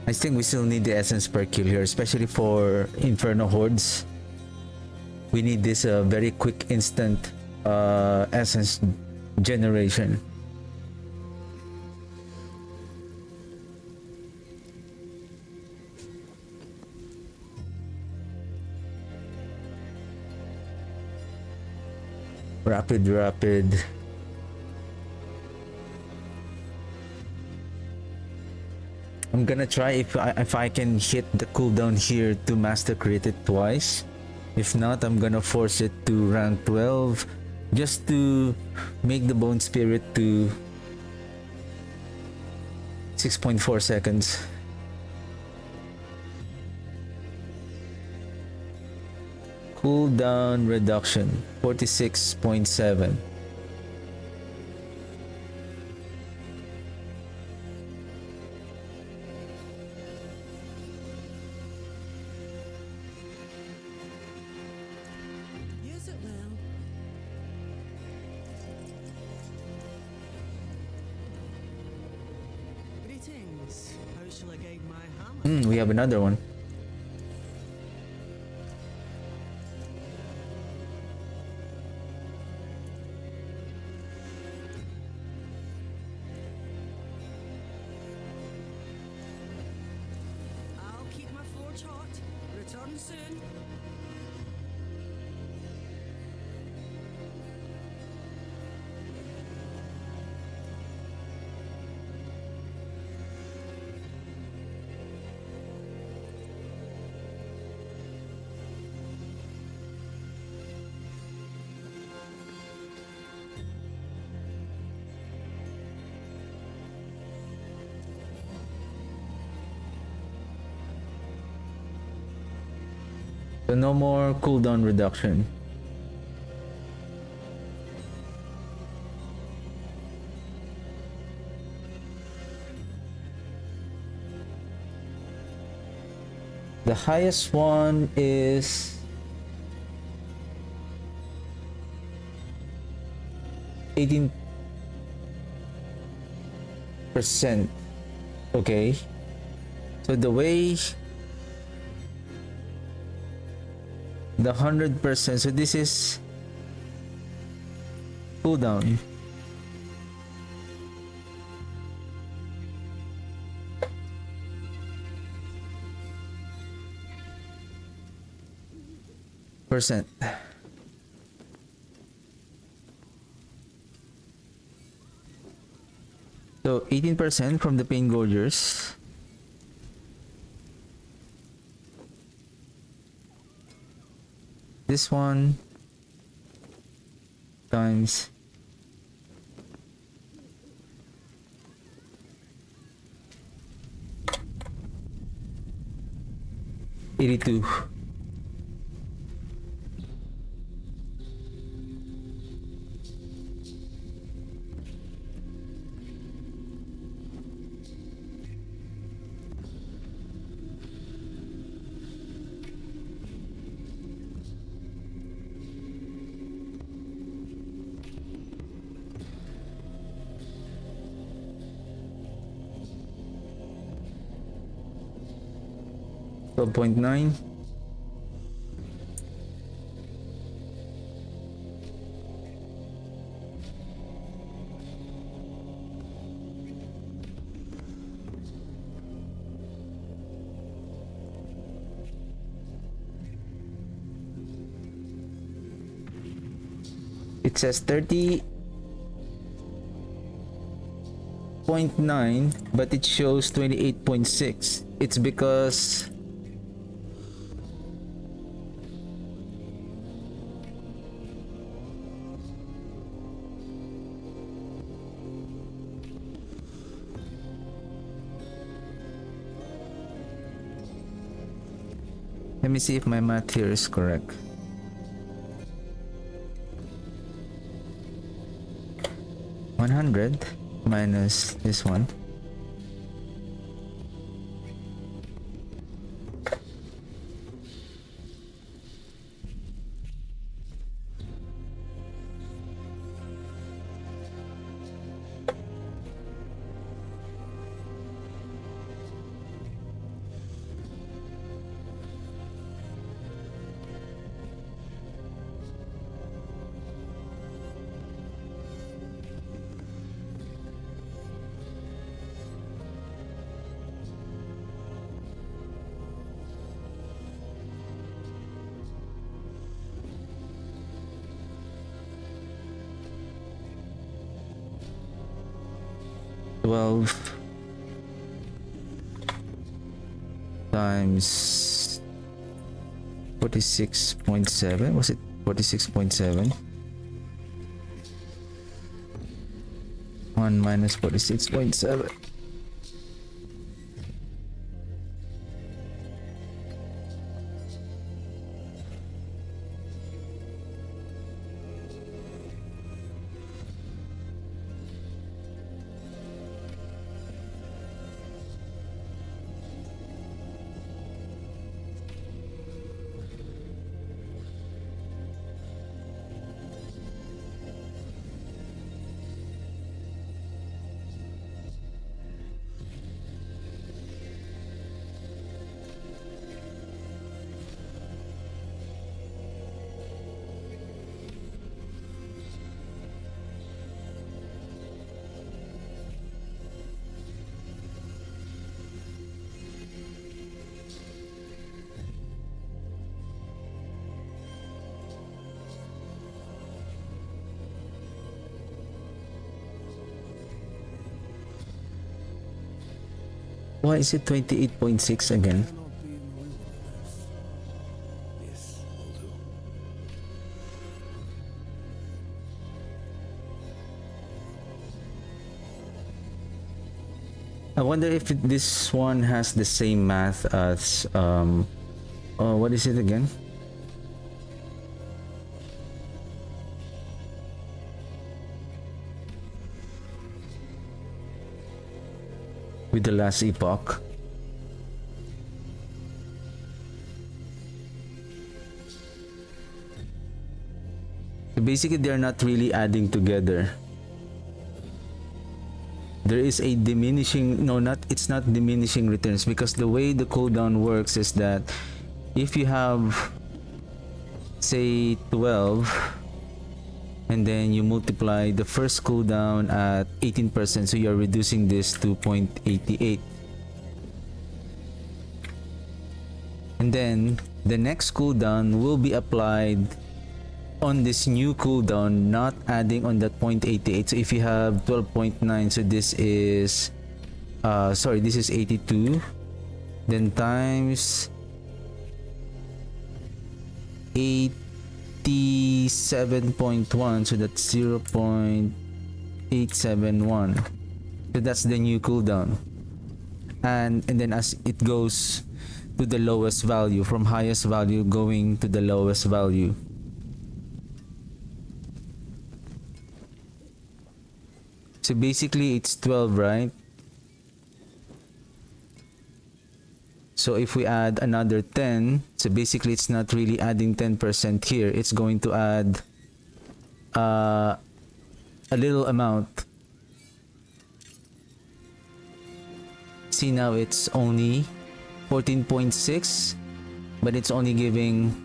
I think we still need the essence per kill here, especially for Inferno Hordes. We need this very quick instant essence generation. Rapid. I'm gonna try if I can hit the cooldown here to master crit it twice. If not, I'm gonna force it to rank 12 just to make the bone spirit to 6.4 seconds. Cooldown reduction 46.7. Use it well. Greetings. How shall I guide my hammer? We have another one. I'll keep my forge hot. Return soon. So no more cooldown reduction. The highest one is 18%. Okay. So the way the 100%, so this is cooldown. Percent. So 18% from the Pain Gorgers. This one times 82. .9. It says 30 0.9 but it shows 28.6. It's because let me see if my math here is correct. 100 minus this one. Times 46.7. Was it 46.7? 1 minus 46.7. Why is it 28.6 again? Cannot be in the wilderness. This will do. I wonder if this one has the same math as what is it again? With the last epoch. So basically they're not really adding together. There is a diminishing, no, not, it's not diminishing returns, because the way the cooldown works is that if you have, say, 12 and then you multiply the first cooldown at 18%, so you're reducing this to 0.88, and then the next cooldown will be applied on this new cooldown, not adding on that 0.88. So if you have 12.9, so this is this is 82, then times 87.1, so that's 0.871. So that's the new cooldown, and then as it goes to the lowest value, from highest value going to the lowest value. So basically it's 12, right? So if we add another 10, so basically it's not really adding 10% here. It's going to add a little amount. See, now it's only 14.6, but it's only giving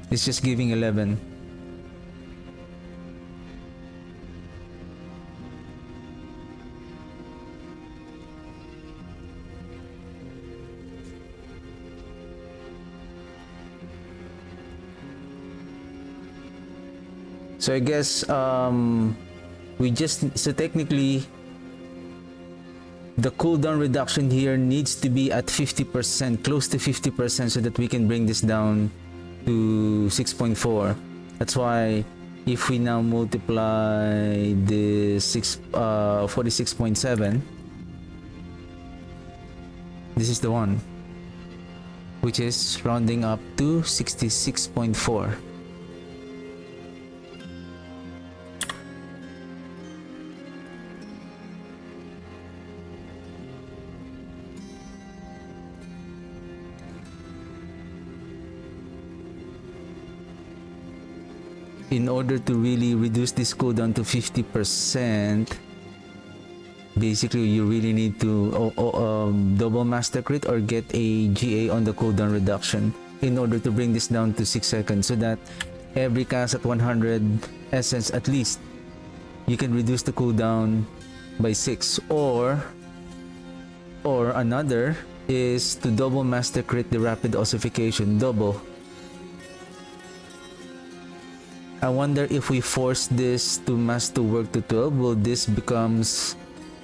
it's just giving 11. So I guess we just, so technically the cooldown reduction here needs to be at 50%, close to 50%, so that we can bring this down to 6.4. That's why if we now multiply the 46.7, this is the one, which is rounding up to 66.4. In order to really reduce this cooldown to 50%, basically you really need to double master crit or get a GA on the cooldown reduction in order to bring this down to 6 seconds, so that every cast at 100 essence at least you can reduce the cooldown by 6. Or another is to double master crit the rapid ossification, double. I wonder if we force this to master work to 12, will this becomes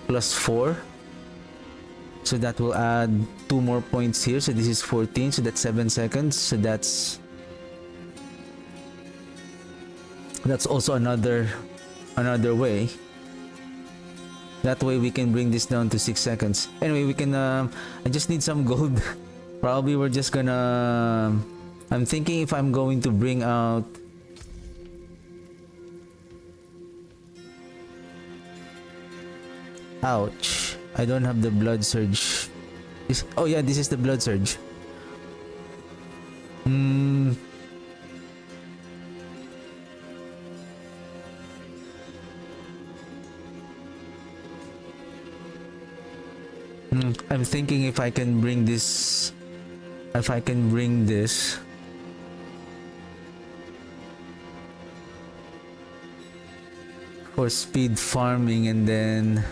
+4? So that will add 2 more points here. So this is 14, so that's 7 seconds. So that's also another way. That way we can bring this down to 6 seconds. Anyway, we can I just need some gold. Probably we're just gonna, I'm thinking if I'm going to bring out, ouch, I don't have the blood surge. Oh yeah, this is the blood surge. I'm thinking if I can bring this, for speed farming, and then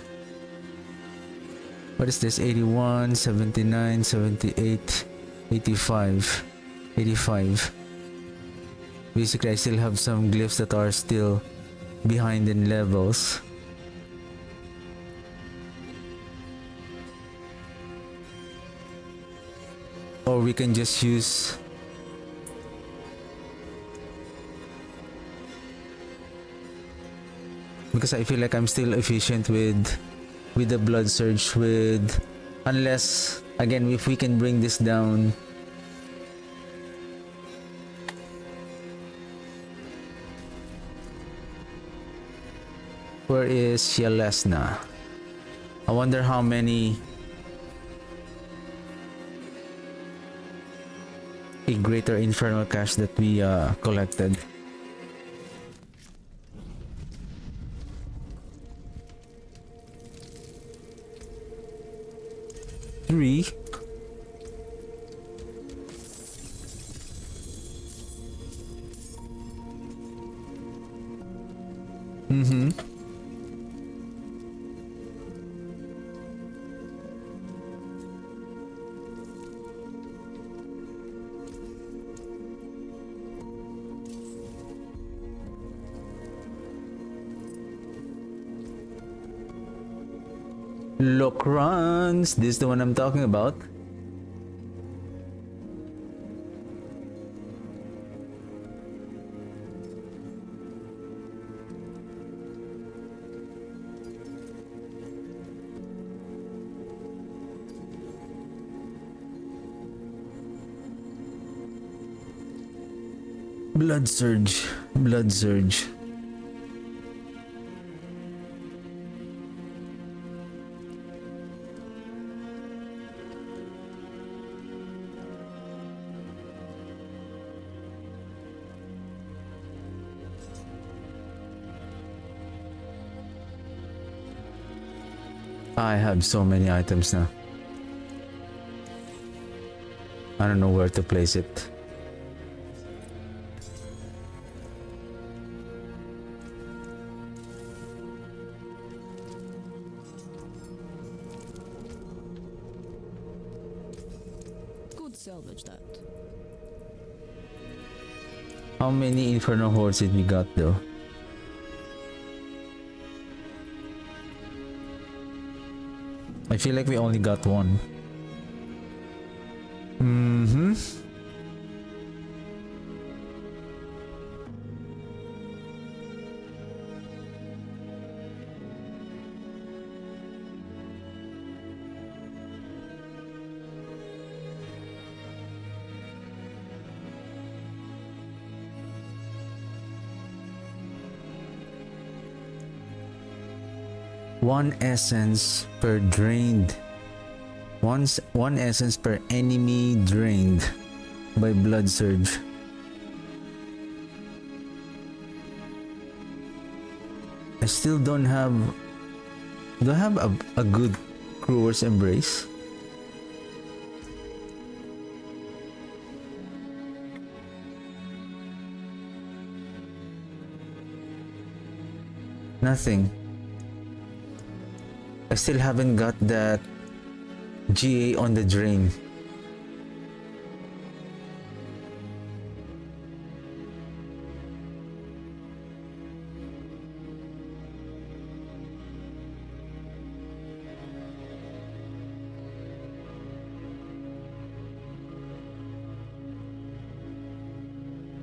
what is this? 81, 79, 78, 85. Basically, I still have some glyphs that are still behind in levels. Or we can just use, because I feel like I'm still efficient with the blood surge, unless again if we can bring this down. Where is Shalesna? I wonder how many a greater infernal cash that we collected. Three. Locrons, this is the one I'm talking about. Blood surge. I have so many items now. I don't know where to place it. Could salvage that. How many Inferno Hordes did we got though? I feel like we only got one. Mm-hmm. One essence per drained. One essence per enemy drained by blood surge. I still don't have. Do I have a good Crewer's Embrace? Nothing. I still haven't got that GA on the drain.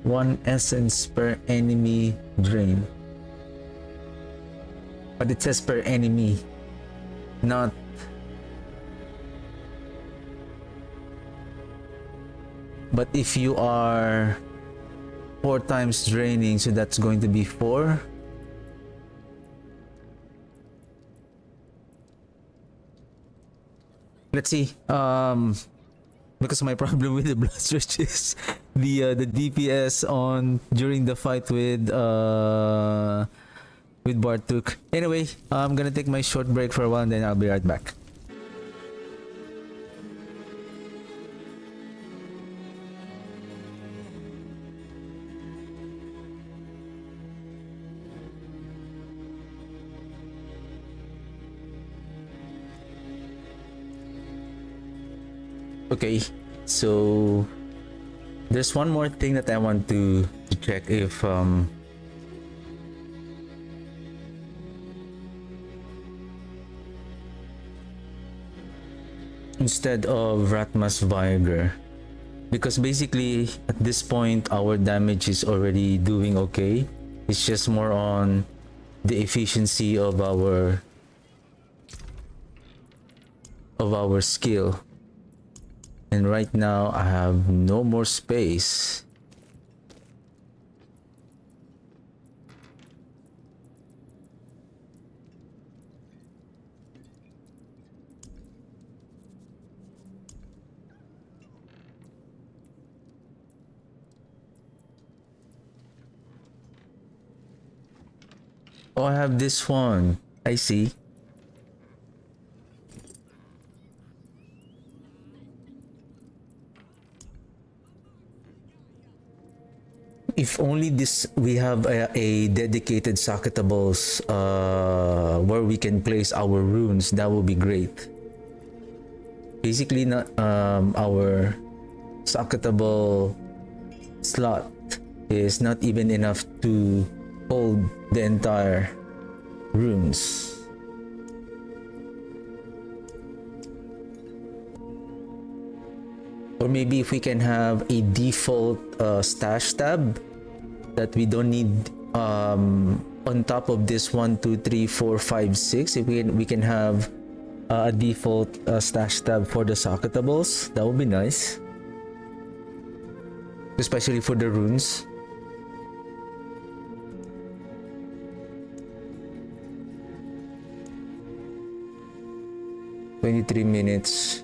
One essence per enemy drain. But it says per enemy, not but if you are 4 times draining, so that's going to be 4. Let's see. Because my problem with the blast stretch is the DPS on during the fight with Bartuk. Anyway, I'm gonna take my short break for a while and then I'll be right back. Okay, so there's one more thing that I want to check if instead of Ratma's Viagra, because basically at this point our damage is already doing okay. It's just more on the efficiency of our skill. And right now I have no more space. Oh, I have this one. I see. If only this we have a dedicated socketables where we can place our runes, that would be great. Basically, not our socketable slot is not even enough to hold the entire runes. Or maybe if we can have a default stash tab that we don't need on top of this 1 2 3 4 5 6, if we can have a default stash tab for the socketables, that would be nice, especially for the runes. "23 minutes.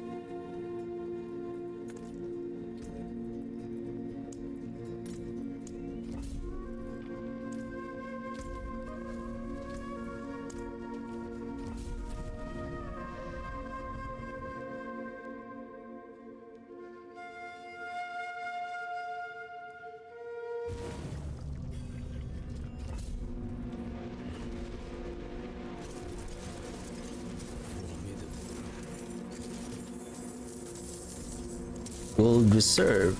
Gold reserve.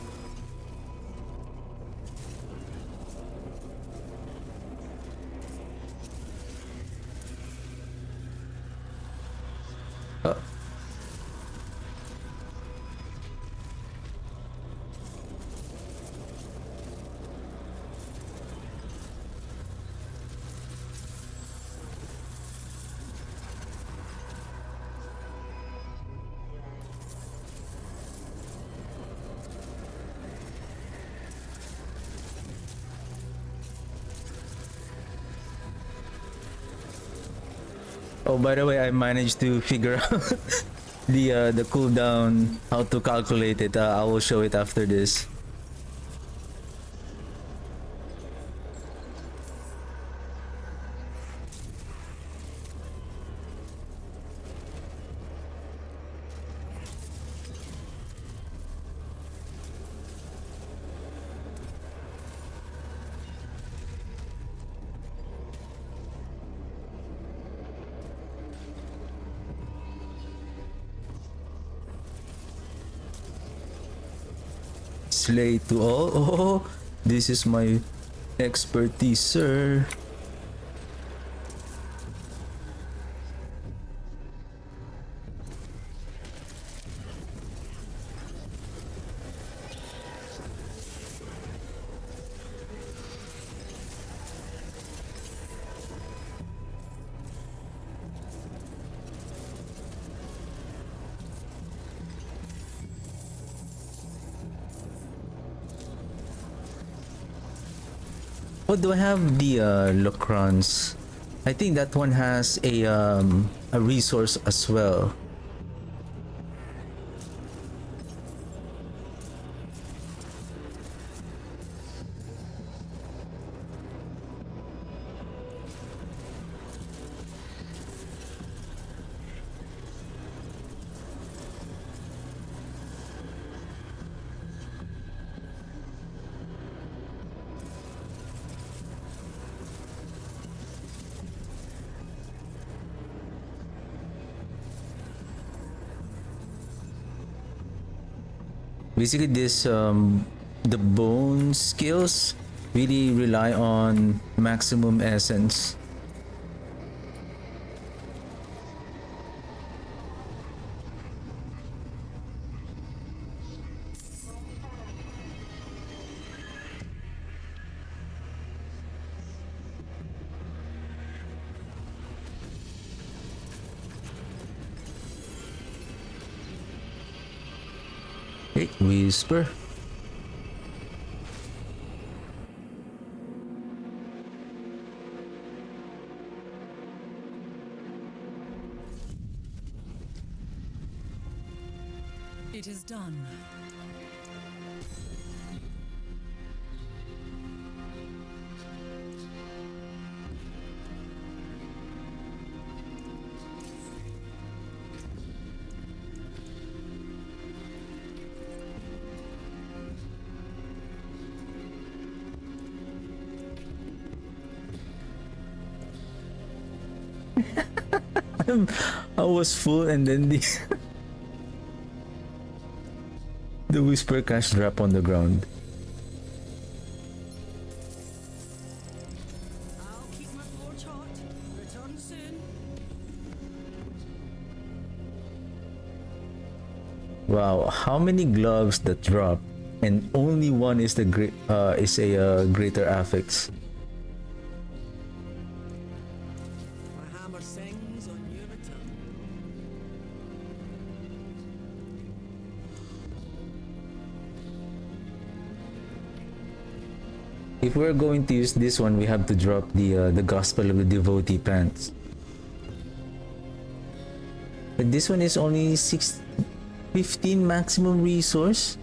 Oh, by the way, I managed to figure out the cooldown, how to calculate it. I will show it after this. Slay to all. Oh, this is my expertise, sir. Oh, do I have the Locrons? I think that one has a resource as well. Basically, this the bone skills really rely on maximum essence. Hey, whisper. It is done. I was full and then the the whisper cash drop on the ground. I'll keep my forge hot. Return soon. Wow, how many gloves that drop, and only one is the greater affix. My hammer sings on your return. If we're going to use this one, we have to drop the Gospel of the Devotee pants. But this one is only 15 maximum resource.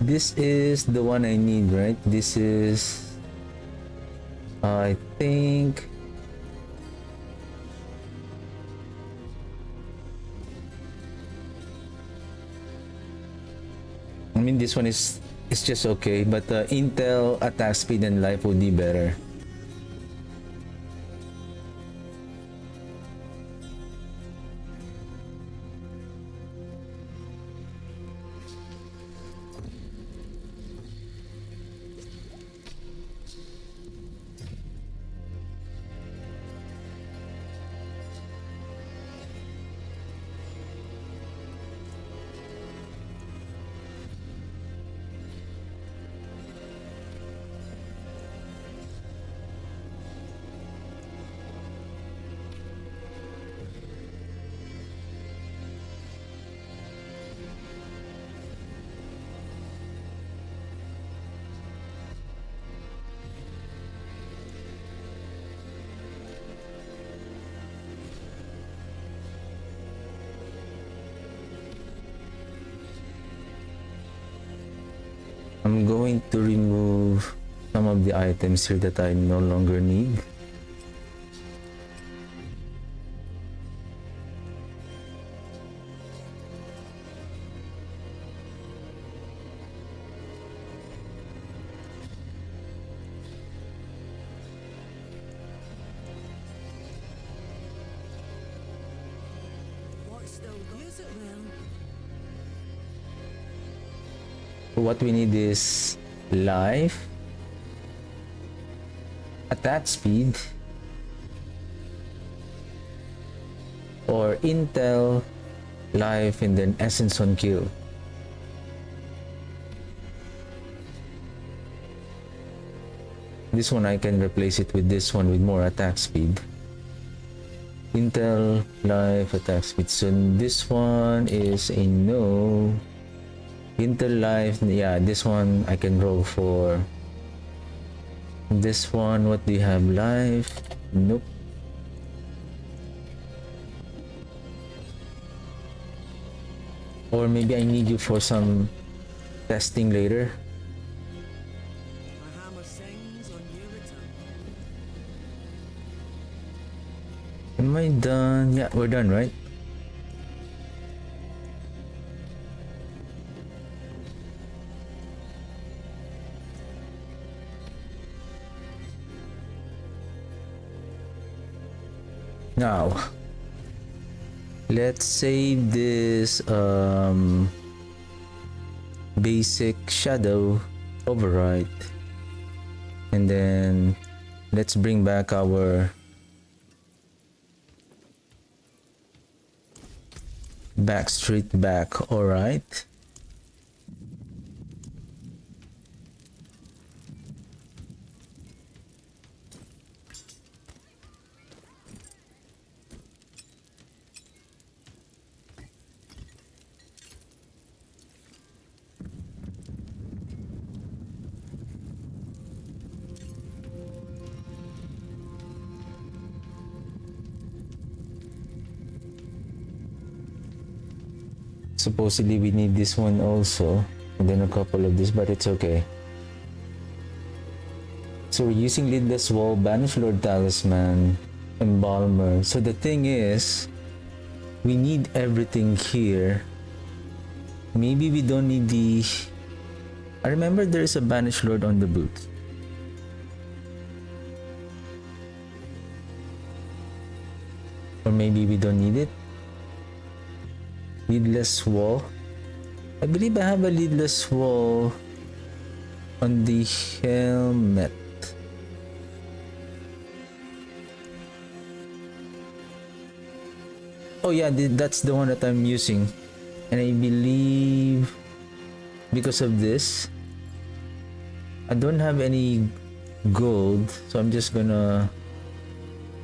This is the one I need, right? This is, I think, I mean, this one is just okay, but Intel attack speed and life would be better. going to remove some of the items here that I no longer need. What's still use it well? What we need is life, attack speed, or intel, life, and then essence on kill. This one I can replace it with this one with more attack speed. Intel, life, attack speed. So this one is a no. Intel, life, yeah, this one I can roll for. This one, what do you have? Life? Nope. Or maybe I need you for some testing later. My hammer sings on your return. Am I done? Yeah, we're done, right? Now, let's save this basic shadow override, and then let's bring back our backstreet back. All right. Supposedly we need this one also, and then a couple of this, but it's okay. So we're using Lidless Wall, Banish Lord Talisman, Embalmer. So the thing is, we need everything here. Maybe we don't need the... I remember there is a Banish Lord on the boot. Or maybe we don't need it. Lidless Wall. I believe I have a Lidless Wall on the helmet. Oh yeah, that's the one that I'm using. And I believe because of this, I don't have any gold, so I'm just gonna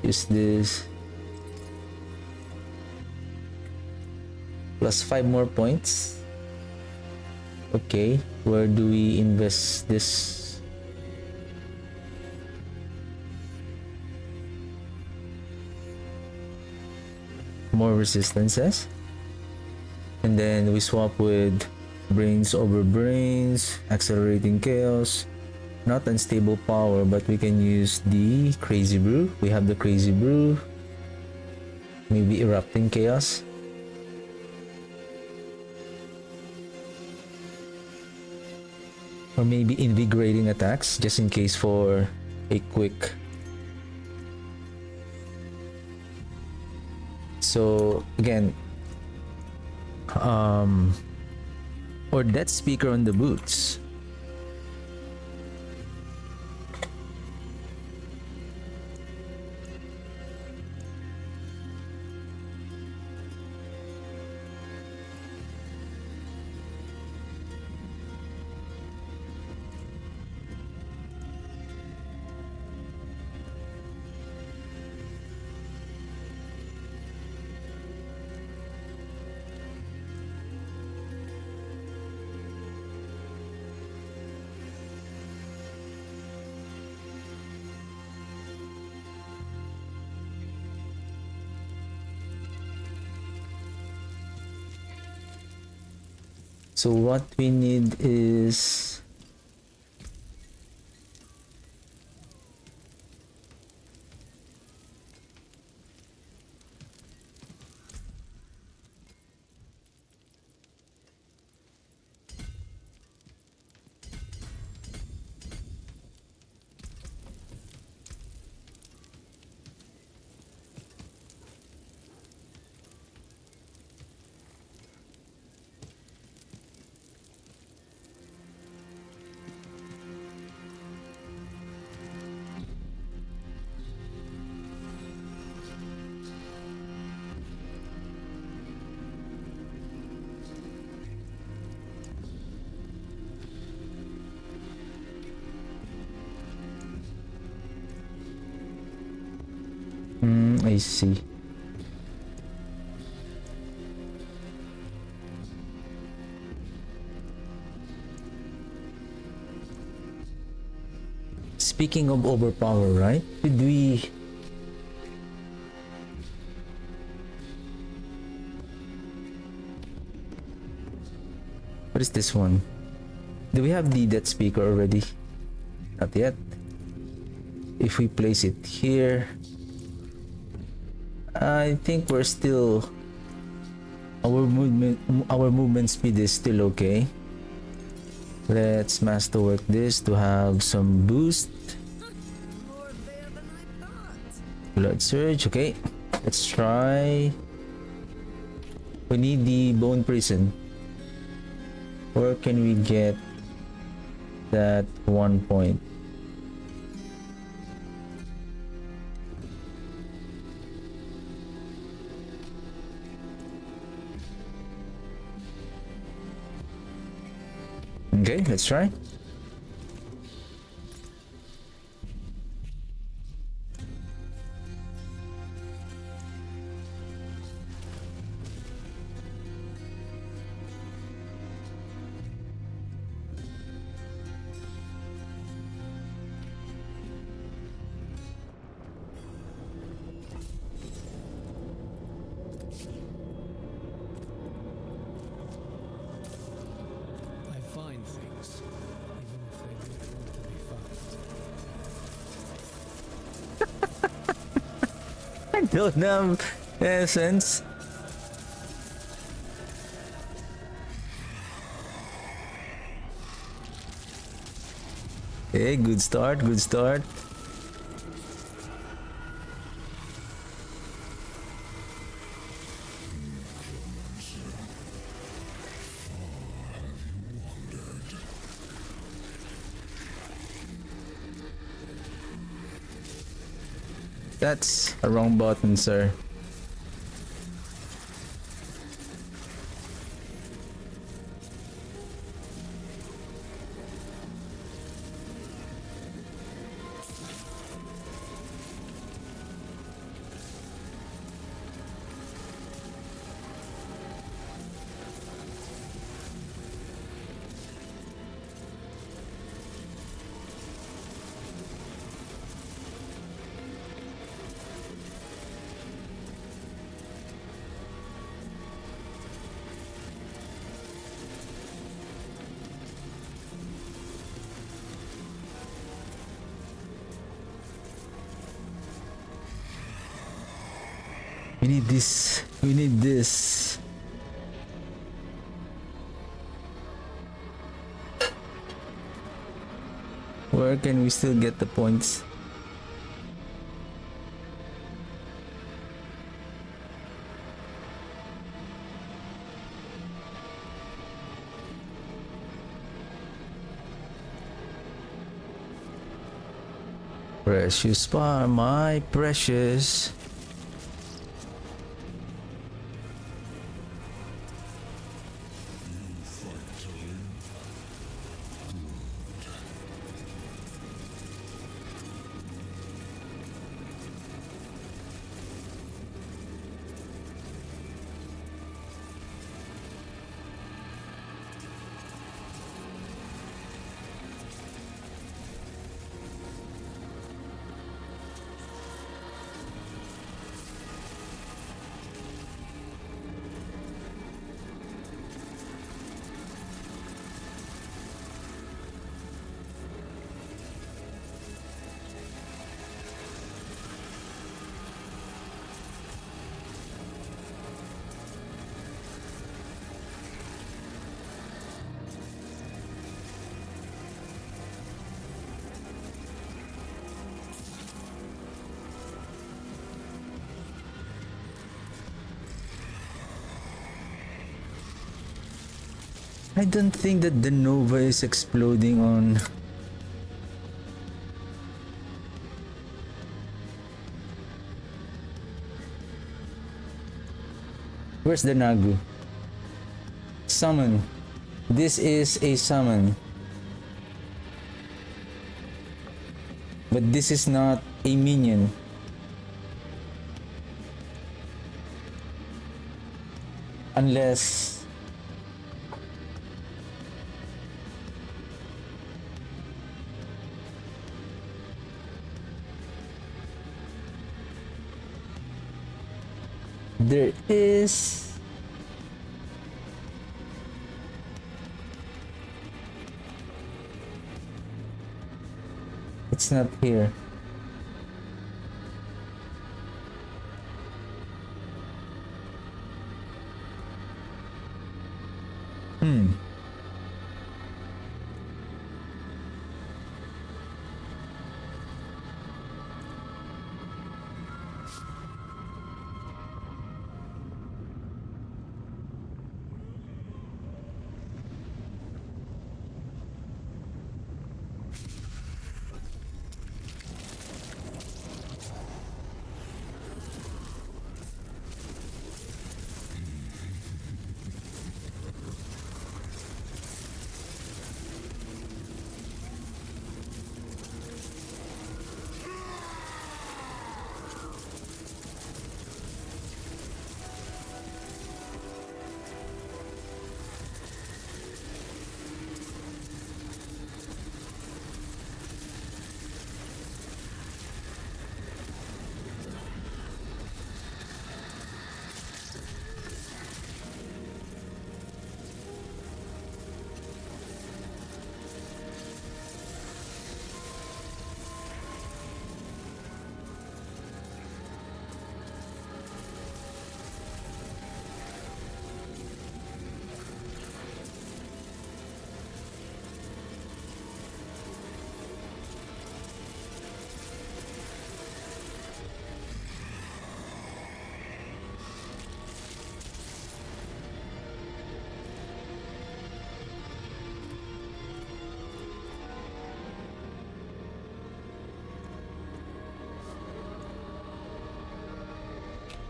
use this. Plus 5 more points. Okay, where do we invest this? More resistances. And then we swap with brains over brains, accelerating chaos. Not unstable power, but we can use the crazy brew. We have the crazy brew. Maybe erupting chaos. Or maybe invigorating attacks, just in case for a quick. So again, or Death Speaker on the boots. So what we need is I see. Speaking of overpower, right? Did we... What is this one? Do we have the death speaker already? Not yet. If we place it here, I think we're still... Our movement speed is still okay. Let's masterwork this to have some boost. More there than I thought. Blood surge, okay. Let's try. We need the bone prison. Where can we get that 1 point? Okay, let's try. I find things, even if they don't want to be found. I don't have essence. Okay, good start, good start. That's a wrong button, sir. We need this. We need this. Where can we still get the points? Precious bar, my precious. I don't think that the Nova is exploding on... Where's the Nagu? Summon. This is a summon. But this is not a minion. Unless there is it's not here.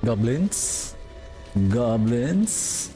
Goblins? Goblins?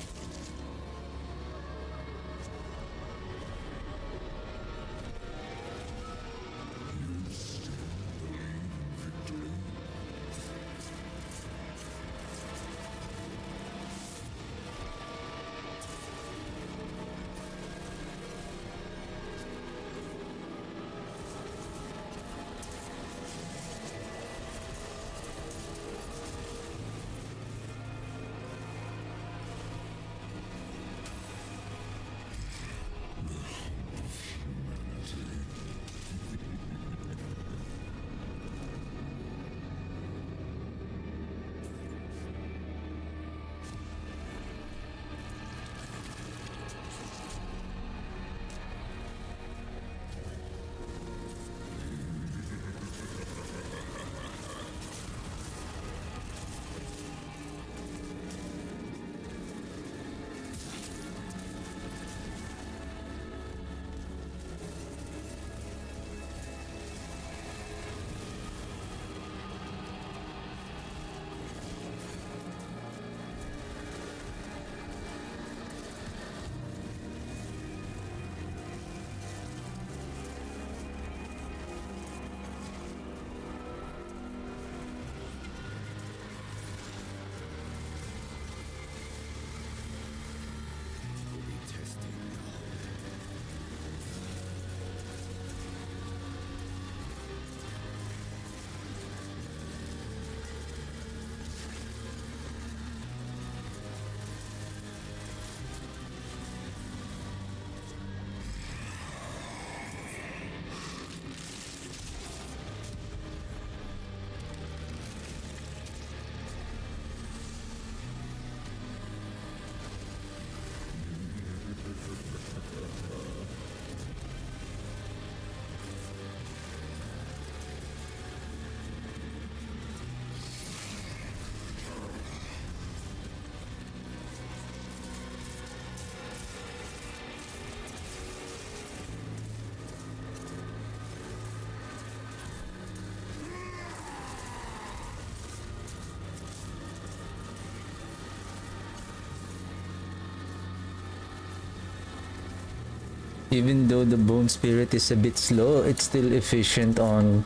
Even though the bone spirit is a bit slow, it's still efficient on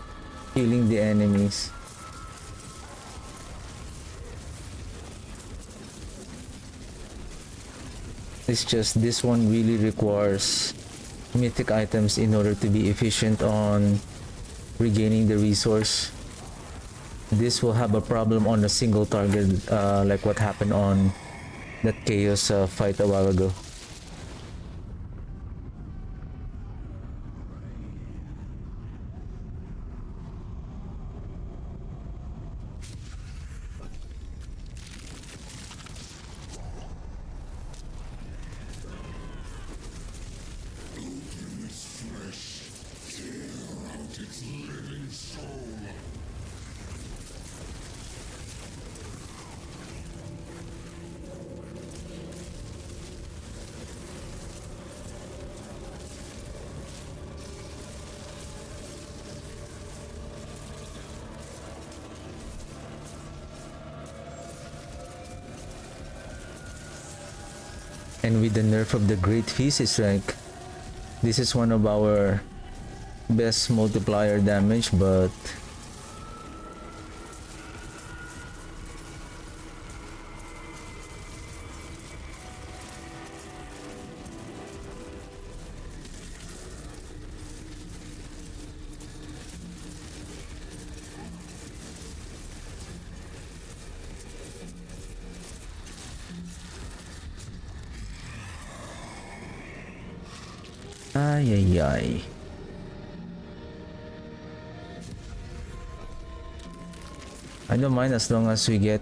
healing the enemies. It's just this one really requires mythic items in order to be efficient on regaining the resource. This will have a problem on a single target, like what happened on that chaos fight a while ago. And with the nerf of the Great Feast, it's like this is one of our best multiplier damage, but ay ay ay. I don't mind as long as we get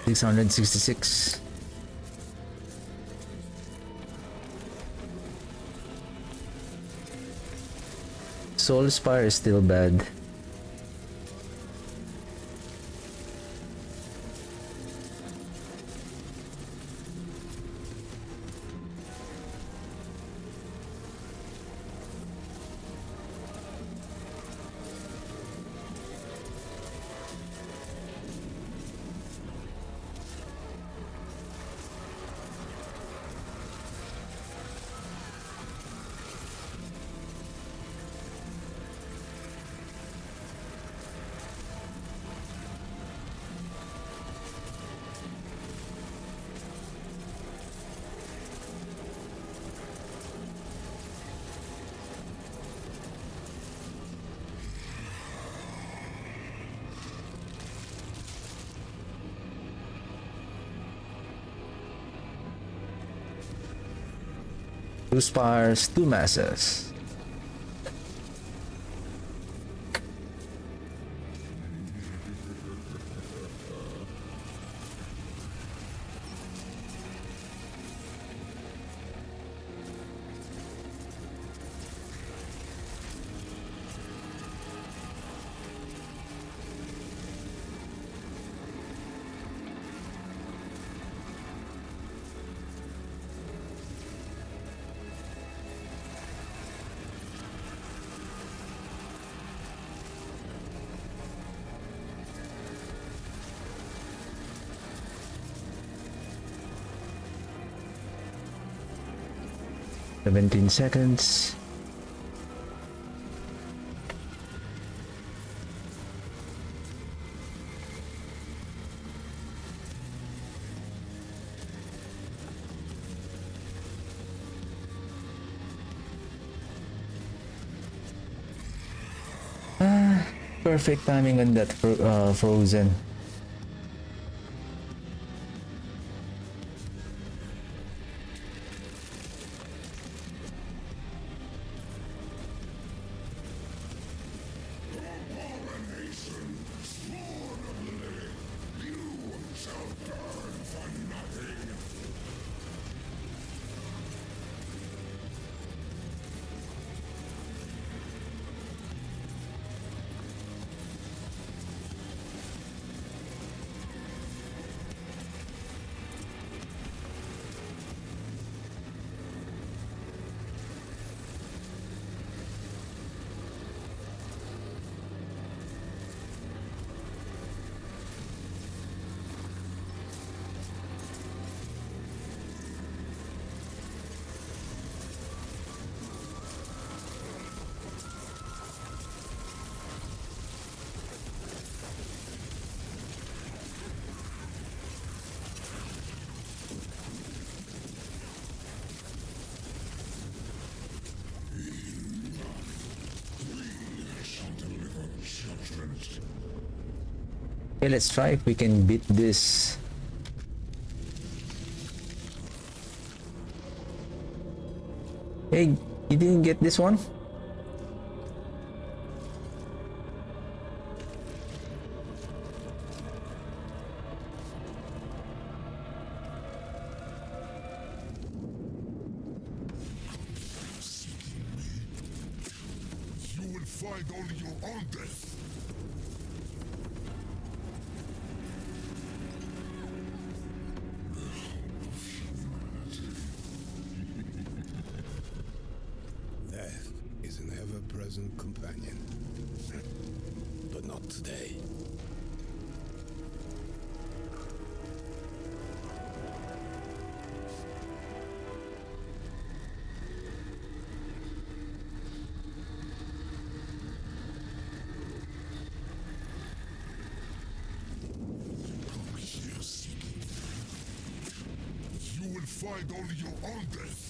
$666. Soul Spire is still bad. Two spires, two masses. Seventeen seconds. Perfect timing on that frozen. Okay, let's try if we can beat this. Hey, you didn't get this one? You will find only your own death. Death is an ever-present companion. But not today. You will find only your own death.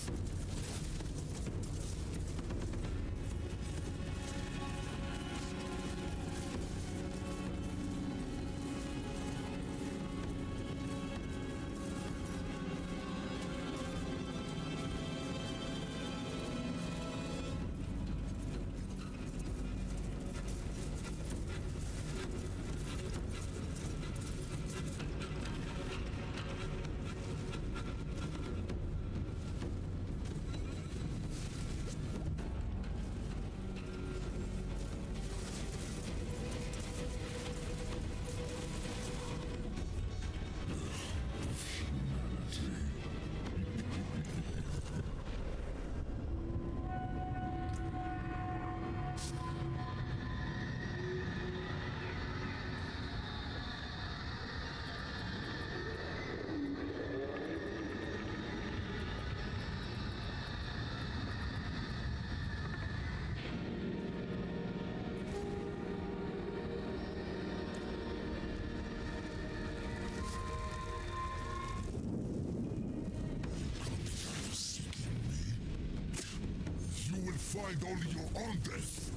You will find only your own death.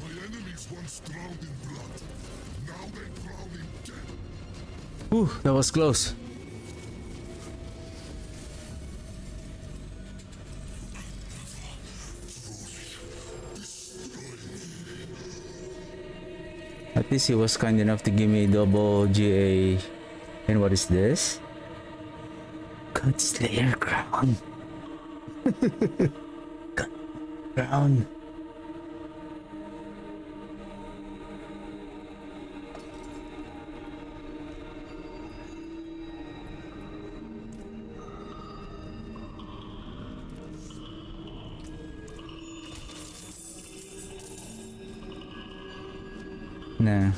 My enemies once drowned in blood. Now they drown in death. Whew, that was close. At least he was kind enough to give me a double GA. And what is this? God Slayer crown. God crown. Nah.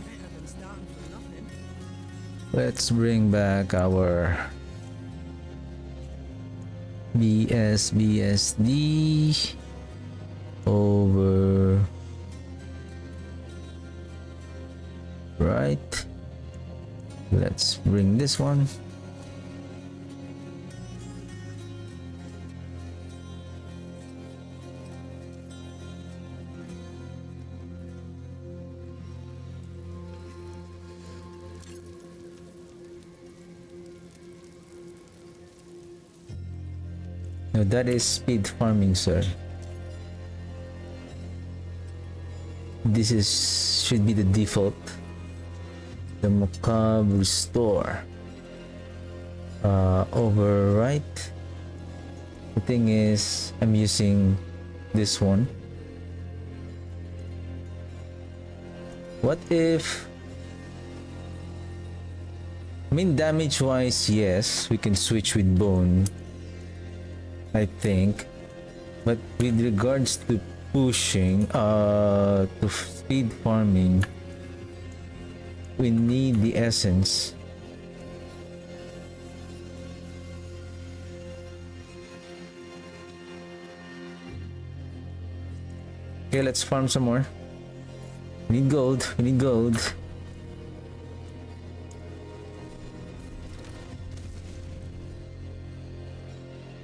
Can't have been starting for nothing. Let's bring back our BSD over right. Let's bring this one. No, that is speed farming, sir. This is should be the default. The macabre restore. overwrite. The thing is, I'm using this one. What if, I mean, damage wise, yes, we can switch with bone, I think, but with regards to pushing, to speed farming, we need the essence. Okay, let's farm some more. We need gold. We need gold.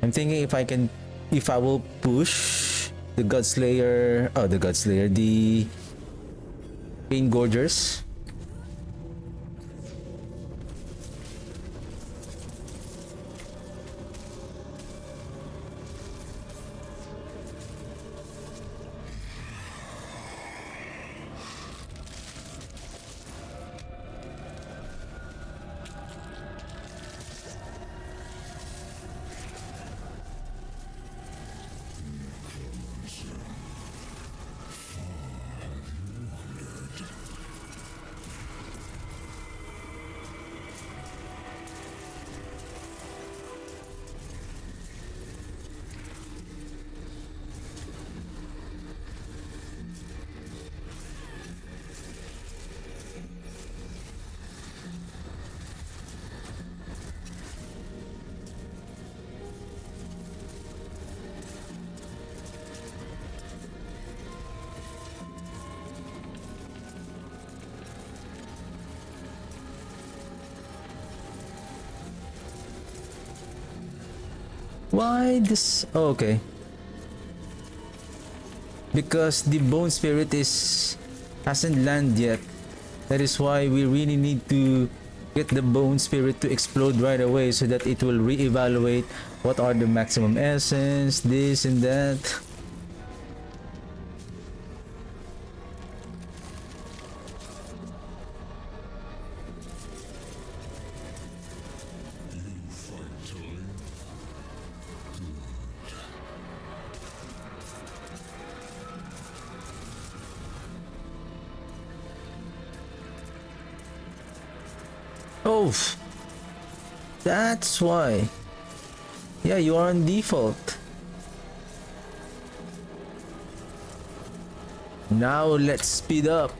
I'm thinking if I will push the Godslayer, the Pain Gorgers. Why this? Oh, okay. Because the bone spirit hasn't landed yet. That is why we really need to get the bone spirit to explode right away so that it will reevaluate what are the maximum essence, this and that. Oh, that's why. Yeah, you are on default. Now let's speed up.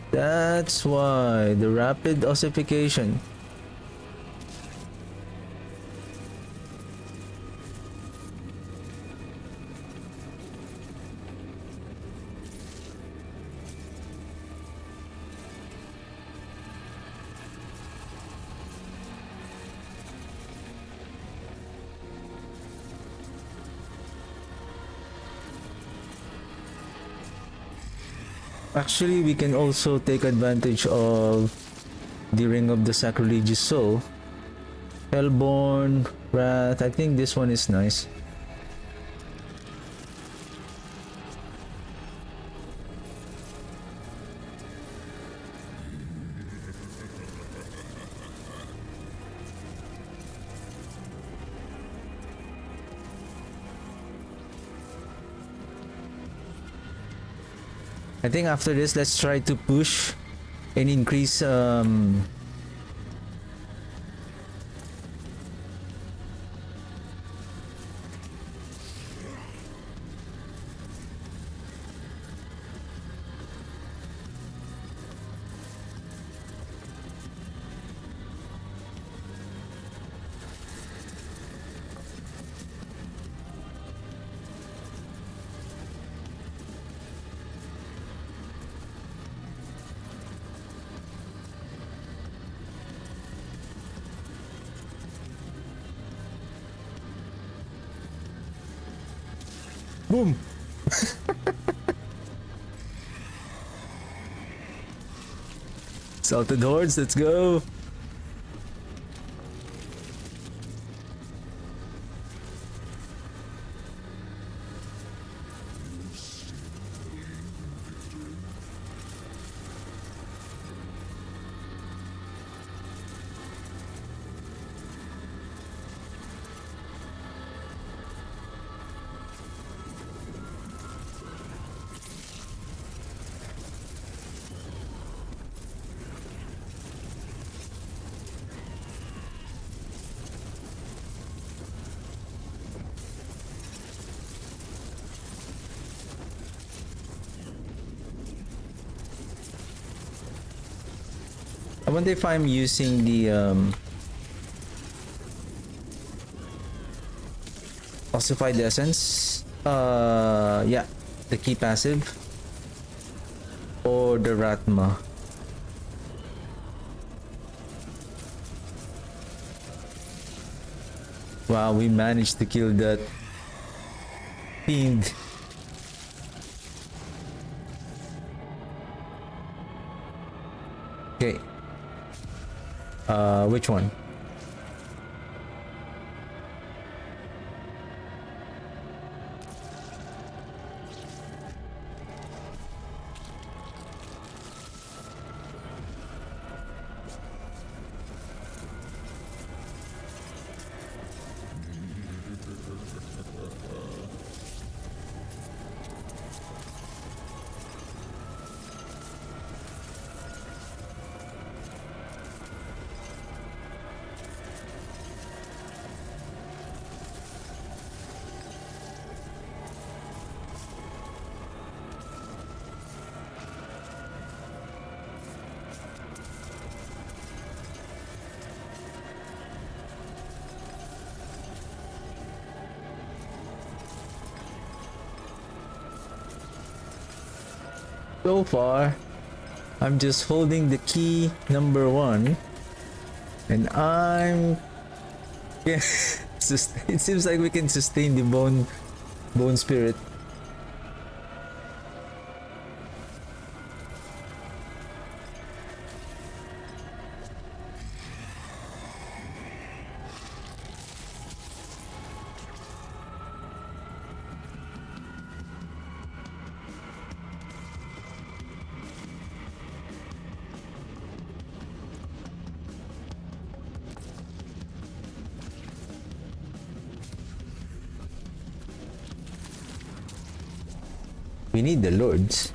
That's why the rapid ossification. Actually, we can also take advantage of the Ring of the Sacrilegious Soul. Hellborn, Wrath, I think this one is nice. I think after this, let's try to push and increase boom. Salted Hordes, let's go. wonder if I'm using the ossified essence. Yeah, the key passive or the Ratma. Wow, we managed to kill that fiend. Okay. Which one? So far, I'm just holding the key number 1, and I'm yeah. It seems like we can sustain the bone spirit. We need the lords.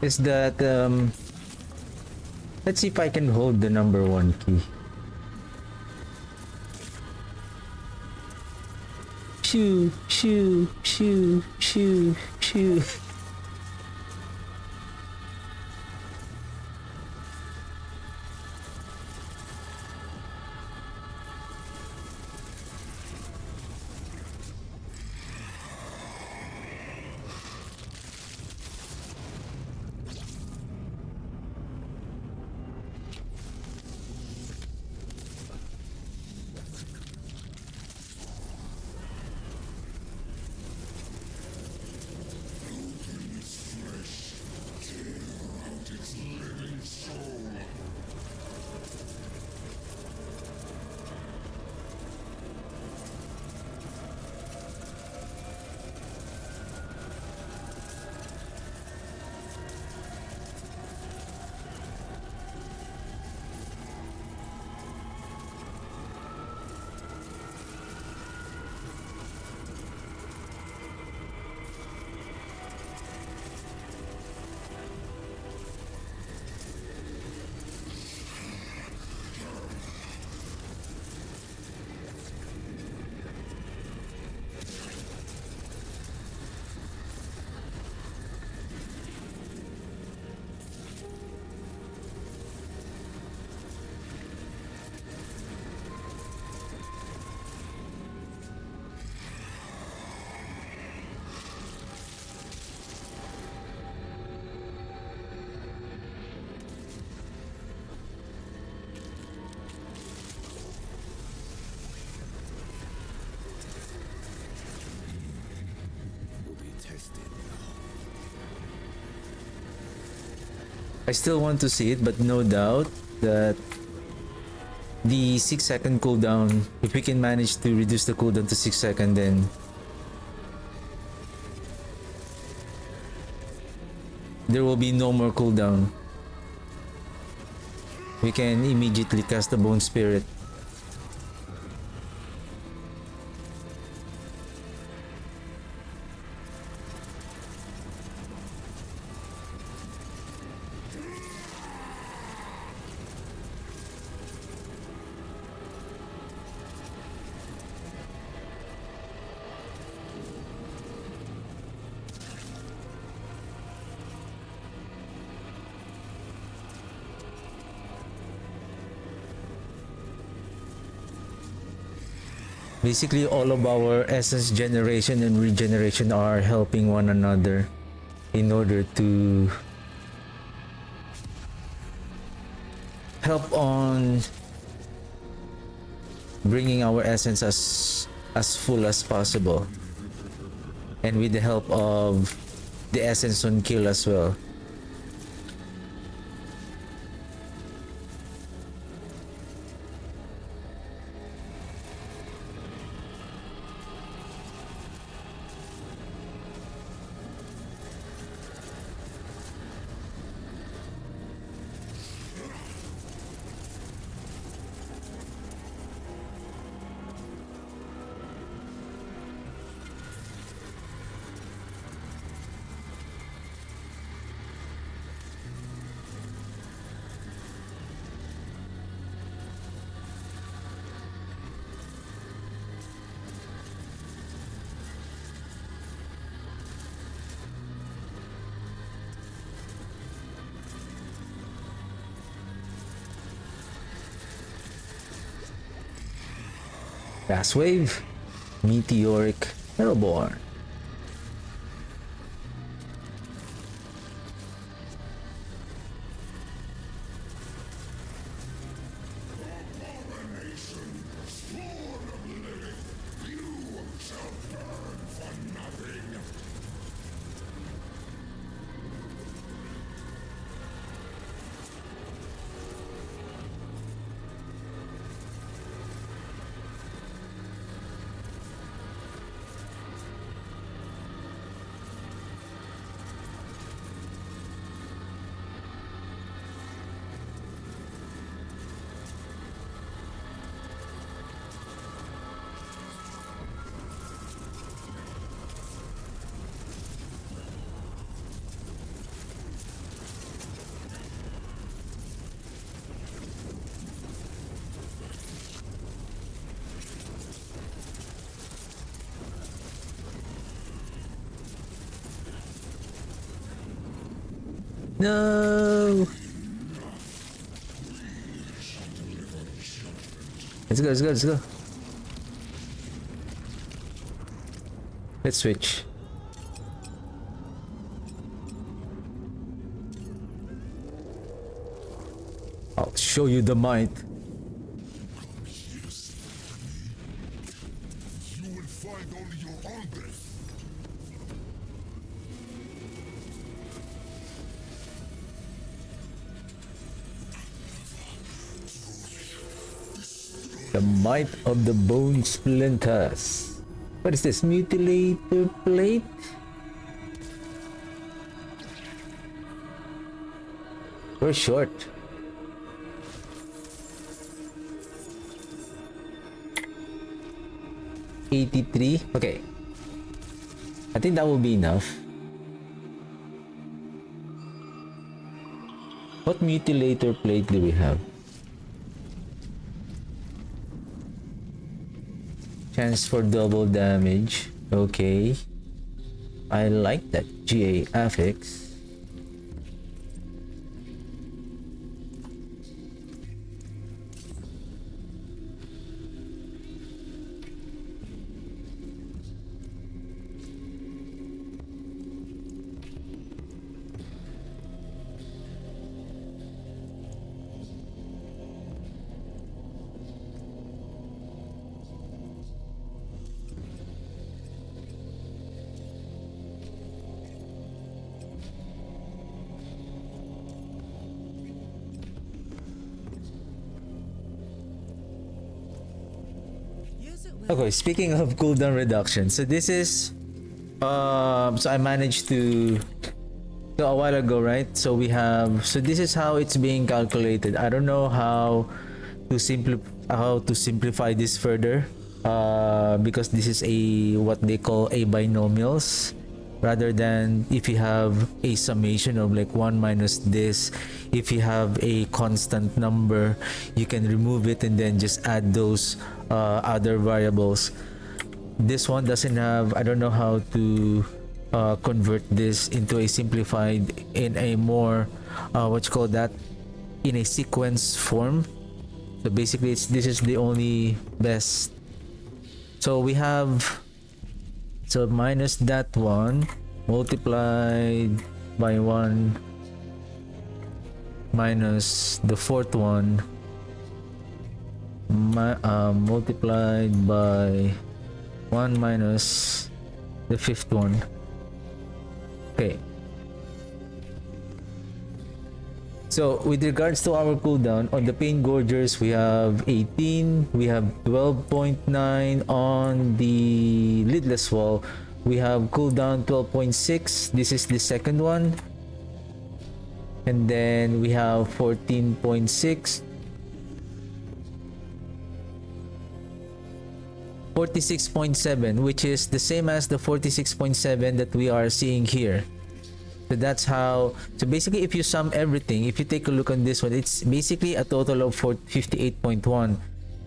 Is that let's see if I can hold the number 1 key. Shoo, shoo, shoo, shoo, shoo. I still want to see it, but no doubt that the 6-second cooldown, if we can manage to reduce the cooldown to 6 seconds, then there will be no more cooldown. We can immediately cast the Bone Spirit. Basically, all of our essence generation and regeneration are helping one another in order to help on bringing our essence as full as possible, and with the help of the essence on kill as well. Fast Wave, Meteoric Hellborn. No. Let's go, let's go, let's go. Let's switch. I'll show you the might. You will find only your own death. The might of the bone splinters. What is this? Mutilator plate? We're short. $83. Okay. I think that will be enough. What mutilator plate do we have? Chance for double damage. Okay. I like that GA affix. Okay, speaking of cooldown reduction, so this is so I managed to So a while ago, right? So we have, so this is how it's being calculated. I don't know how to simplify this further, because this is a what they call a binomials, rather than if you have a summation of like 1 minus this. If you have a constant number, you can remove it and then just add those other variables. This one doesn't have, I don't know how to convert this into a simplified, in a more what you call that, in a sequence form. So basically this is the only best. So we have, so minus that one multiplied by 1 minus the fourth one multiplied by 1 minus the fifth one. Okay. So with regards to our cooldown on the Pain Gorgers, we have 18, we have 12.9 on the Lidless Wall. We have cooldown 12.6. This is the second one. And then we have 14.6. 46.7, which is the same as the 46.7 that we are seeing here. So that's how, so basically if you sum everything, if you take a look on this one, it's basically a total of 58.1.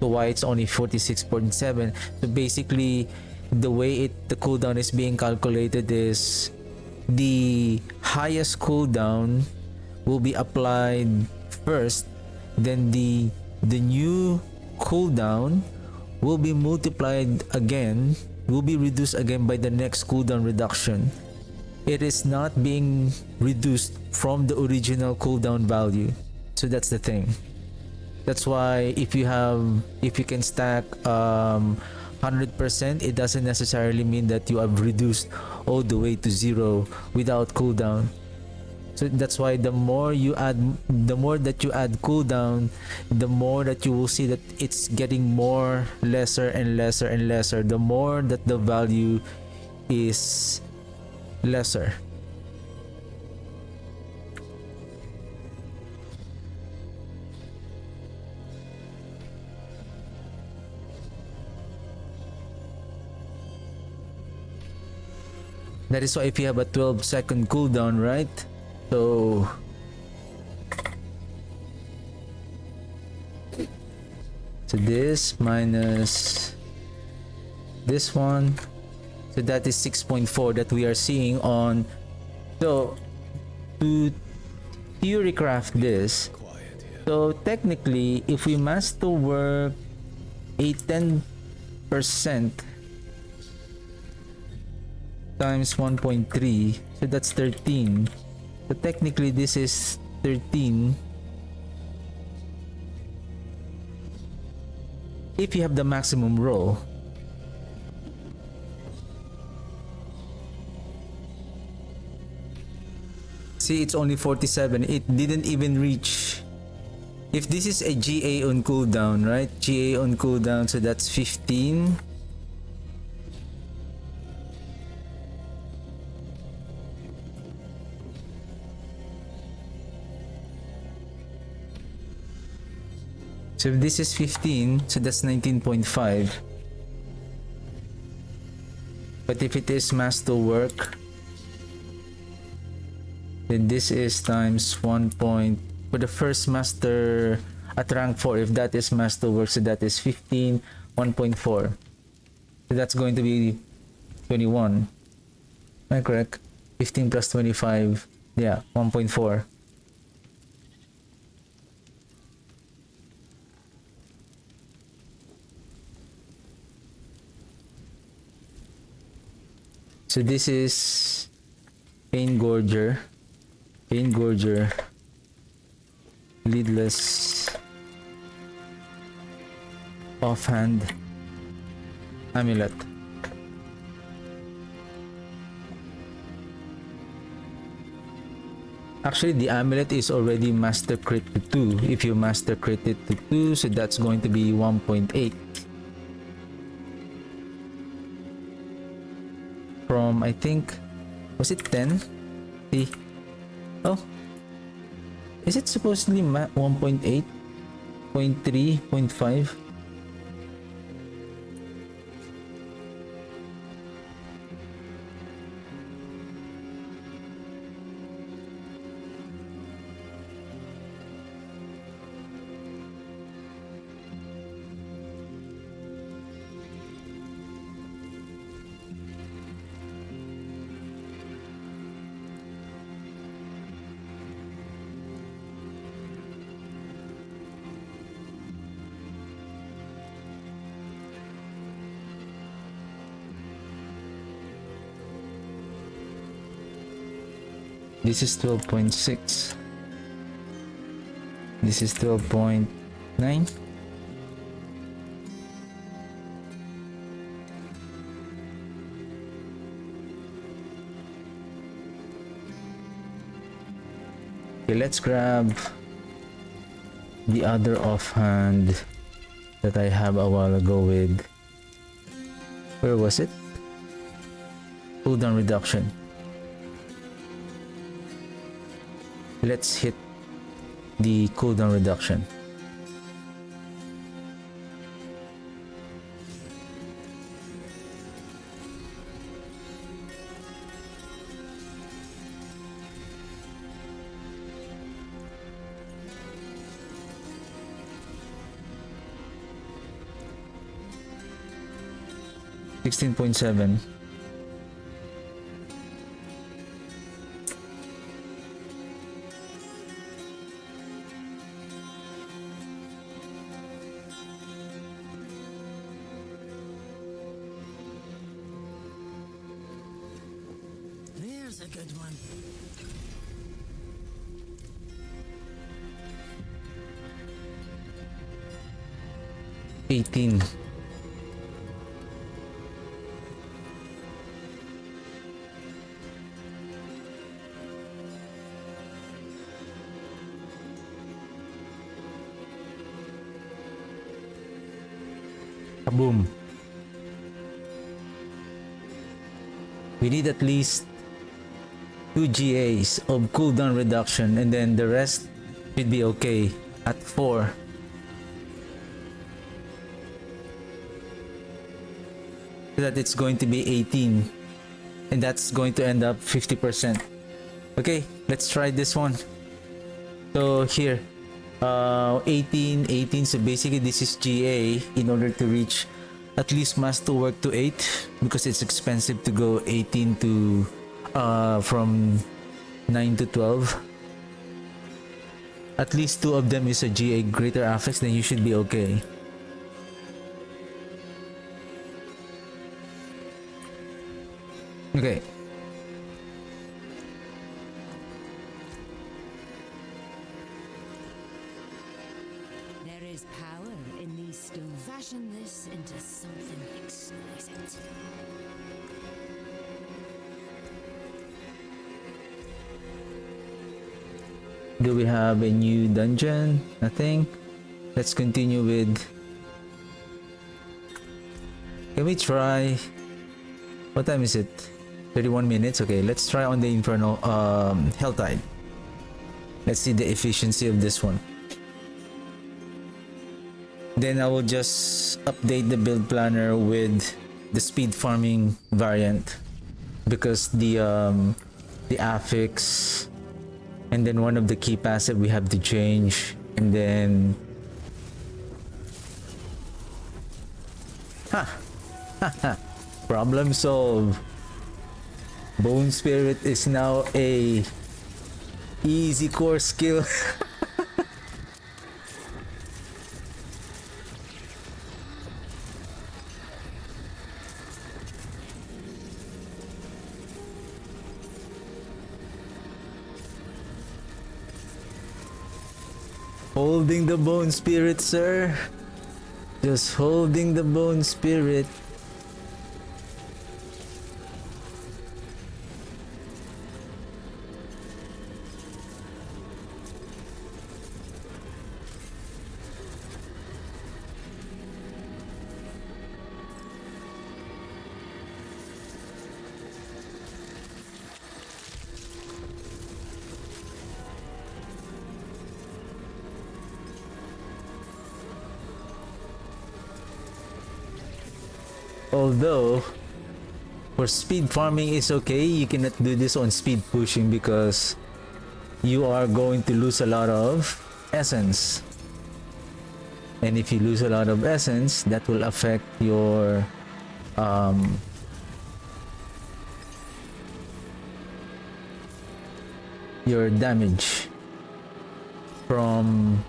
So why it's only 46.7? So basically the way the cooldown is being calculated is the highest cooldown will be applied first, then the new cooldown will be multiplied again, will be reduced again by the next cooldown reduction. It is not being reduced from the original cooldown value. So that's the thing. That's why if you can stack 100%, it doesn't necessarily mean that you have reduced all the way to 0 without cooldown. So that's why the more that you add cooldown, the more that you will see that it's getting more lesser and lesser and lesser, the more that the value is lesser. That is why if you have a 12-second cooldown, right? So this minus this one, so that is 6.4 that we are seeing on. So to theorycraft this, so technically if we master work a 10% times 1.3, so that's 13. So technically this is 13 if you have the maximum roll. See, it's only 47. It didn't even reach. If this is a GA on cooldown, right? GA on cooldown, so that's 15. So if this is 15, so that's 19.5. But if it is master work, then this is times 1 point. For the first master at rank 4, if that is master work, so that is 15, 1.4. So that's going to be 21. Am I correct? 15 plus 25, yeah, 1.4. So this is Pain Gorger, Lidless, Offhand, Amulet. Actually, the Amulet is already master crit to 2. If you master crit it to 2, so that's going to be 1.8. From, I think, was it 10? See, Oh, is it supposedly 1.8, 0.3, 0.5? This is 12.6. This is 12.9. Okay, let's grab the other offhand that I have a while ago with, where was it? Cooldown reduction. Let's hit the cooldown reduction. $16.7. There's a good one. $18. Kaboom. We need at least 2 GAs of cooldown reduction, and then the rest should be okay at 4. That it's going to be 18, and that's going to end up 50%. Okay, let's try this one. So here, 18, so basically this is GA in order to reach at least Master Work to 8, because it's expensive to go 18 to from 9 to 12. At least 2 of them is a GA greater affix, then you should be okay. Okay. There is power in these stones. Fashion this into something exquisite. Do we have a new dungeon? Nothing. Let's continue with... Can we try... What time is it? 31 minutes? Okay, let's try on the Inferno Helltide. Let's see the efficiency of this one. Then I will just update the build planner with the speed farming variant, because the affix and then one of the key passive we have to change, and then problem solved. Bone Spirit is now a easy core skill. Holding the Bone Spirit, sir. Just holding the Bone Spirit. Although for speed farming is okay, you cannot do this on speed pushing because you are going to lose a lot of essence. And if you lose a lot of essence, that will affect your damage from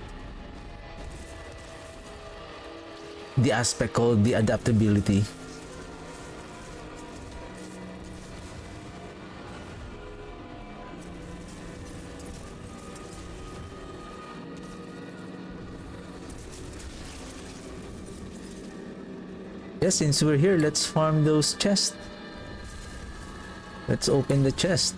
the aspect called the adaptability. Yes, since we're here, let's farm those chests. Let's open the chest.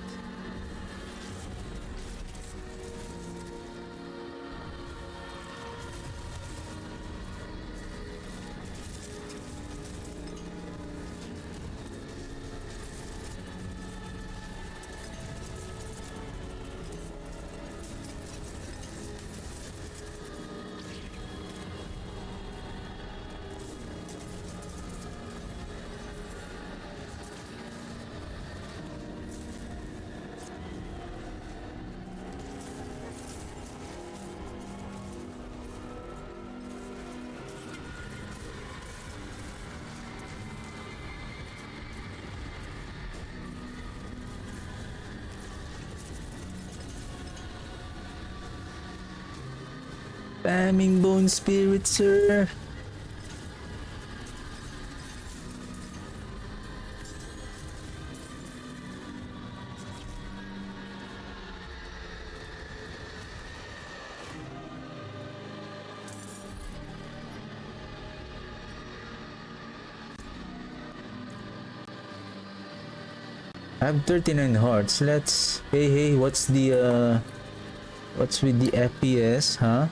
Spamming bone spirit, sir. I have 39 hearts. Let's... Hey, what's the, what's with the FPS? Huh?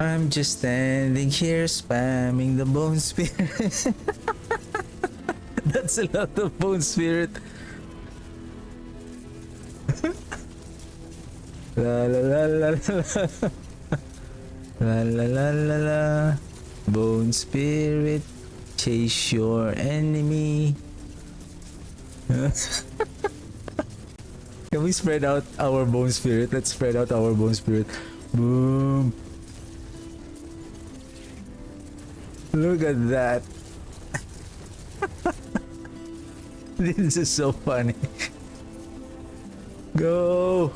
I'm just standing here spamming the bone spirit. That's a lot of bone spirit. La la la la la. La la la la la. Bone spirit, chase your enemy. Can we spread out our bone spirit? Let's spread out our bone spirit. Boom. Look at that. This is so funny. Go.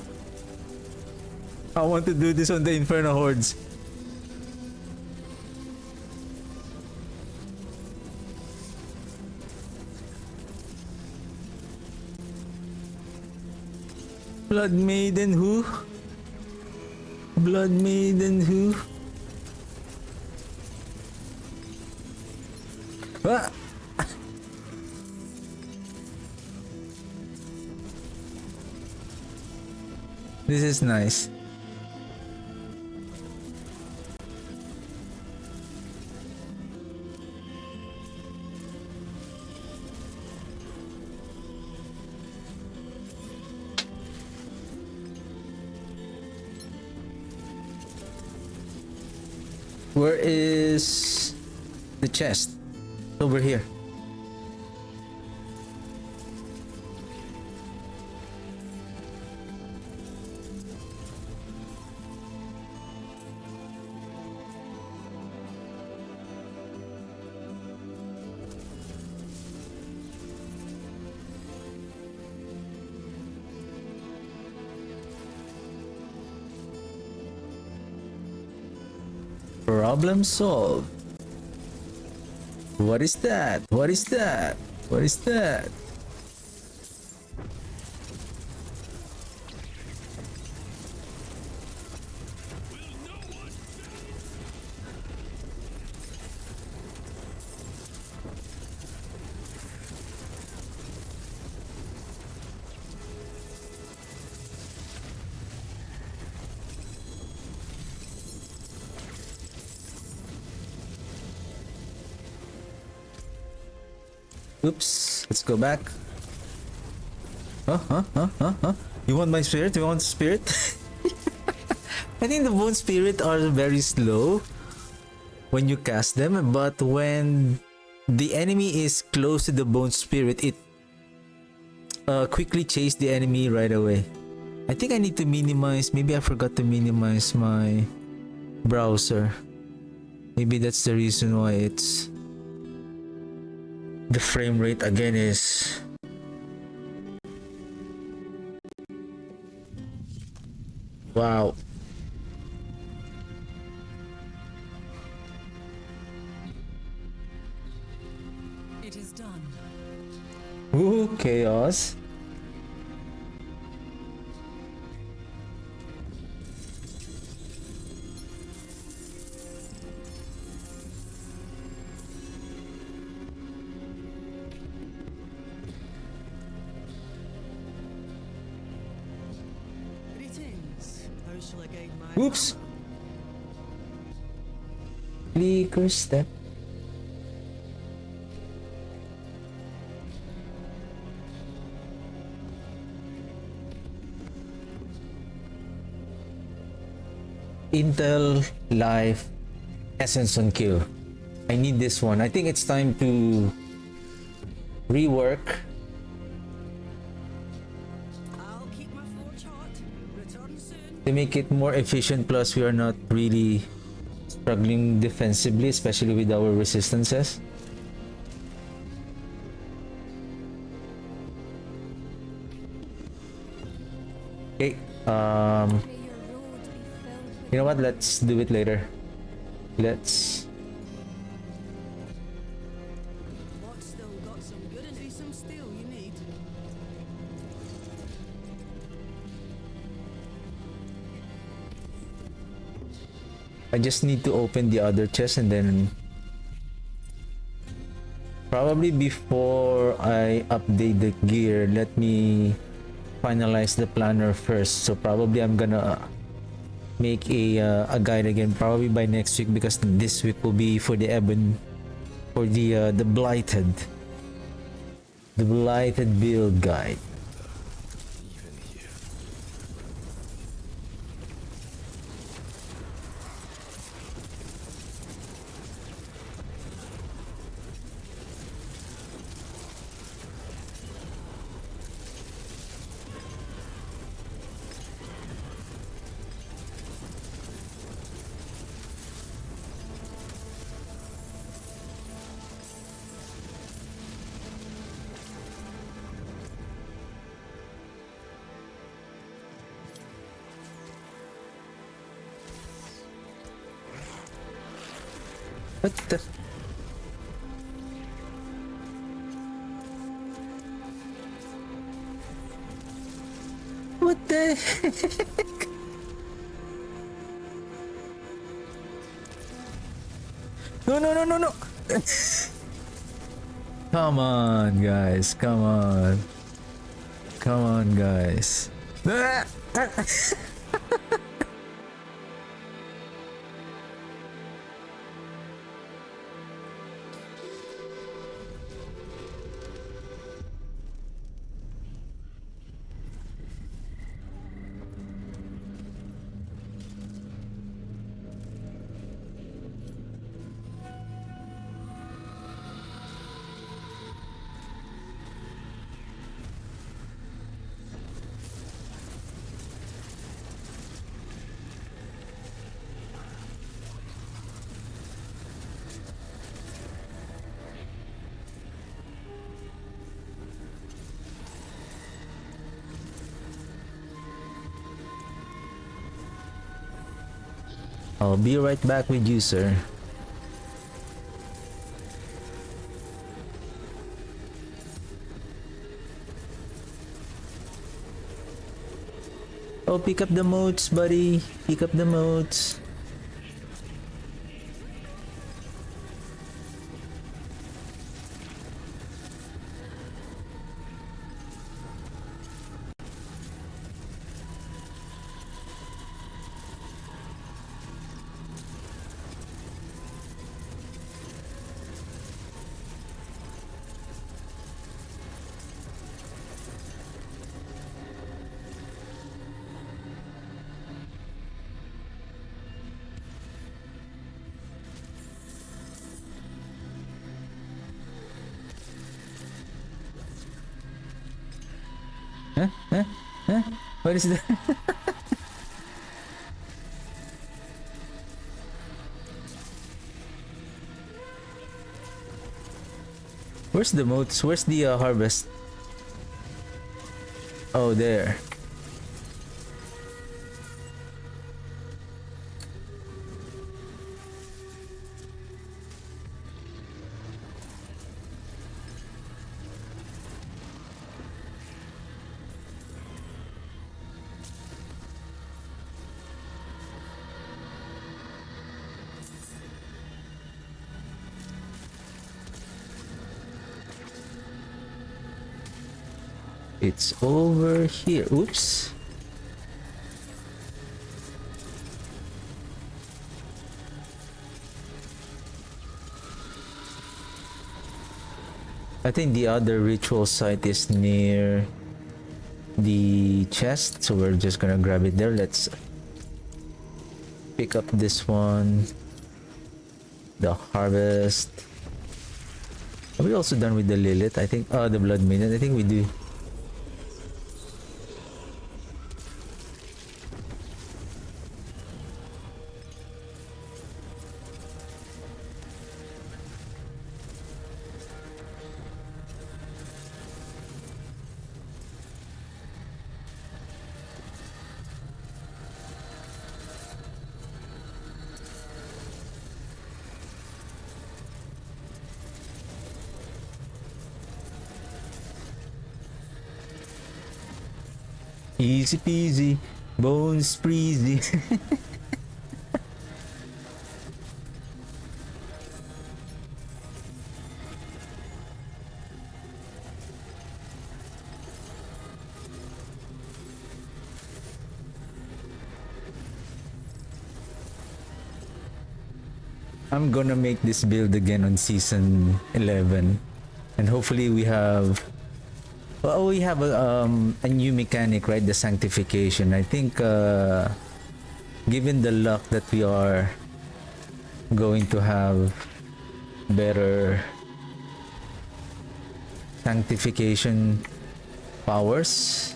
I want to do this on the Inferno Hordes. Blood Maiden who? Blood Maiden who? Ah! This is nice. Where is the chest? Over here. Problem solved. What is that? What is that? What is that? Oops. Let's go back. Huh? You want my spirit? You want spirit? I think the bone spirit are very slow when you cast them, but when the enemy is close to the bone spirit, it quickly chase the enemy right away. I think I need to minimize. Maybe I forgot to minimize my browser. Maybe that's the reason why it's the frame rate again is wow. It is done. Ooh, chaos. Greetings. How shall I guide my Oops. Flicker step. Intel Life Essence on Kill. I need this one. I think it's time to rework. I'll keep my forge hot. Return soon. To make it more efficient, plus we are not really struggling defensively, especially with our resistances. Okay, May your road be filled with you know what, let's do it later. Let's What's still got some good and decent steel you need. I just need to open the other chest, and then probably before I update the gear, let me finalize the planner first. So probably I'm gonna make a guide again probably by next week, because this week will be for the ebon, for the blighted build guide. What the? What the heck? No. Come on, guys. Come on. Come on, guys. I'll be right back with you, sir. Oh, pick up the motes, buddy. Pick up the motes. Huh? Huh? Huh? What is that? Where's the moats? Where's the harvest? Oh, there. It's over here. Oops. I think the other ritual site is near the chest, so we're just gonna grab it there. Let's pick up this one. The harvest. Are we also done with the Lilith? I think, the Blood Maiden. I think we do. Easy peasy, bones spreezy. I'm gonna make this build again on season 11, and hopefully we have a new mechanic, right? The sanctification. I think given the luck that we are going to have better sanctification powers.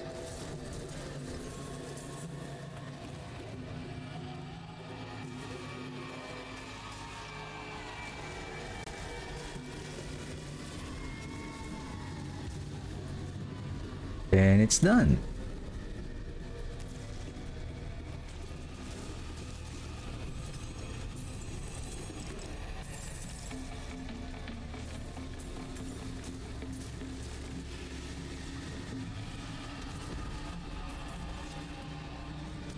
And it's done.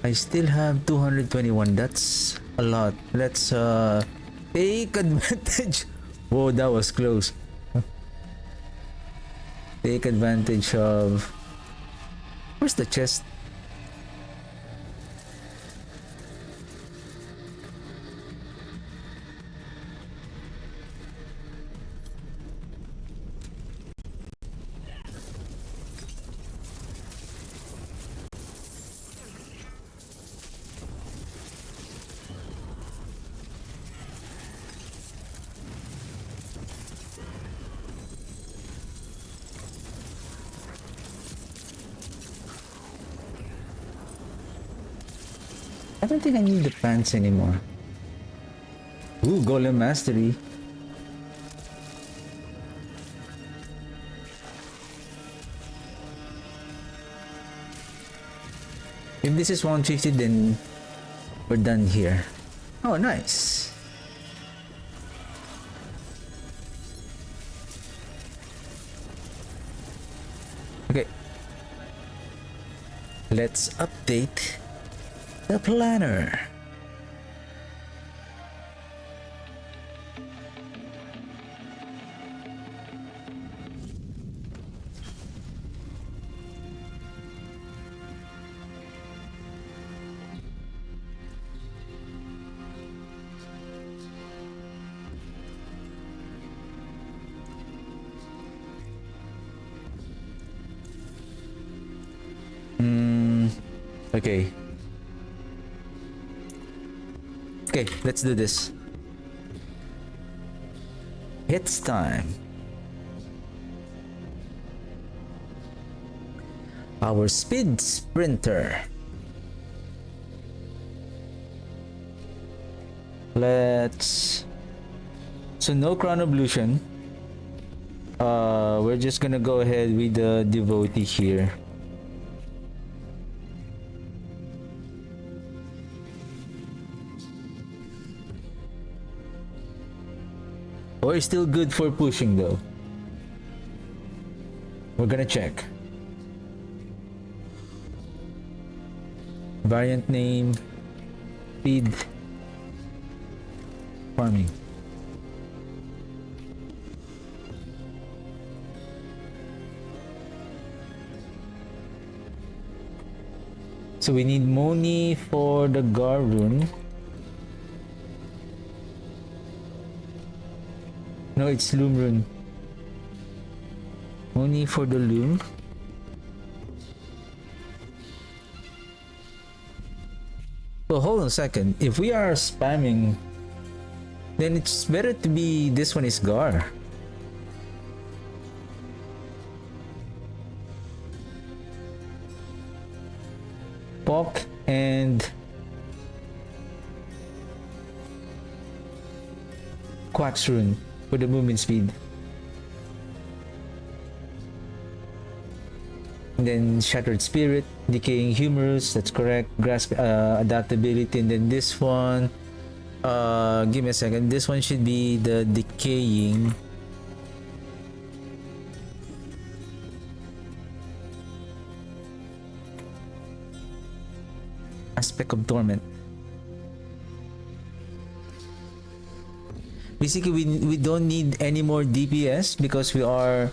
I still have 221. That's a lot. Let's take advantage. Whoa, that was close. Take advantage of... Where's the chest? I don't think I need the pants anymore. Ooh, Golem Mastery. If this is 150, then we're done here. Oh, nice. Okay. Let's update the planner. Okay. Okay, let's do this. It's time. our speed sprinter. So no crown ablution. We're just gonna go ahead with the devotee here. Or still good for pushing though. We're gonna check. Variant name, speed, farming. So we need Moni for the Garun. No, it's Loom Rune. Moni for the Loom. So hold on a second. If we are spamming, then it's better to be this one is Gar. Pok and Quack's Rune for the movement speed. And then Shattered Spirit, Decaying Humorous, that's correct. Grasp Adaptability, and then this one, give me a second. This one should be the Decaying. Aspect of Torment. Basically, we don't need any more DPS because we are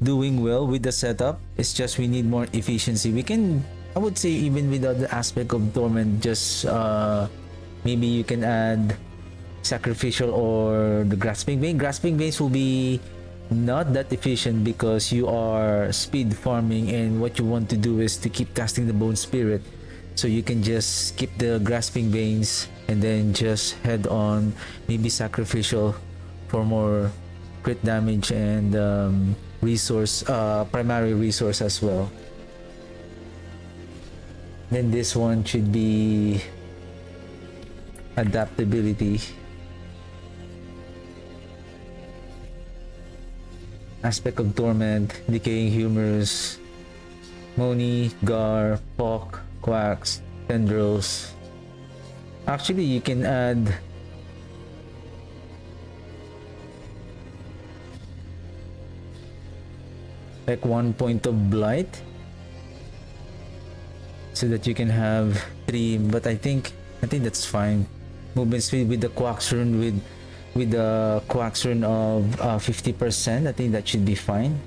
doing well with the setup. It's just we need more efficiency. We can, I would say, even without the Aspect of Torment, just maybe you can add Sacrificial or the Grasping Vein. Grasping Veins will be not that efficient because you are speed farming, and what you want to do is to keep casting the Bone Spirit. So you can just skip the Grasping Veins and then just head on maybe Sacrificial for more crit damage and primary resource as well. Then this one should be Adaptability. Aspect of Torment, Decaying Humors, Moni, Gar, Pok, Quacks, Tendrils. Actually, you can add like 1 point of Blight so that you can have 3, but I think that's fine. Movement speed with the Quacks Rune with the Quacks Rune of 50%, I think that should be fine.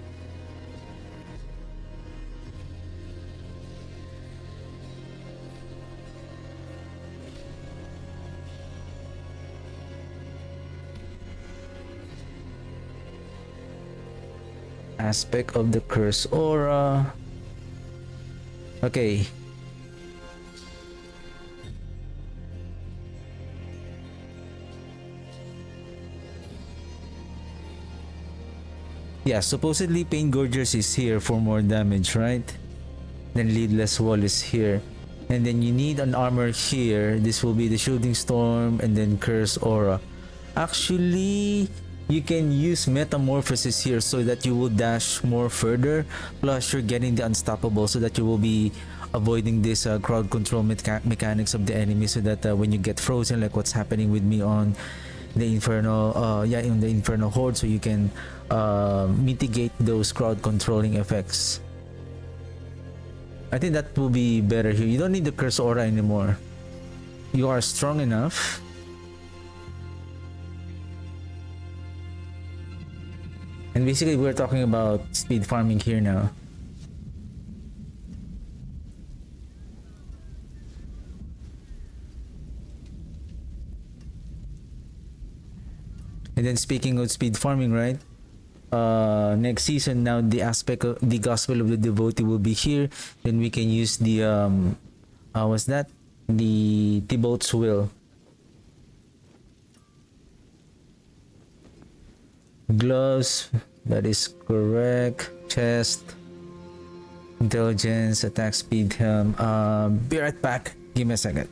Aspect of the Curse Aura. Okay. Yeah, supposedly Pain Gorgers is here for more damage, right? Then Leadless Wall is here. And then you need an armor here. This will be the Shielding Storm and then Curse Aura. Actually, you can use Metamorphosis here so that you will dash more further. Plus, you're getting the Unstoppable so that you will be avoiding this crowd control mechanics of the enemy, so that when you get frozen, like what's happening with me on the Inferno, in the Inferno Horde, so you can mitigate those crowd controlling effects. I think that will be better here. You don't need the Curse Aura anymore. You are strong enough. And basically, we're talking about speed farming here now. And then speaking of speed farming, right? Next season, now the aspect of the Gospel of the Devotee will be here. Then we can use the what's that? The Thibaut's Will. Gloves, that is correct. Chest. Intelligence, attack speed, be right back. Give me a second.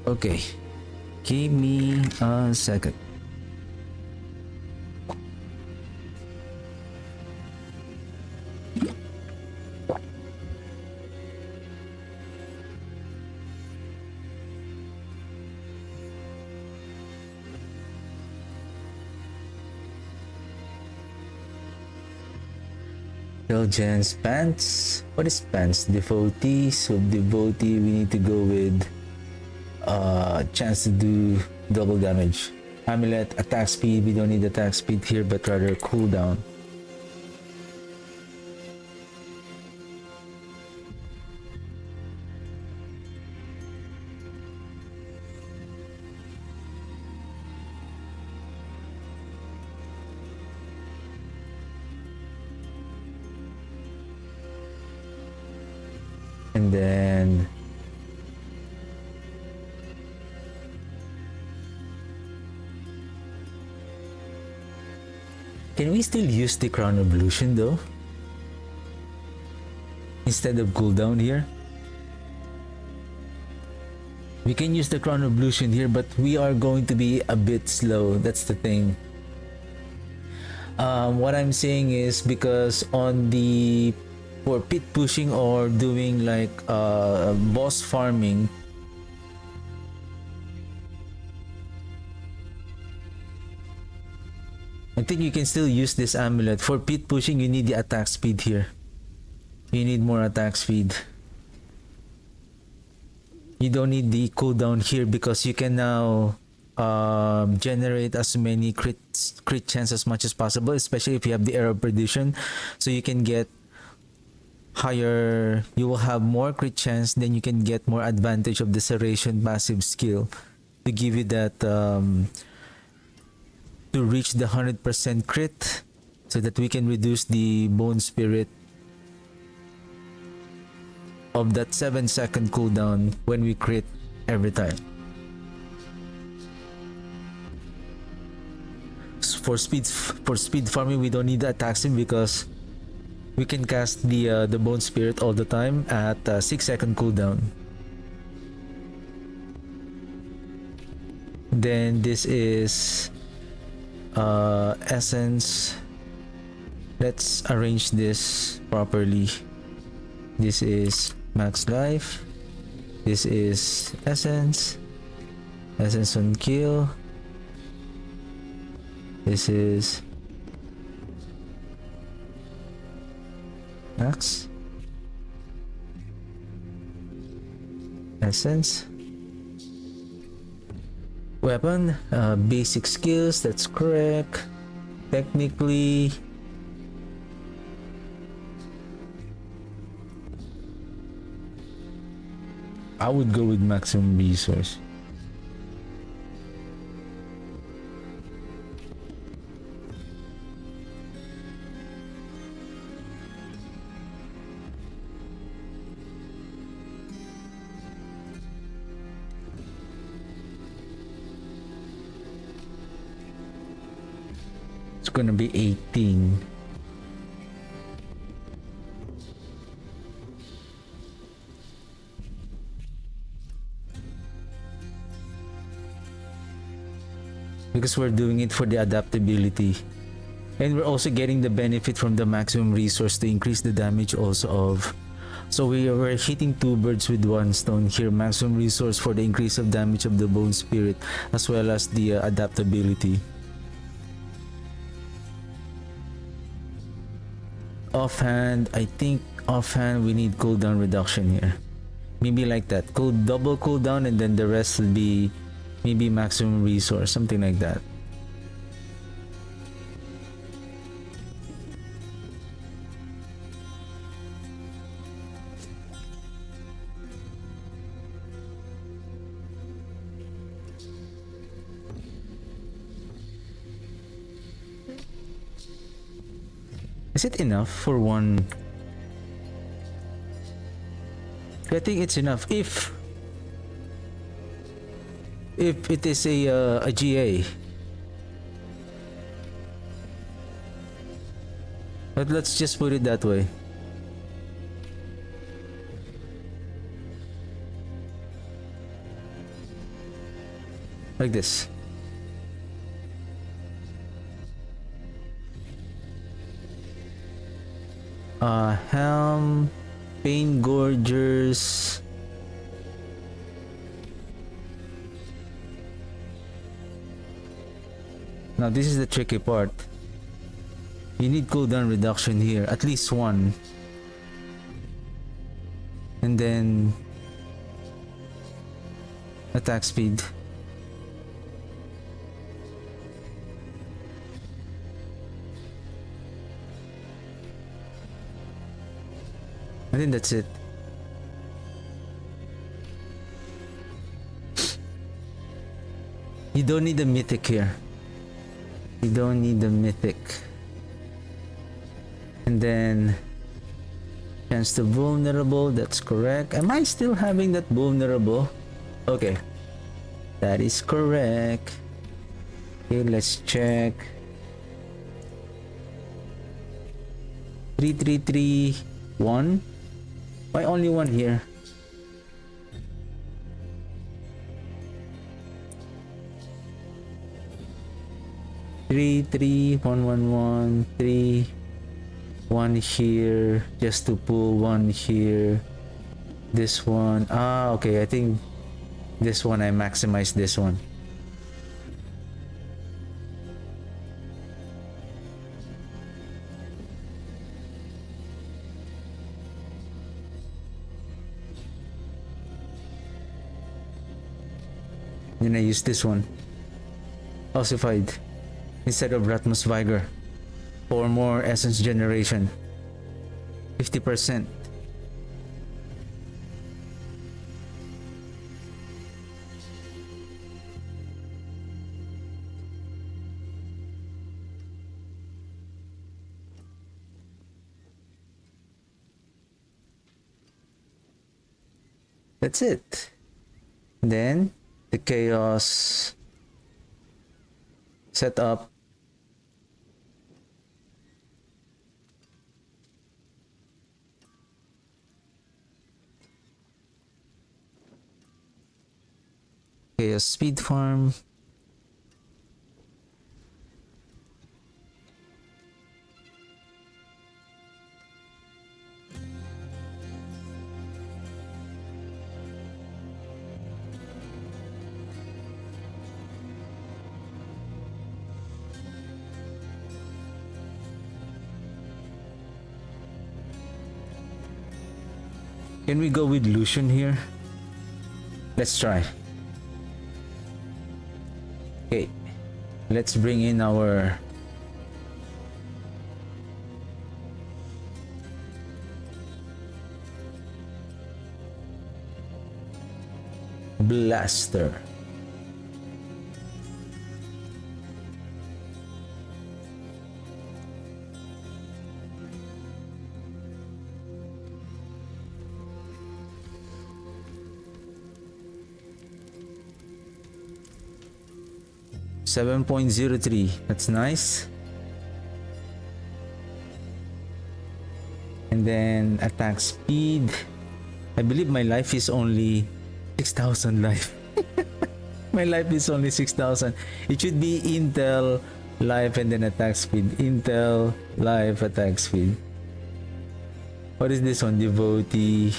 Okay, give me a second. Intelligence, pants. What is pants? Devotee. So devotee, we need to go with chance to do double damage. Amulet, attack speed. We don't need attack speed here, but rather cooldown. And then can we still use the Crown Evolution though? Instead of cooldown here? We can use the Crown Evolution here, but we are going to be a bit slow. That's the thing. What I'm saying is because on the for pit pushing or doing like boss farming, I think you can still use this amulet. For pit pushing, you need the attack speed here. You need more attack speed. You don't need the cooldown here because you can now generate as many crit chance as much as possible, especially if you have the Arrow of Perdition. So you can get higher, you will have more crit chance, then you can get more advantage of the Serration passive skill to give you that to reach the 100% crit, so that we can reduce the bone spirit of that 7-second cooldown when we crit every time. For speed farming, we don't need the attack sim because we can cast the bone spirit all the time at 6-second cooldown. Then this is essence. Let's arrange this properly. This is max life. This is essence. Essence on kill. This is max essence. Weapon, basic skills, that's correct. Technically, I would go with maximum resource. It's gonna be 18. Because we're doing it for the adaptability, and we're also getting the benefit from the maximum resource to increase the damage also of So we're hitting two birds with one stone here. Maximum resource for the increase of damage of the bone spirit, as well as the adaptability. Offhand, I think offhand we need cooldown reduction here. Maybe like that. Double cooldown, and then the rest will be maybe maximum resource, something like that. Is it enough for one? I think it's enough if it is a GA. But let's just put it that way. Like this. Helm, Pain Gorgers. Now this is the tricky part. You need cooldown reduction here, at least one. And then attack speed. I think that's it. You don't need the mythic here. You don't need the mythic. And then chance to vulnerable, that's correct. Am I still having that vulnerable? Okay. That is correct. Okay, let's check. 3331. Why only one here? Three, 111, 3, 1 here, just to pull one here. This one, okay, I think this one I maximized this one. Then I use this one, ossified, instead of Ratmus Vigor, for more essence generation. 50%. That's it. Then the chaos setup. Chaos speed farm. Can we go with Lucian here? Let's try. Okay, let's bring in our blaster. .03. That's nice. And then attack speed. I believe my life is only 6,000 life. My life is only 6,000. It should be Intel, life, and then attack speed. Intel, life, attack speed. What is this one? Devotee.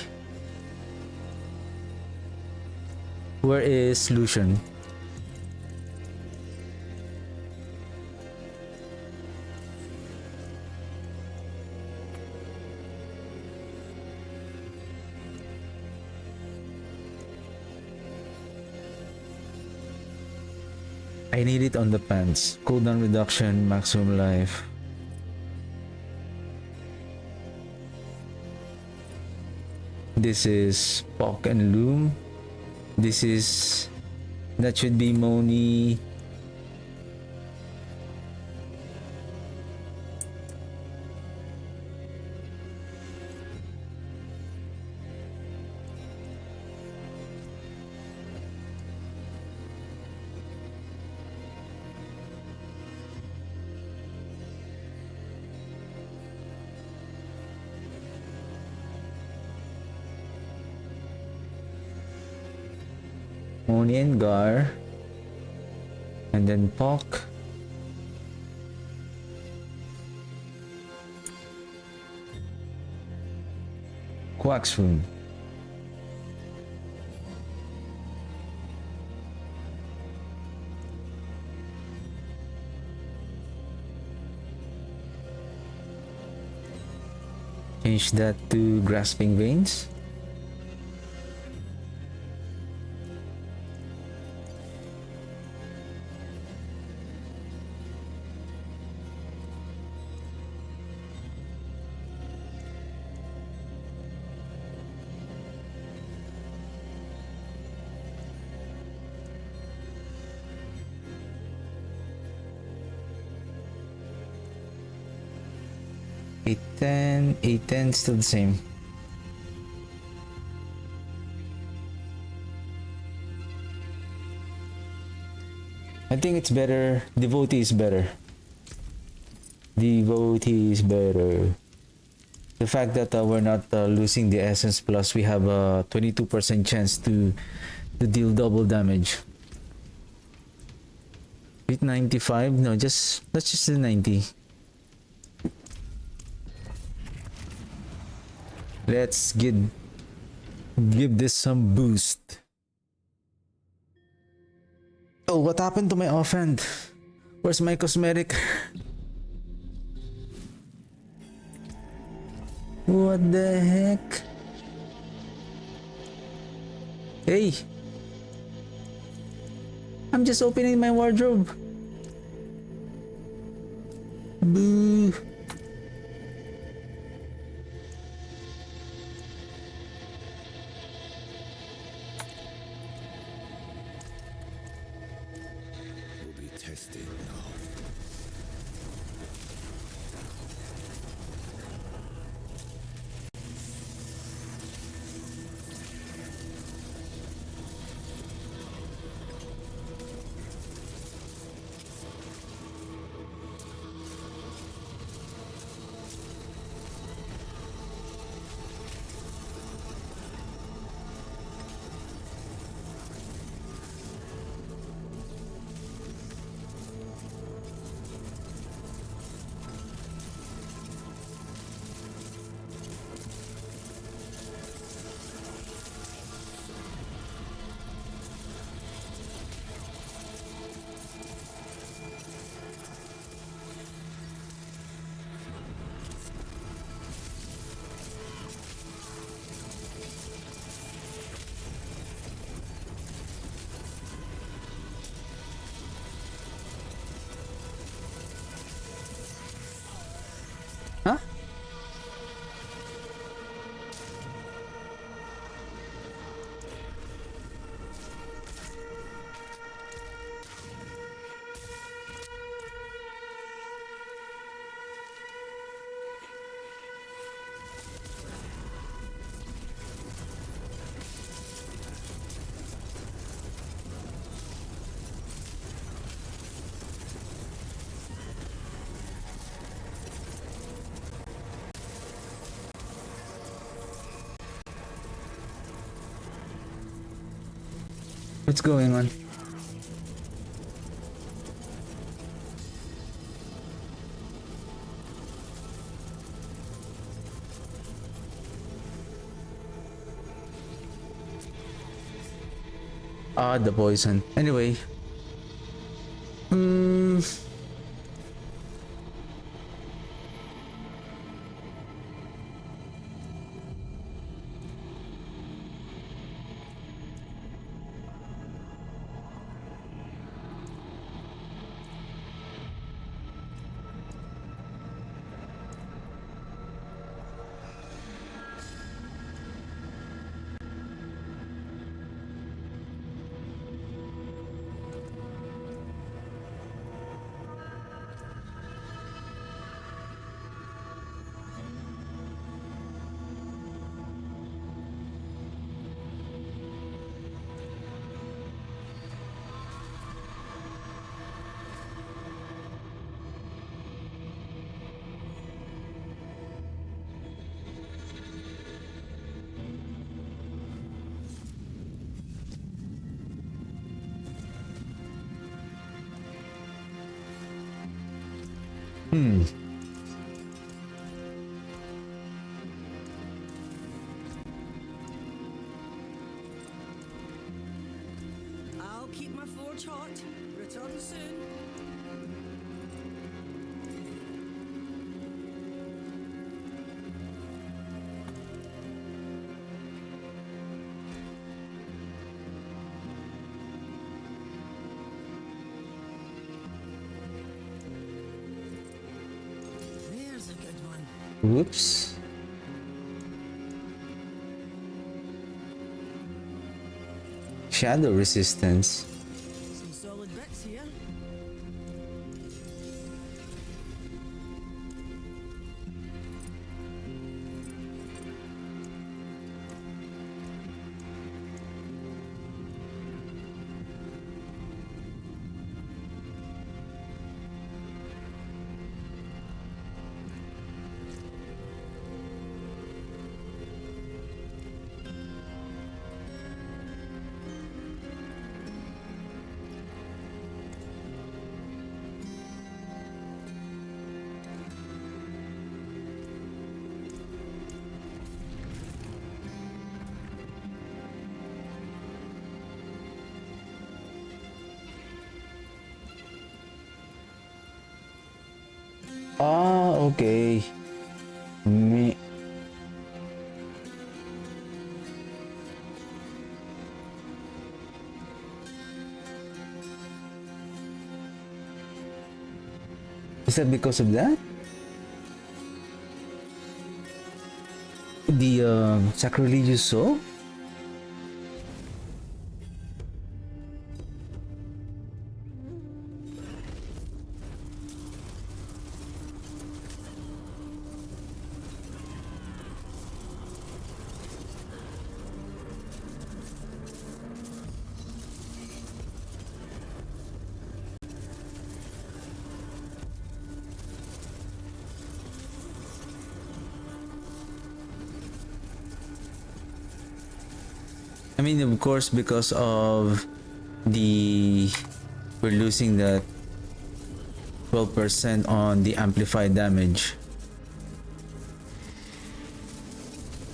Where is Lucian? I need it on the pants. Cooldown reduction, maximum life. This is Pock and Loom. This is... That should be Moni. Moni and Gar, and then Pock. Quack's room. Change that to Grasping Veins. A10 still the same. I think it's better. Devotee is better. Devotee is better. The fact that we're not losing the essence, plus we have a 22% chance to deal double damage. Hit 95? No, let's just do 90. Let's give this some boost. Oh, what happened to my offhand? Where's my cosmetic? What the heck? Hey! I'm just opening my wardrobe. Boo! Huh? What's going on? Ah, the poison. Anyway. Hmm. Hmm. I'll keep my forge hot. Return soon. There's a good one. Whoops. Shadow resistance. Some solid bits here. Ah, okay. Me. Is that because of that? The sacrilegious soul? I mean, of course, because of the we're losing that 12% on the amplified damage,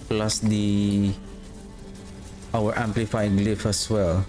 plus the our amplified glyph as well.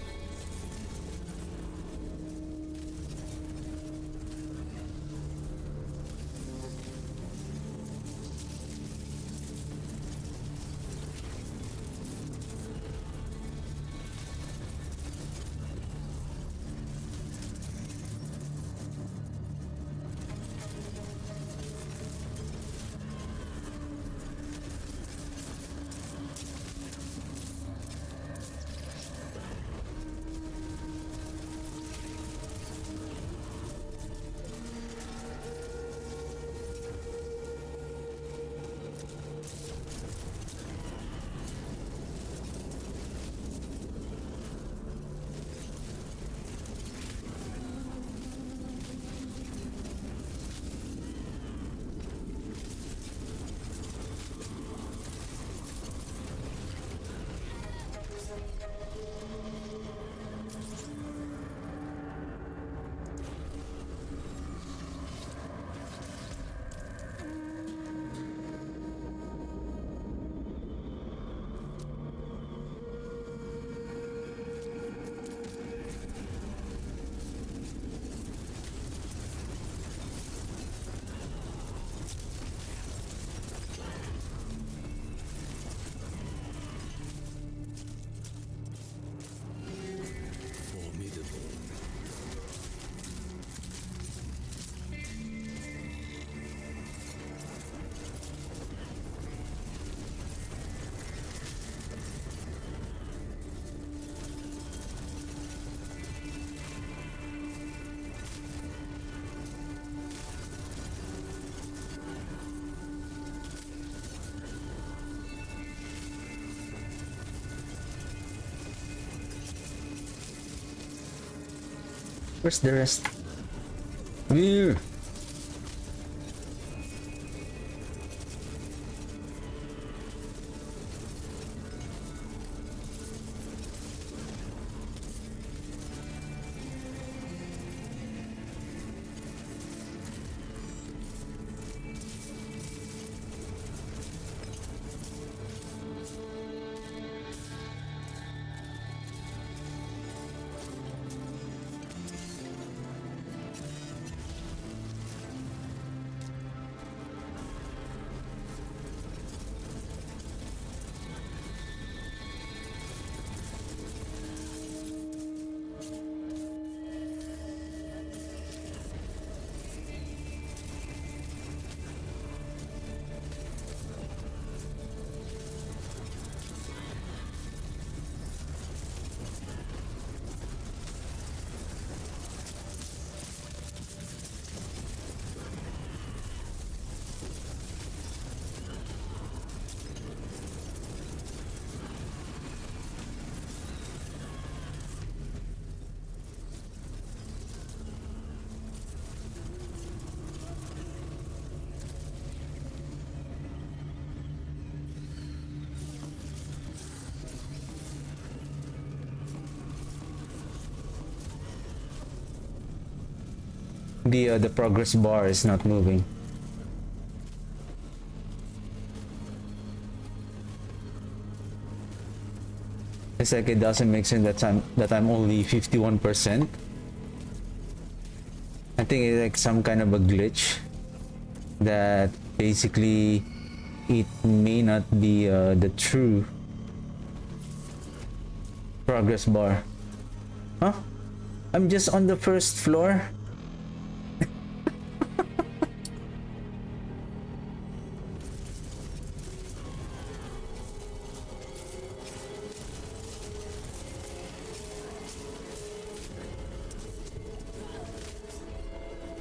Where's the rest? Here. The progress bar is not moving. It's like it doesn't make sense that I'm only 51%. I think it's like some kind of a glitch that basically it may not be the true progress bar. Huh? I'm just on the first floor.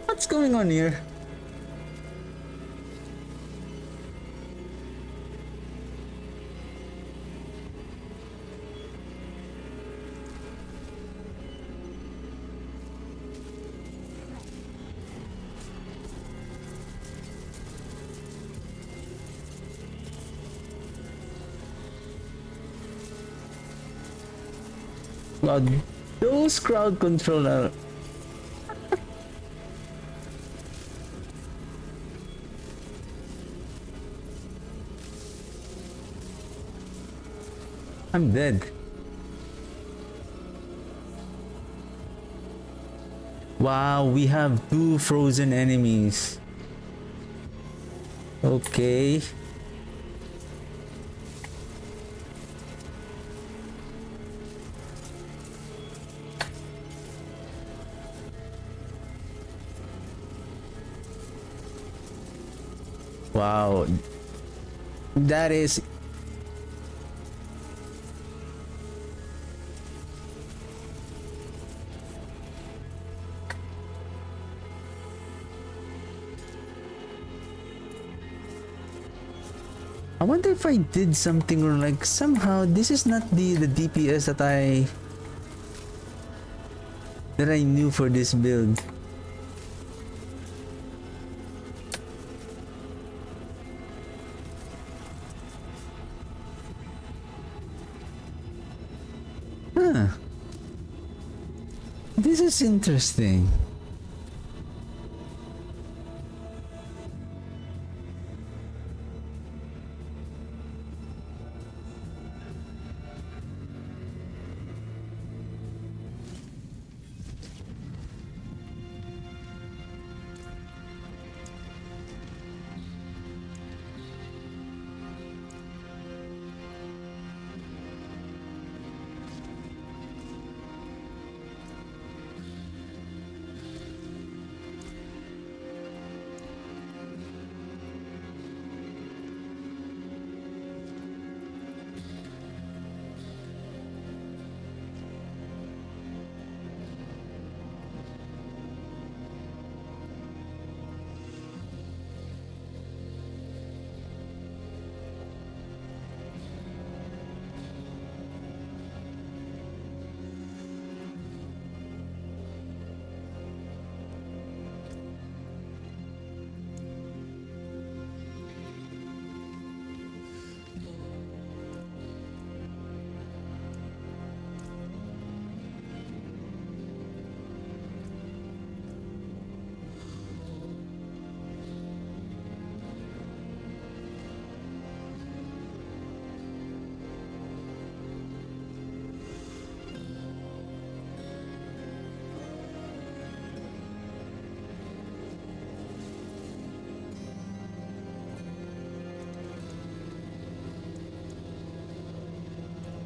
What's going on here? God, those crowd controller. I'm dead. Wow, we have 2 frozen enemies. Okay. Wow. That is I wonder if I did something wrong, like somehow this is not the DPS that I knew for this build. Huh. This is interesting.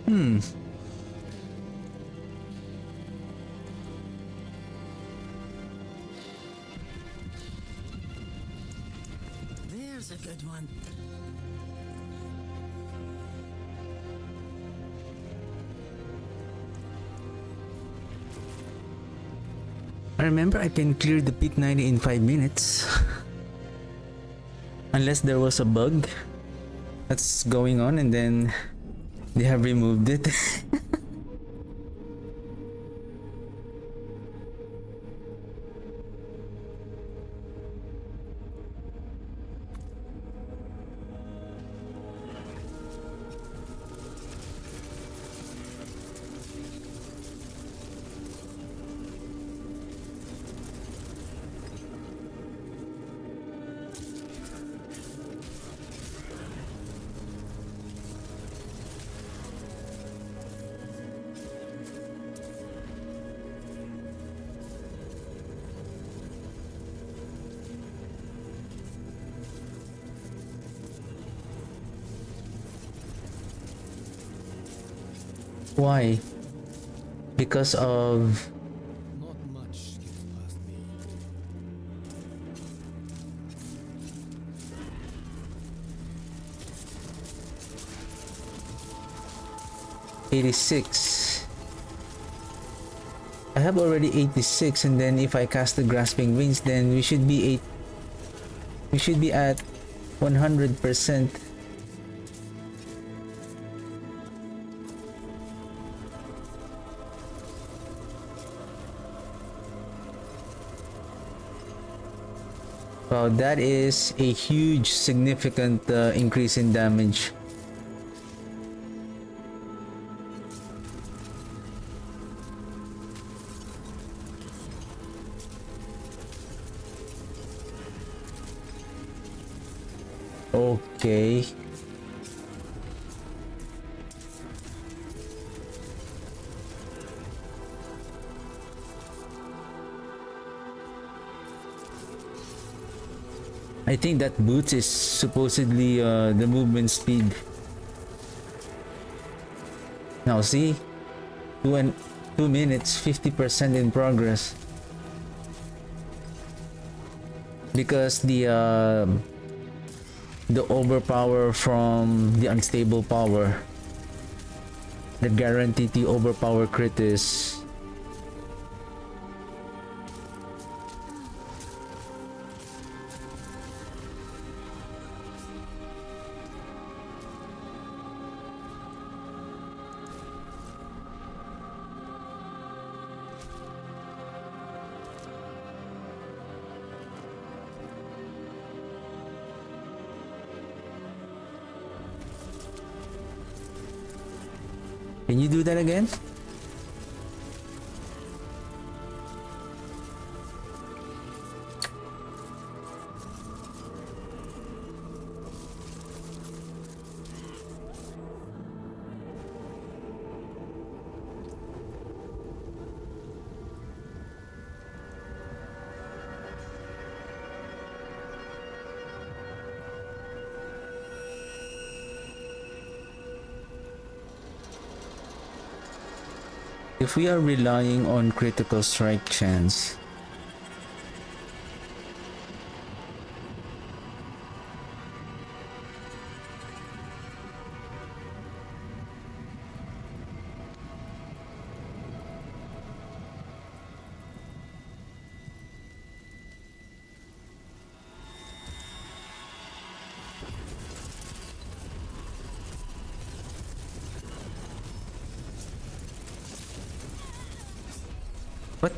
Hmm. There's a good one. I remember I can clear the pit 90 in 5 minutes. Unless there was a bug that's going on and then they have removed it. Why? Because of... Not much gets past me. 86. I have already 86, and then if I cast the grasping wings, then we should be at 100%. Wow, that is a huge significant increase in damage. Okay. I think that boots is supposedly the movement speed. Now see, 2 minutes, 50% in progress. Because the overpower from the unstable power, the guaranteed the overpower crit is Can you do that again? If we are relying on critical strike chance, what?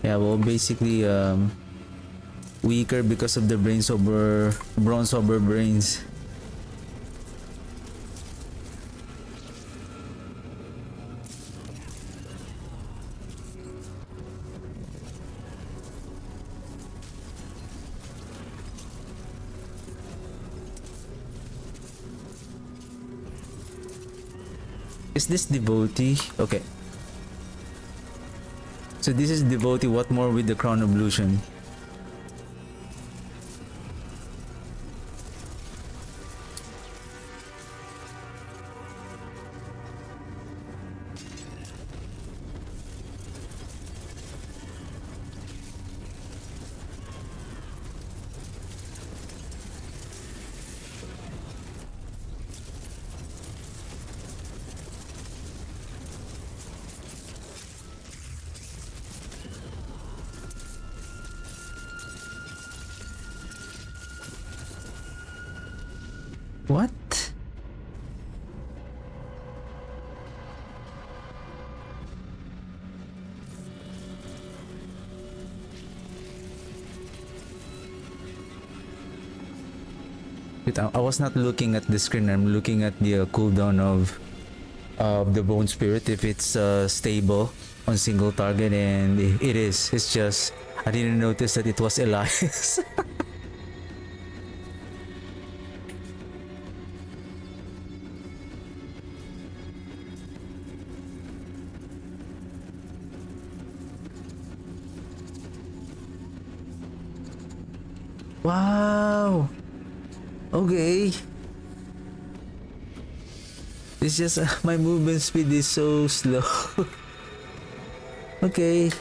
Yeah, well, basically, weaker because of the bronze over brains. Is this devotee? Okay. So this is devotee. What more with the crown ablution? What? Wait, I was not looking at the screen. I'm looking at the cooldown of the bone spirit. If it's stable on single target, and it is. It's just I didn't notice that it was Elias. Wow. Okay. It's just my movement speed is so slow. Okay.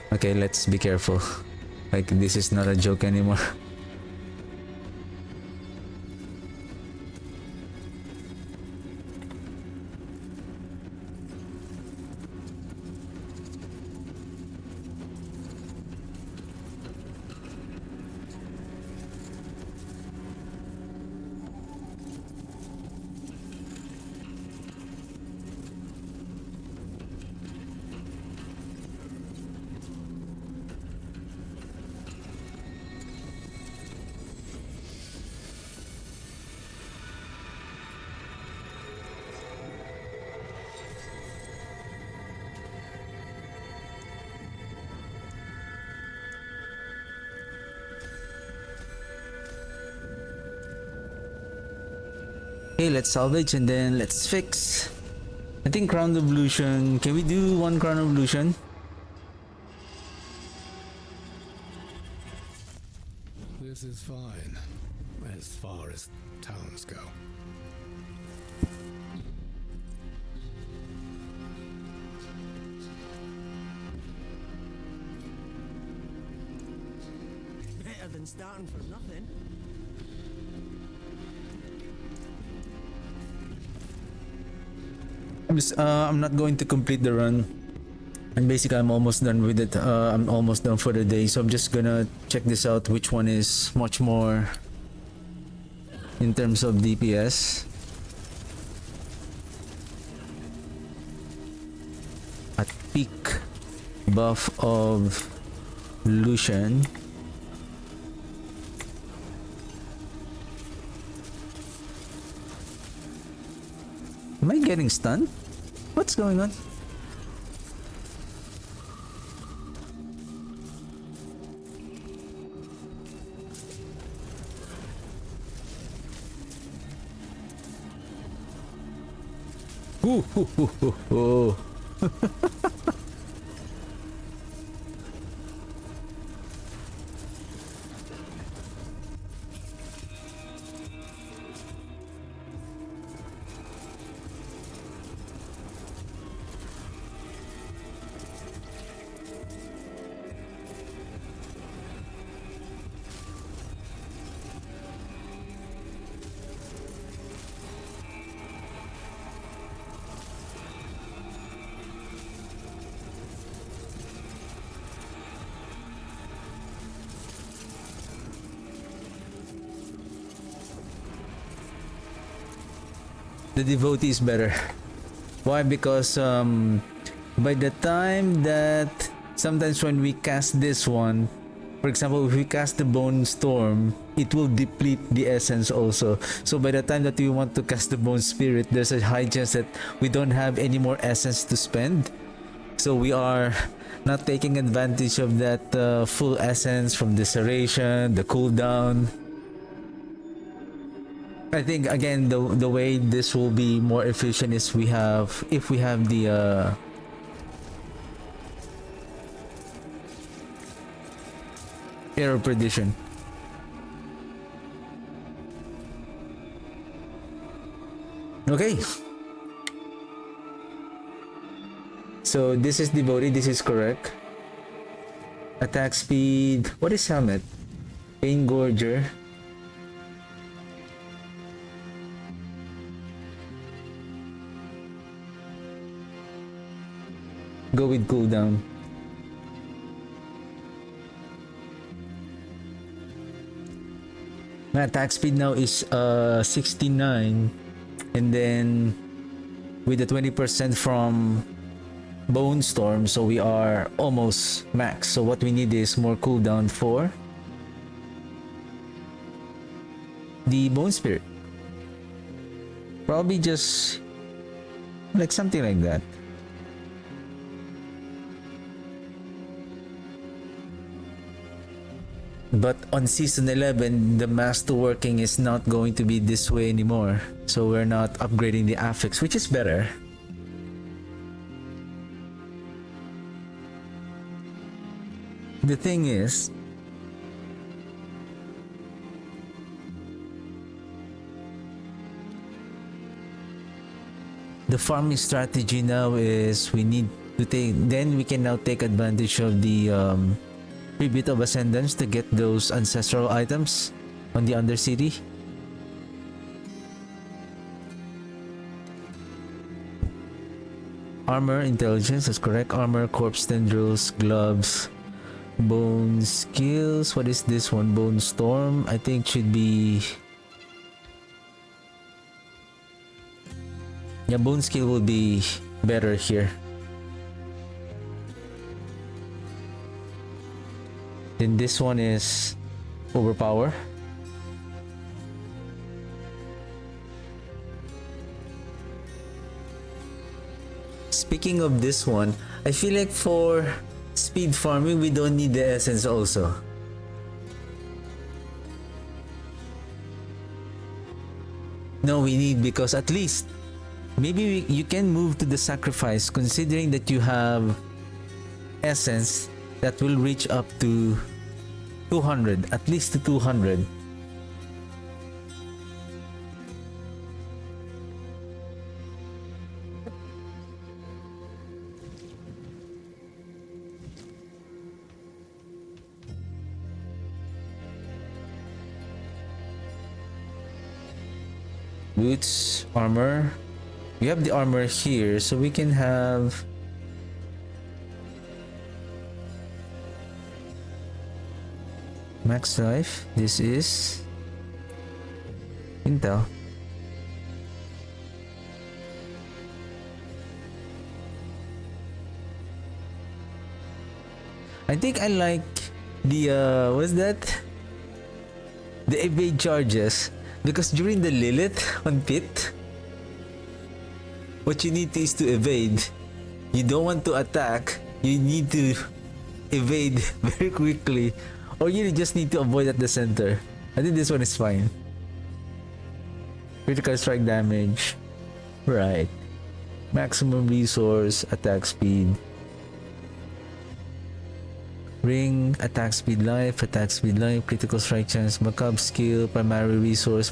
Okay, let's be careful. Like, this is not a joke anymore. Okay, let's salvage and then let's fix. I think crown ablution. Can we do one crown ablution? This is fine, as far as towns go. Better than starting for nothing. I'm not going to complete the run. And basically, I'm almost done with it. I'm almost done for the day. So I'm just gonna check this out. Which one is much more in terms of DPS? At peak buff of Lucian. Am I getting stunned? What's going on? Ooh, hoo, hoo, hoo, hoo. the devotee is better. Why? Because by the time that sometimes when we cast this one, for example, if we cast the Bone Storm, it will deplete the essence also. So by the time that we want to cast the Bone Spirit, there's a high chance that we don't have any more essence to spend. So we are not taking advantage of that full essence from Disseration, the cooldown. I think again the way this will be more efficient is if we have the error prediction. Okay. So this is devotee, this is correct. Attack speed. What is helmet? Pain Gorger. Go with cooldown. My attack speed now is 69, and then with the 20% from Bone Storm, so we are almost max. So what we need is more cooldown for the Bone Spirit. Probably just like something like that. But on season 11, the master working is not going to be this way anymore. So we're not upgrading the affix, which is better. The thing is, the farming strategy now is we need to take, then we can now take advantage of the Tribute of Ascendance to get those ancestral items on the Undercity. Armor, intelligence, that's correct. Armor, corpse tendrils, gloves, bone skills. What is this one? Bone storm. I think should be. Yeah, bone skill will be better here. Then this one is overpower. Speaking of this one, I feel like for speed farming, we don't need the essence also. No, we need, because at least maybe you can move to the sacrifice, considering that you have essence that will reach up to 200, at least to 200. Boots, armor. We have the armor here, so we can have max life. This is Intel. I think I like the what's that? The evade charges, because during the Lilith on Pit, what you need is to evade. You don't want to attack. You need to evade very quickly. Or you just need to avoid at the center. I think this one is fine. Critical strike damage. Right. Maximum resource, attack speed. Ring, attack speed life, critical strike chance, macabre skill, primary resource.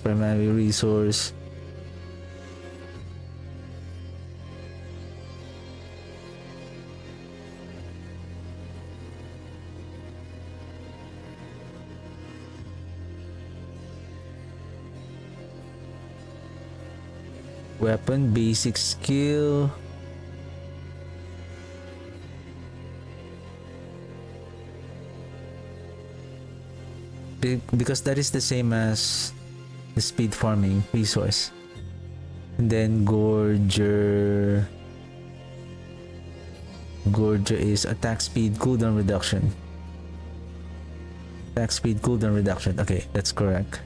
Weapon, basic skill. Because that is the same as the speed farming resource. And then Gorger is attack speed cooldown reduction. Attack speed cooldown reduction. Okay, that's correct.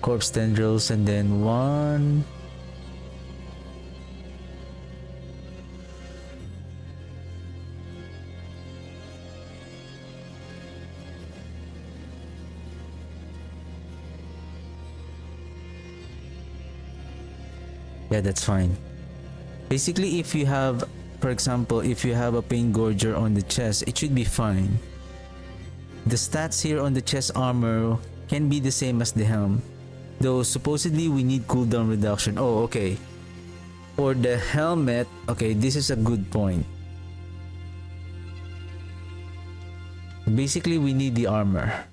Corpse tendrils, and then one. Yeah, that's fine. Basically, if you have, for example, if you have a pain gorger on the chest, it should be fine. The stats here on the chest armor can be the same as the helm, though supposedly we need cooldown reduction. Oh, okay. For the helmet, okay, this is a good point. Basically, we need the armor.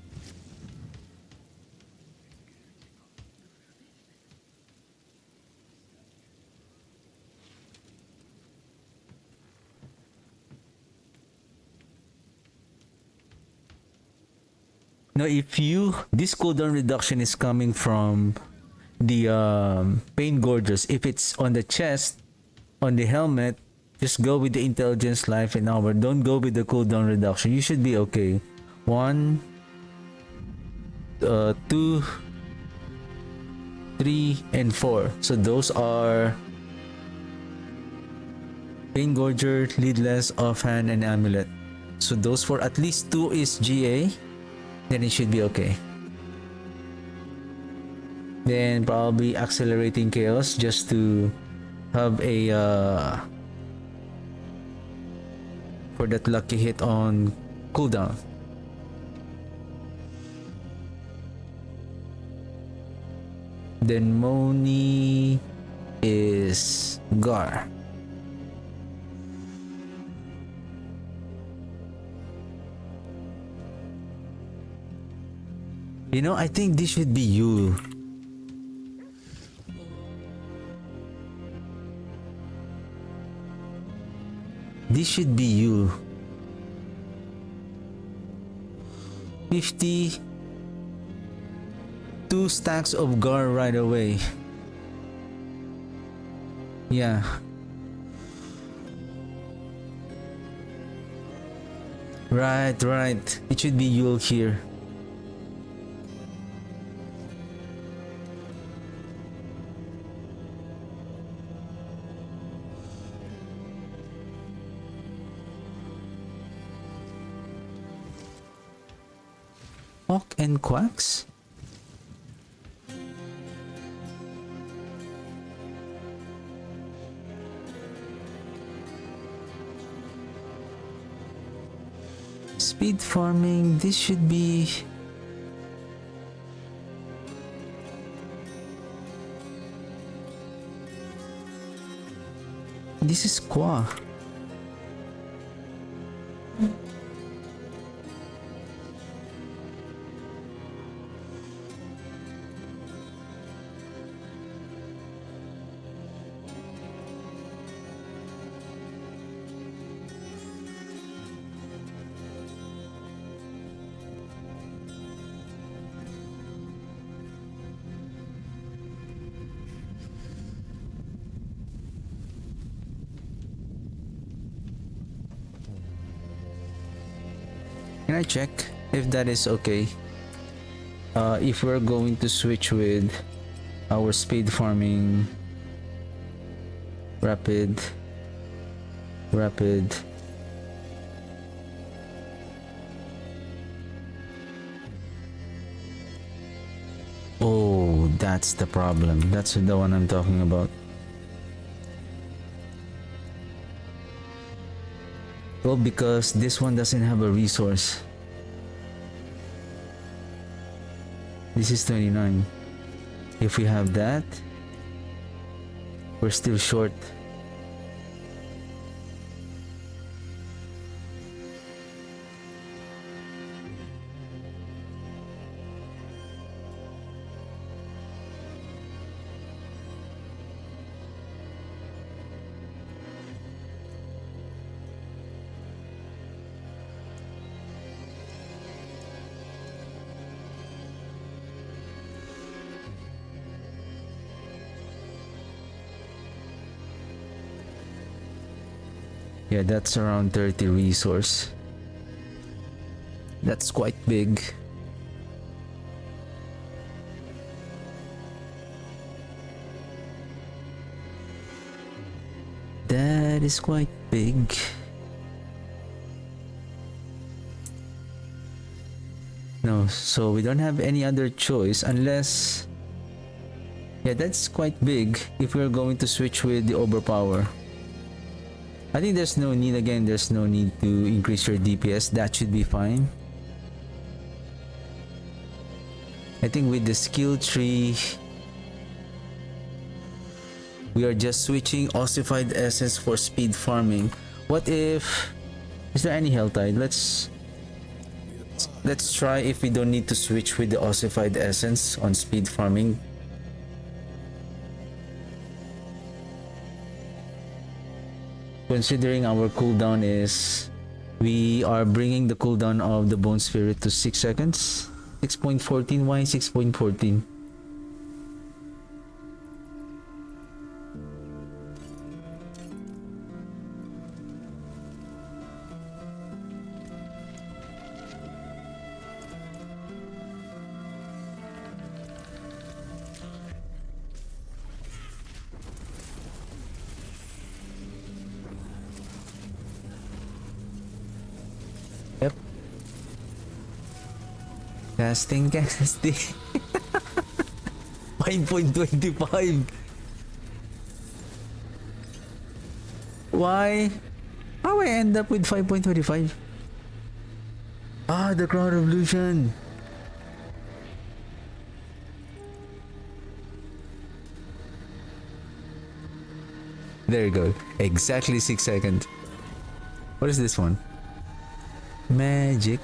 Now, if this cooldown reduction is coming from the pain gorges, if it's on the chest, on the helmet, just go with the intelligence, life, and armor. Don't go with the cooldown reduction. You should be okay. 1, 2, 3, and 4. So those are pain gorger, leadless, offhand, and amulet. So those for at least 2 is GA. Then it should be okay. Then probably accelerating chaos just to have a for that lucky hit on cooldown. Then Moni is Gar. You know, I think this should be you. This should be you. 50. 2 stacks of Gar right away. Yeah. Right. It should be Yule here. Hawk and Quacks? Speed farming, this should be... This is Qua. Can I check if that is okay? If we're going to switch with our speed farming rapid. Oh, that's the problem. That's the one I'm talking about. Well, because this one doesn't have a resource. This is 29. If we have that, we're still short. Yeah, that's around 30 resource. That's quite big. That is quite big. No, so we don't have any other choice unless... Yeah, that's quite big if we're going to switch with the overpower. I think there's no need, again, there's no need to increase your DPS. That should be fine. I think with the skill tree, we are just switching ossified essence for speed farming. What if... Is there any health tide? Let's try if we don't need to switch with the ossified essence on speed farming. Considering our cooldown is... We are bringing the cooldown of the Bone Spirit to 6 seconds. 6.14. Why 6.14? Yep. Casting. 5.25. Why? How I end up with 5.25? Ah, the Crown Revolution. There you go. Exactly 6 seconds. What is this one? Magic.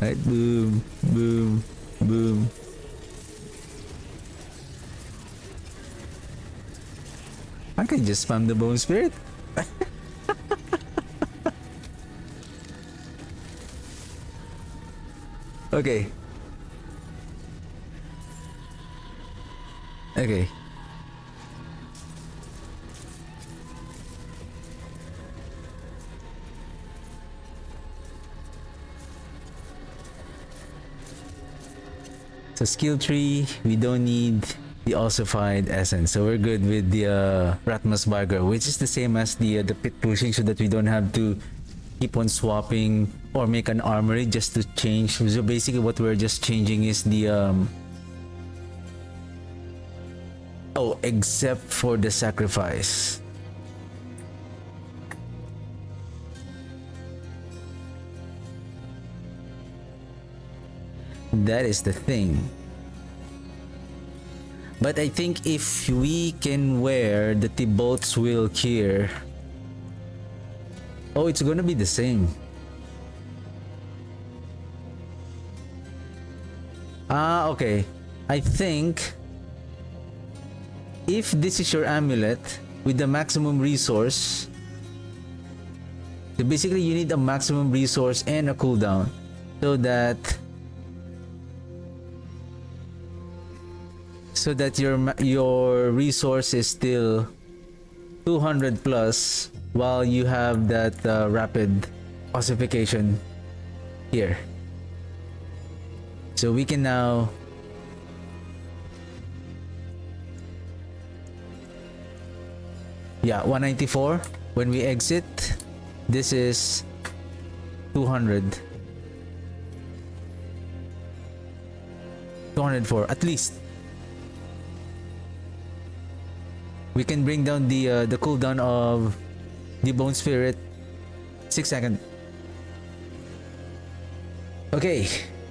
Right, boom, boom, boom. I can just spam the Bone Spirit. Okay. Okay. So skill tree, we don't need the ossified essence, so we're good with the Ratmas Barger, which is the same as the pit pushing, so that we don't have to keep on swapping or make an armory just to change. So basically what we're just changing is the oh, except for the sacrifice. That is the thing. But I think if we can wear the Thibault's Will here... Oh, it's gonna be the same. Ah, okay. I think... If this is your amulet with the maximum resource... So basically you need a maximum resource and a cooldown. So that your resource is still 200 plus while you have that rapid ossification here. So we can now yeah, 194 when we exit. This is 200. 204 at least. We can bring down the cooldown of the Bone Spirit 6 seconds. Okay,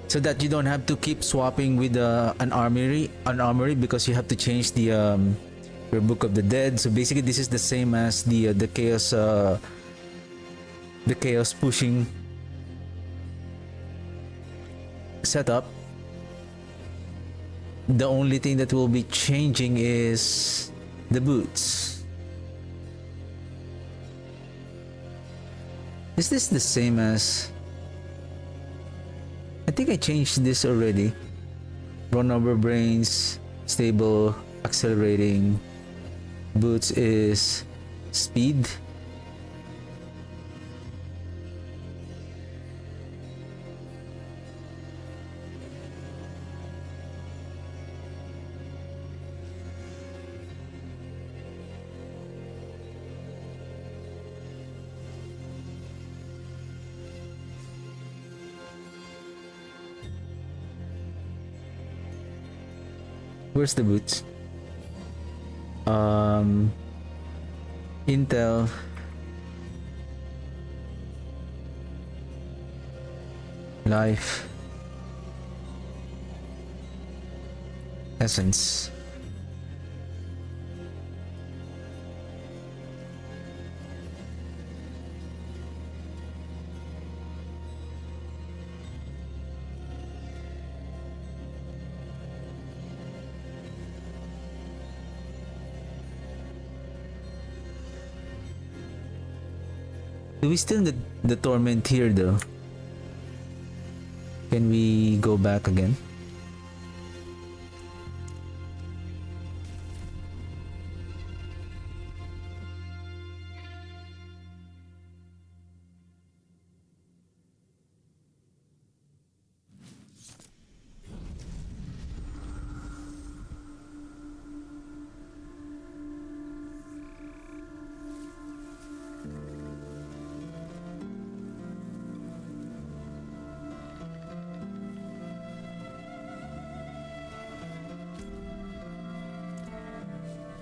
so that you don't have to keep swapping with an armory because you have to change the your Book of the Dead. So basically this is the same as the chaos pushing setup. The only thing that will be changing is the boots. Is this the same as... I think I changed this already. Run over brains, stable, accelerating. Boots is speed. Where's the boots? Intel. Life. Essence. Do we still need the torment here though? Can we go back again?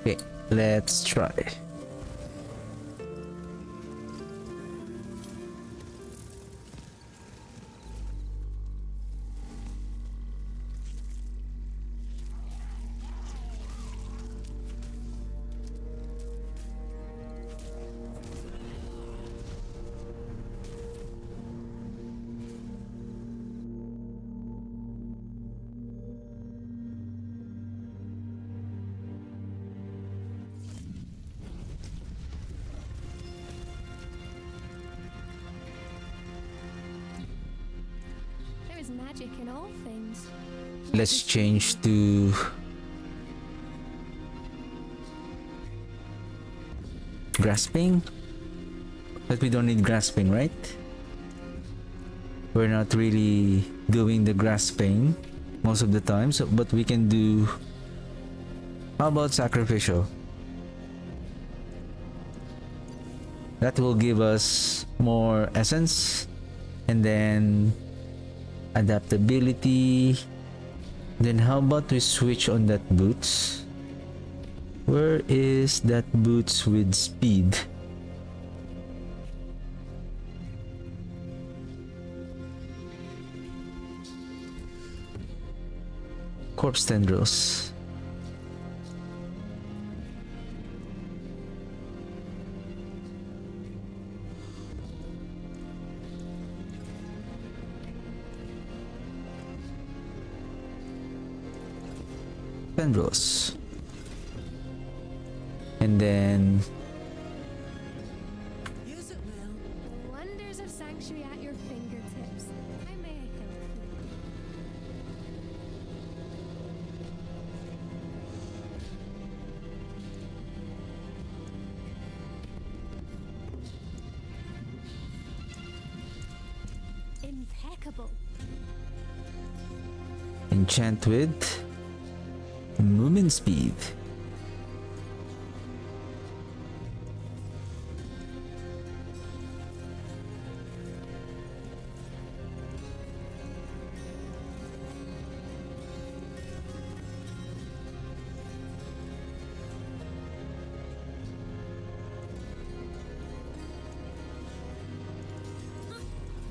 Okay, let's try. There is magic in all things. Let's change to grasping. But we don't need grasping, right? We're not really doing the grasping most of the time, so but we can do. How about sacrificial? That will give us more essence, and then adaptability. Then how about we switch on that boots? Where is that boots with speed? Corpse tendrils. Tendrils. And then Use it well. The wonders of sanctuary at your fingertips. How may I help you? Impeccable. enchant with movement speed.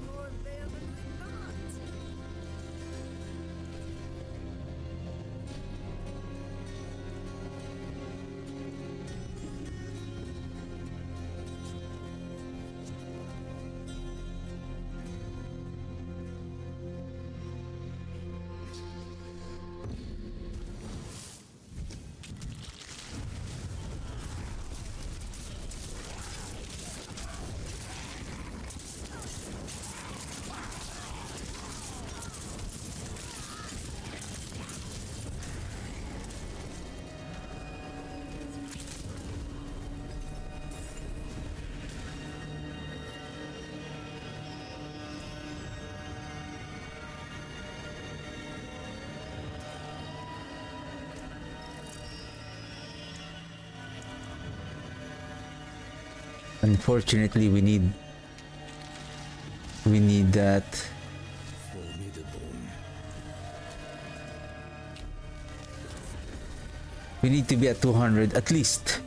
More there than I thought. Unfortunately, we need that. Formidable. We need to be at 200 at least.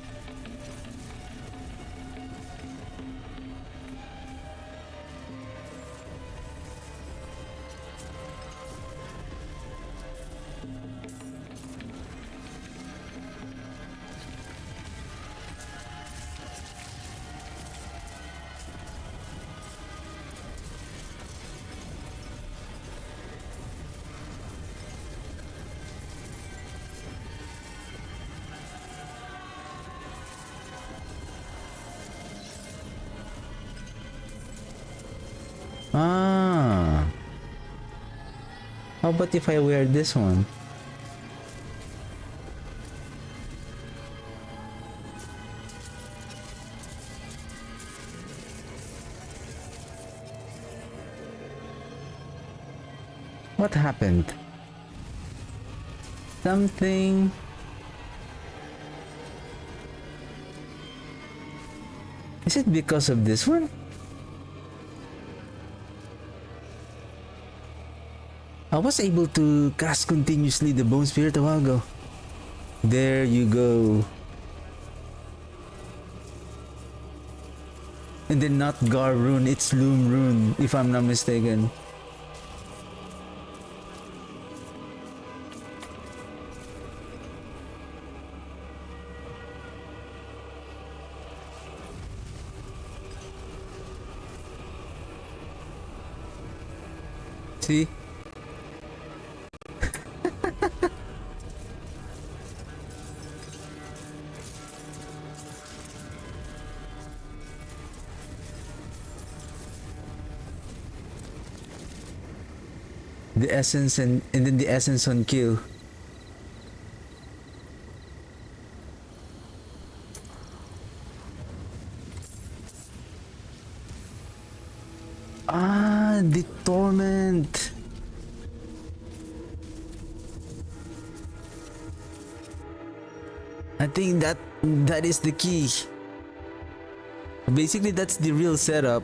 Ah. How about if I wear this one? What happened? Something. Is it because of this one? I was able to cast continuously the Bone Spirit a while ago. There you go. And then not Gar Rune, it's Loom Rune, if I'm not mistaken. See? The essence and then the essence on kill. Ah, the torment. I think that is the key. Basically, that's the real setup.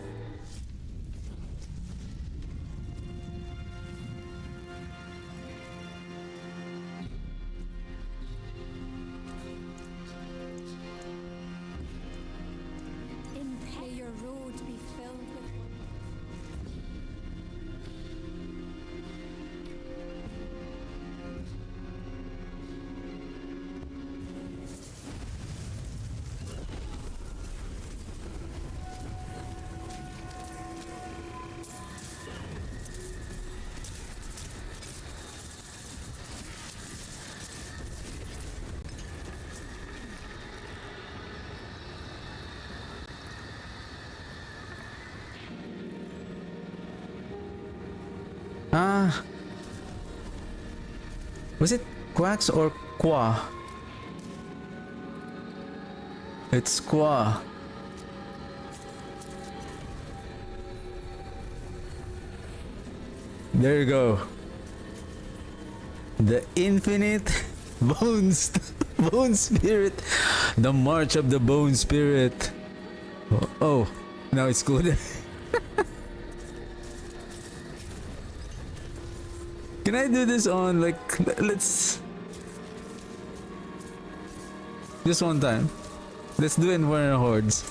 May your road be filled with Ah. Was it Quax or Qua? It's Qua. There you go. The infinite bone spirit. The march of the bone spirit. Oh, now it's good. Can I do this on like let's just one time. Let's do it in Warrior Hordes.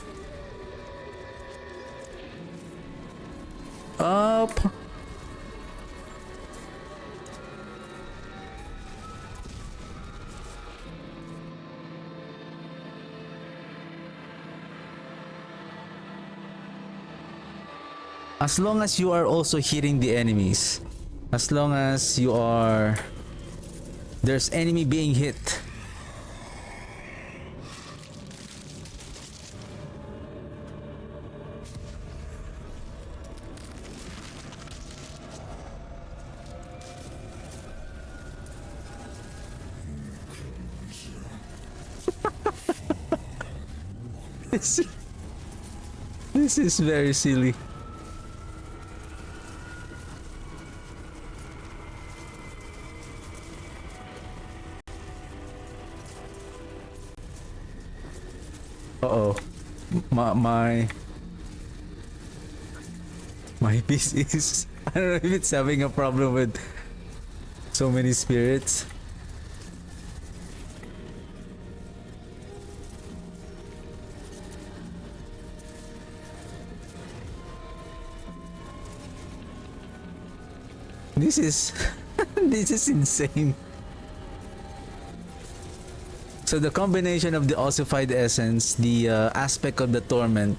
Up. As long as you are also hitting the enemies. As long as you are... There's enemy being hit. This is very silly. Uh-oh. my PC is, I don't know if it's having a problem with so many spirits. This is this is insane. So the combination of the ossified essence, the aspect of the torment,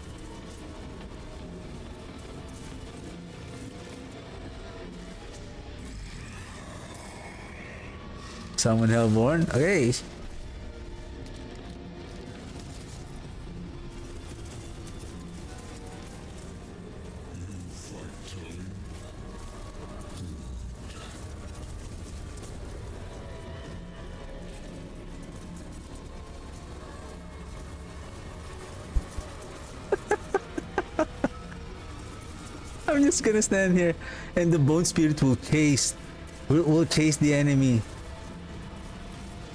summon Hellborn. Okay. I'm just gonna stand here and the bone spirit will chase the enemy.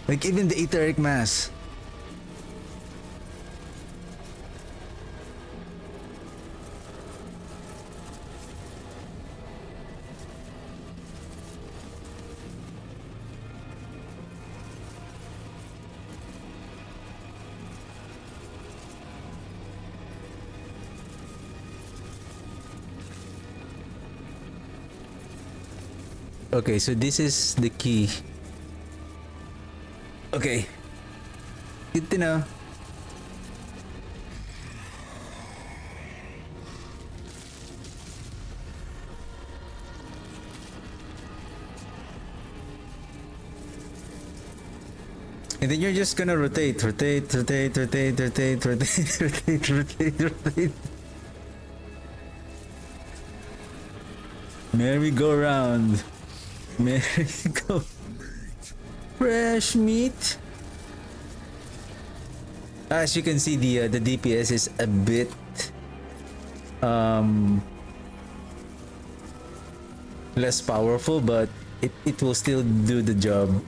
Like even the etheric mass. Okay, so this is the key. Okay. Good to know. And then you're just gonna rotate. Merry-go-round. Merry-go. Fresh meat. As you can see, the DPS is a bit less powerful, but it will still do the job.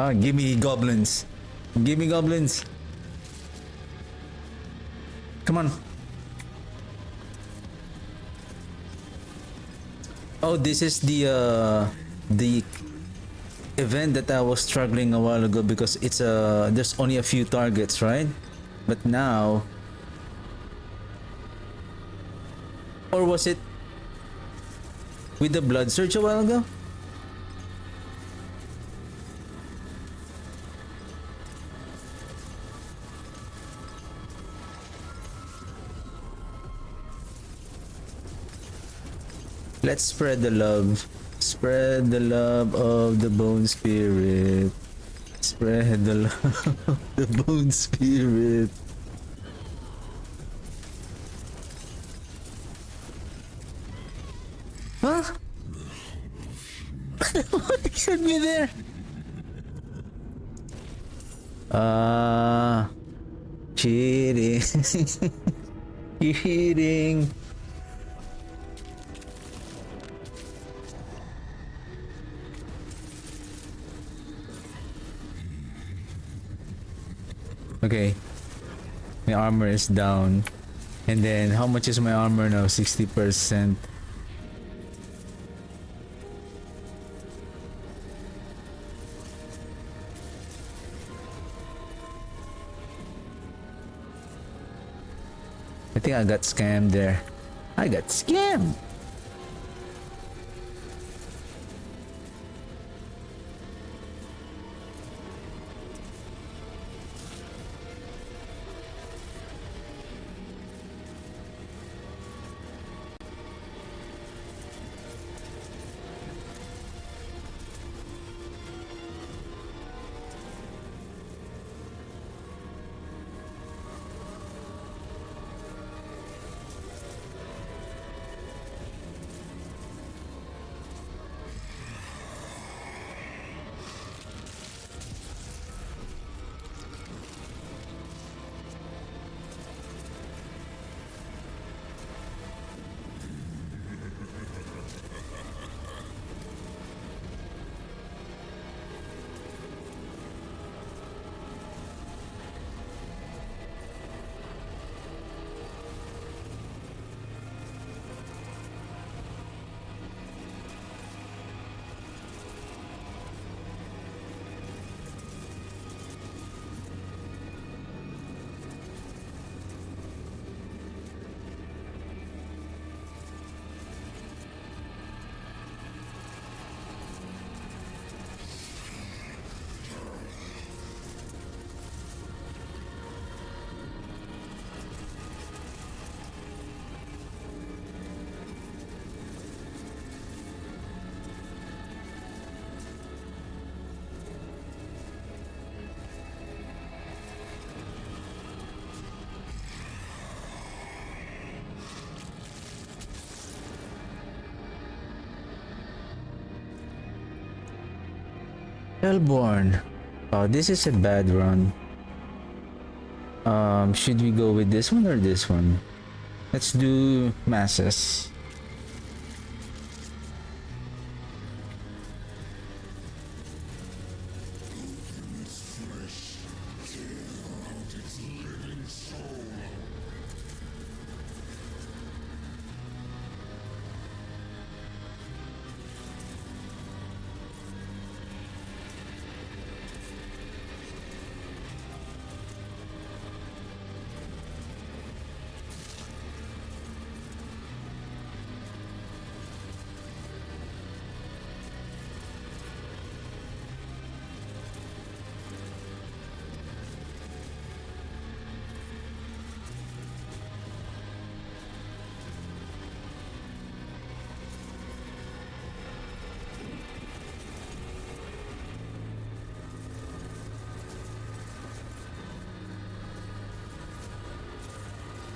Give me goblins. Give me goblins. Come on. Oh, this is the event that I was struggling a while ago because it's there's only a few targets, right? But now, or was it with the blood surge a while ago? Let's spread the love. Spread the love of the bone spirit. Spread the love of the bone spirit. Huh? What should be there? Cheating. Cheating. Okay, my armor is down. And then how much is my armor now? 60%. I think I got scammed there. I got scammed. Hellborn. Oh, this is a bad run. Should we go with this one or this one? Let's do masses.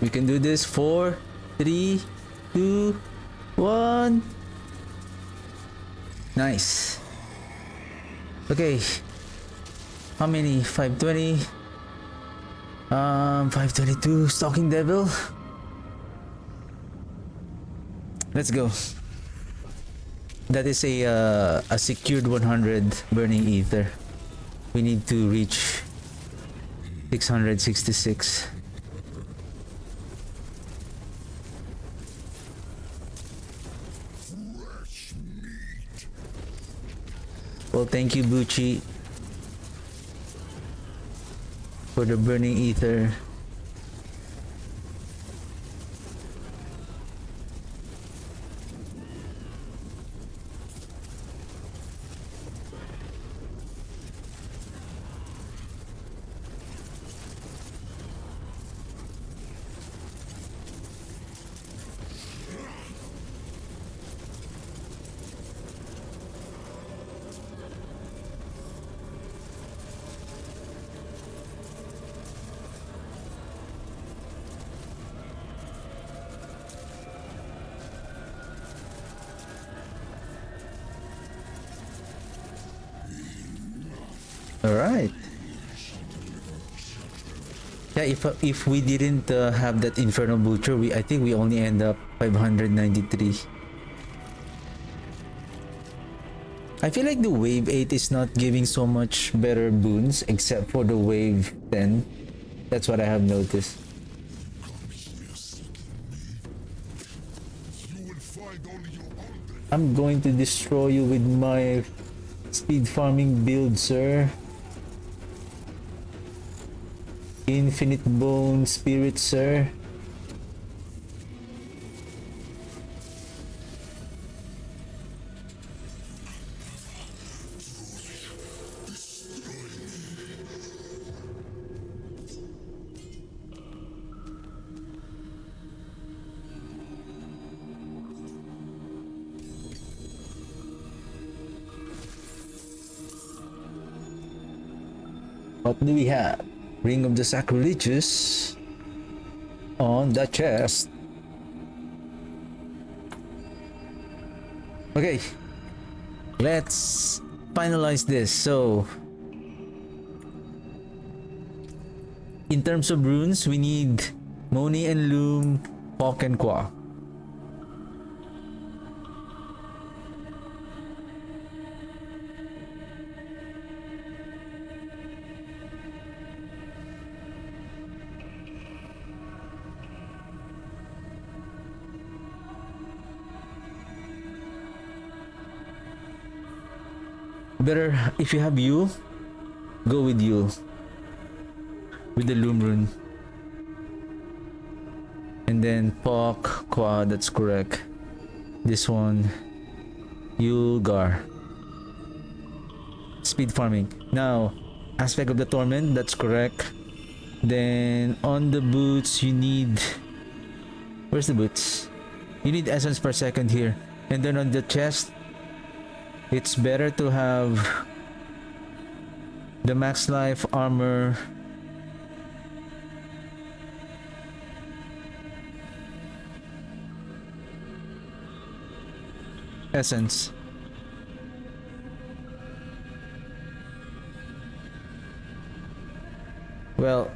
We can do this. 4, 3, 2, 1. Nice. Okay. How many? 520. 522. Stalking Devil. Let's go. That is a secured 100 Burning Ether. We need to reach 666. Well, thank you, Bucci, for the Burning Ether. Alright. Yeah, if we didn't have that Infernal Butcher, I think we only end up 593. I feel like the Wave 8 is not giving so much better boons except for the Wave 10. That's what I have noticed. I'm going to destroy you with my speed farming build, sir. Infinite Bone Spirit, sir. What do we have? Ring of the Sacrilegious on the chest. Okay, let's finalize this. So, in terms of runes, we need Moni and Loom, Hawk and Qua. Better, if you have you, go with you. With the Loom rune. And then Pok, Qua, that's correct. This one, Yulgar. Speed farming. Now, Aspect of the Torment, that's correct. Then on the boots, you need... Where's the boots? You need essence per second here. And then on the chest, it's better to have the max life armor. Essence. Well,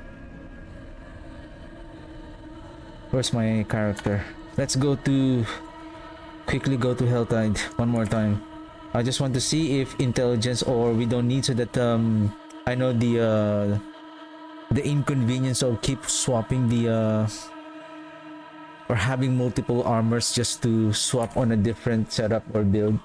where's my character? Let's quickly go to Helltide one more time. I just want to see if intelligence, or we don't need, so that I know the inconvenience of keep swapping or having multiple armors just to swap on a different setup or build.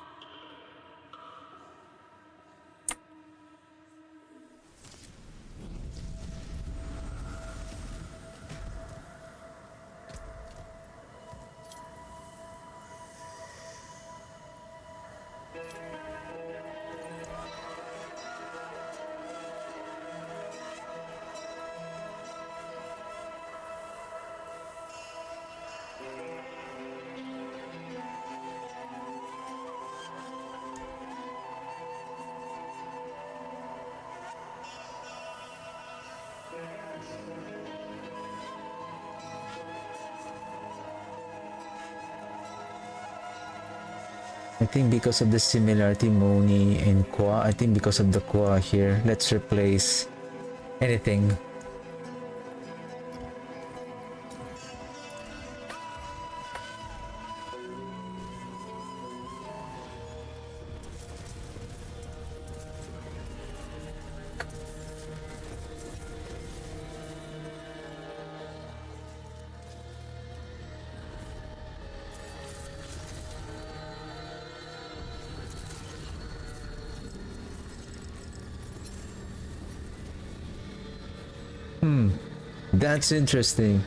I think because of the similarity, Moni and Kwa. I think because of the Kwa here, let's replace anything. That's interesting.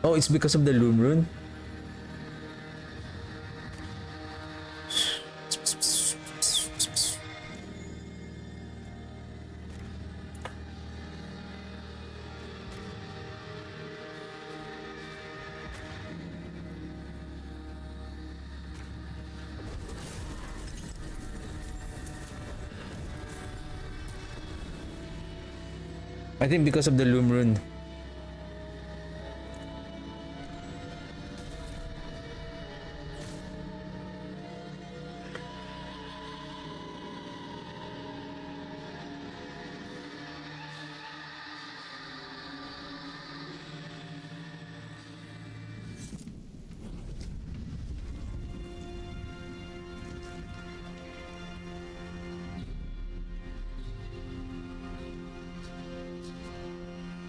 Oh, it's because of the Loom Rune? I think because of the Loom Rune.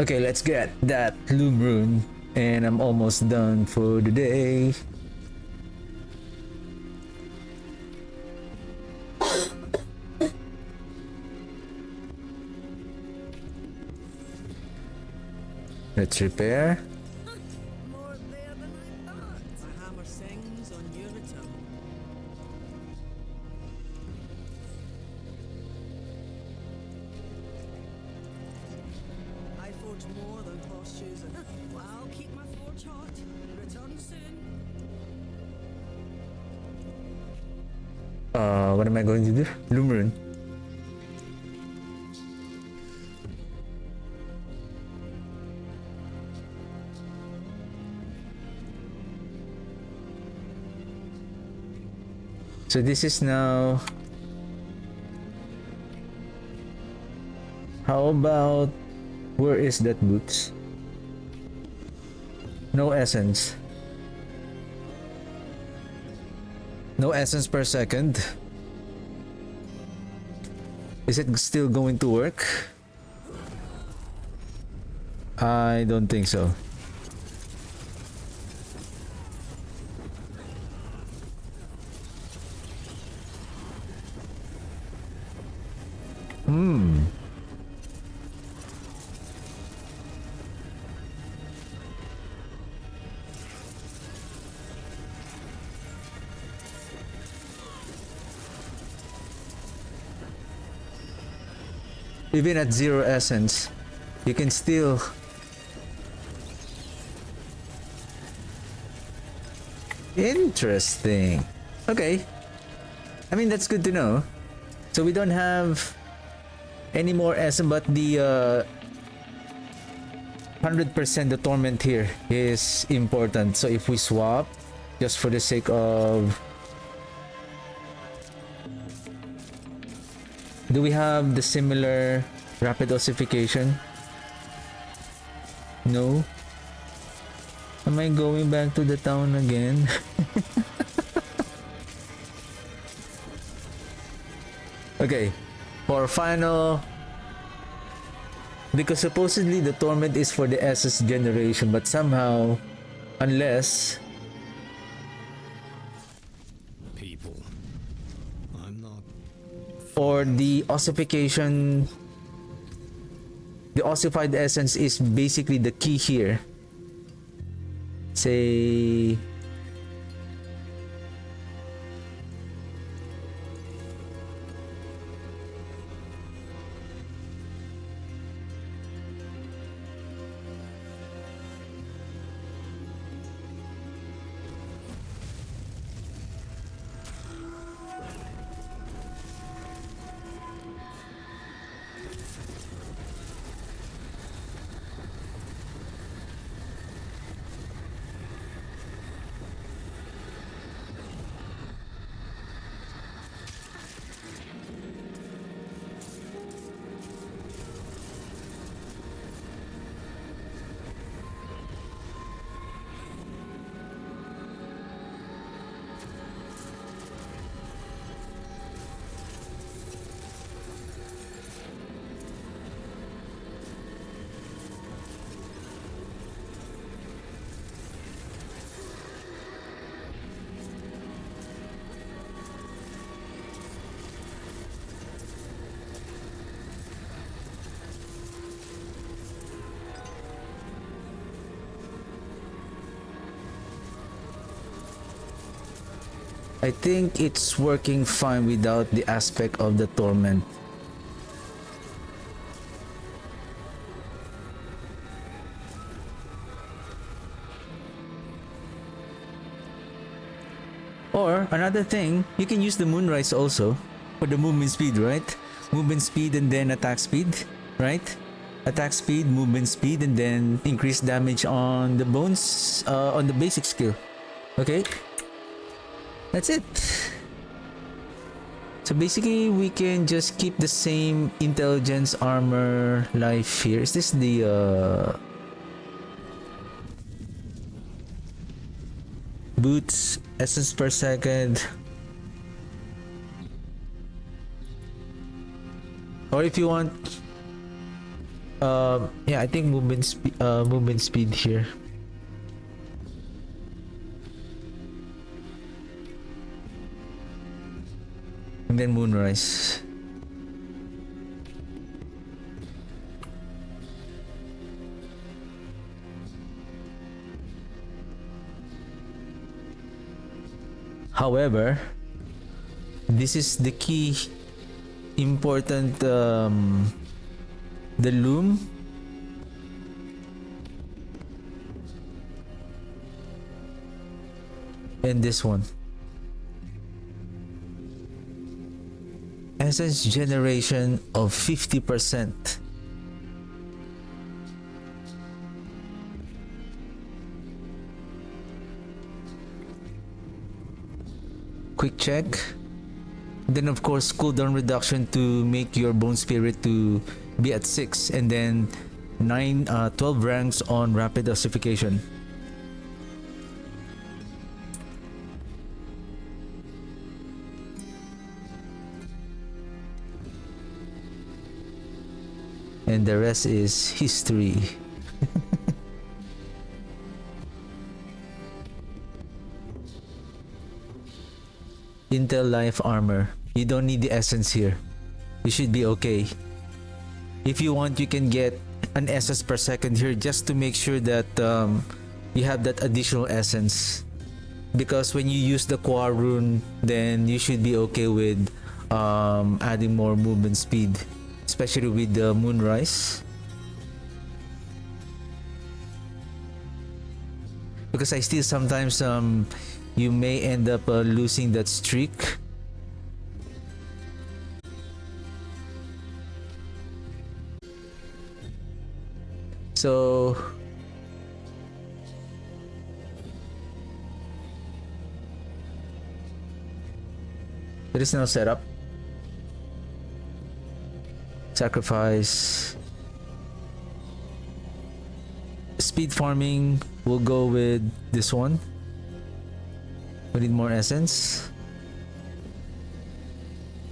Okay, let's get that Loom Rune, and I'm almost done for the day. Let's repair. More there than I thought. My hammer sings on your return. I forge more than horseshoes and I'll keep my forge hot. Return soon. What am I going to do? Loom Rune. So this is now... How about... Where is that boots? No essence. No essence per second. Is it still going to work? I don't think so. Even at 0 essence, you can still... Interesting. Okay. I mean, that's good to know. So we don't have any more essence, but the 100% the torment here is important. So if we swap, just for the sake of... Do we have the similar rapid ossification? No. Am I going back to the town again? Okay, for final, because supposedly the torment is for the SS generation, but somehow, unless People. I'm not. for the ossification, the ossified essence is basically the key here. Say I think it's working fine without the aspect of the torment. Or another thing, you can use the moonrise also for the movement speed, right? Movement speed and then attack speed, right? Attack speed, movement speed, and then increase damage on the bones, on the basic skill. Okay? That's it. So basically, we can just keep the same intelligence, armor, life here. Is this the boots, essence per second? Or if you want, yeah, I think movement speed here. And then moonrise. However, this is the key important, the loom. And this one. Essence generation of 50%. Quick check. Then of course cooldown reduction to make your bone spirit to be at 6, and then 12 ranks on rapid ossification. And the rest is history. Intel Life Armor. You don't need the essence here. You should be okay. If you want, you can get an essence per second here just to make sure that you have that additional essence. Because when you use the Qua rune, then you should be okay with adding more movement speed. Especially with the moonrise. Because I still sometimes you may end up losing that streak. So there is no setup. Sacrifice. Speed farming, we'll go with this one. We need more essence.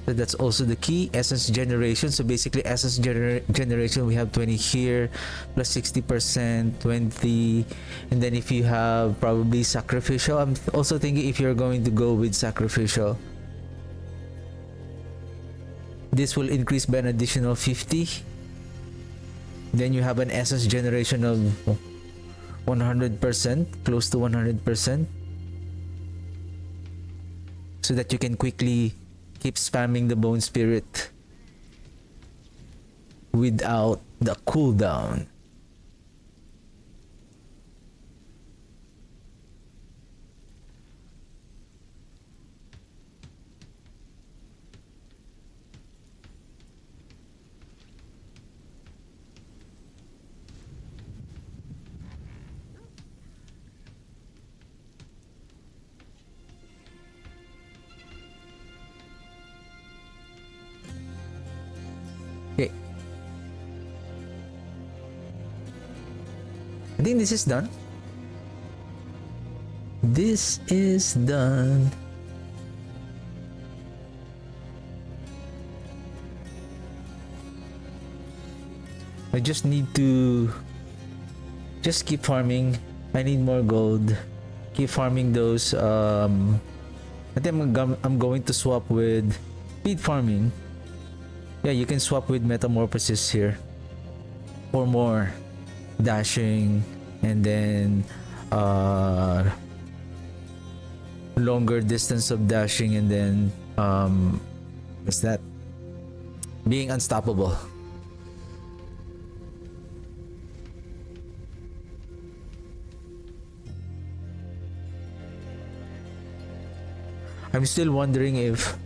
So that's also the key. Essence generation. So basically essence generation, we have 20 here plus 60%, 20. And then if you have probably sacrificial, I'm also thinking if you're going to go with sacrificial, this will increase by an additional 50. Then you have an essence generation of 100%, close to 100%, so that you can quickly keep spamming the bone spirit without the cooldown. Okay. I think this is done. This is done. I just need to just keep farming. I need more gold. Keep farming those. I think I'm going to swap with speed farming. Yeah, you can swap with metamorphosis here for more dashing, and then longer distance of dashing, and then what's that? Being unstoppable. I'm still wondering if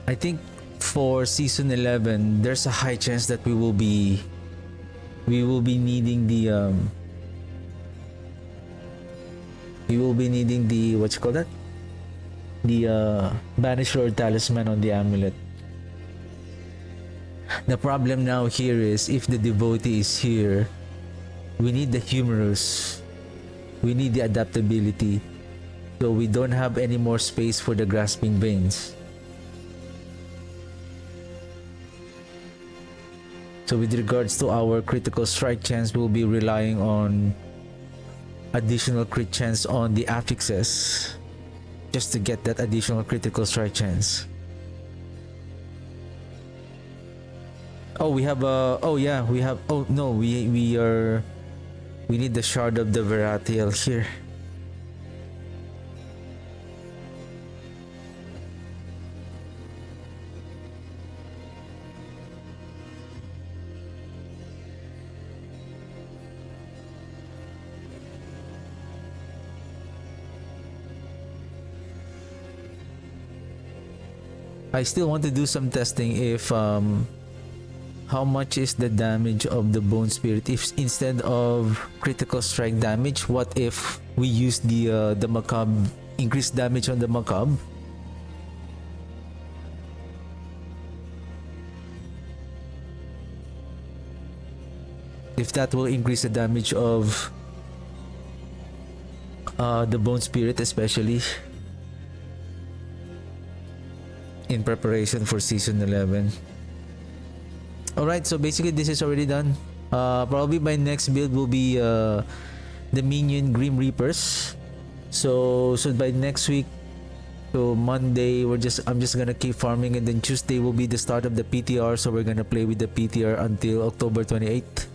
I think for season 11 there's a high chance that we will be needing the what you call that, the Banish Lord talisman on the amulet. The problem now here is if the devotee is here, we need the humorous, we need the adaptability, so we don't have any more space for the grasping veins. So with regards to our critical strike chance, we'll be relying on additional crit chance on the affixes just to get that additional critical strike chance. Oh, we have we need the shard of the Veratiel here. I still want to do some testing if how much is the damage of the bone spirit if instead of critical strike damage, what if we use the macabre, increased damage on the macabre, if that will increase the damage of the bone spirit, especially in preparation for season 11. Alright, so basically this is already done. Probably my next build will be the minion Grim Reapers. So by next week, so Monday I'm just gonna keep farming, and then Tuesday will be the start of the PTR, so we're gonna play with the PTR until October 28th.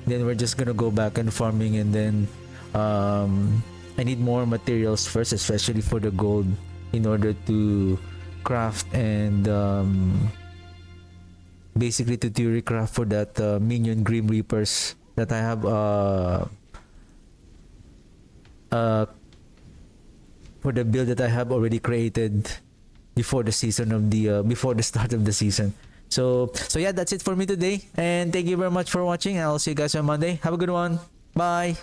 Then we're just gonna go back and farming, and then I need more materials first, especially for the gold, in order to craft and basically to theory craft for that minion Grim Reapers that I have for the build that I have already created before the season of the before the start of the season. So yeah, that's it for me today, and thank you very much for watching. I'll see you guys on Monday. Have a good one. Bye.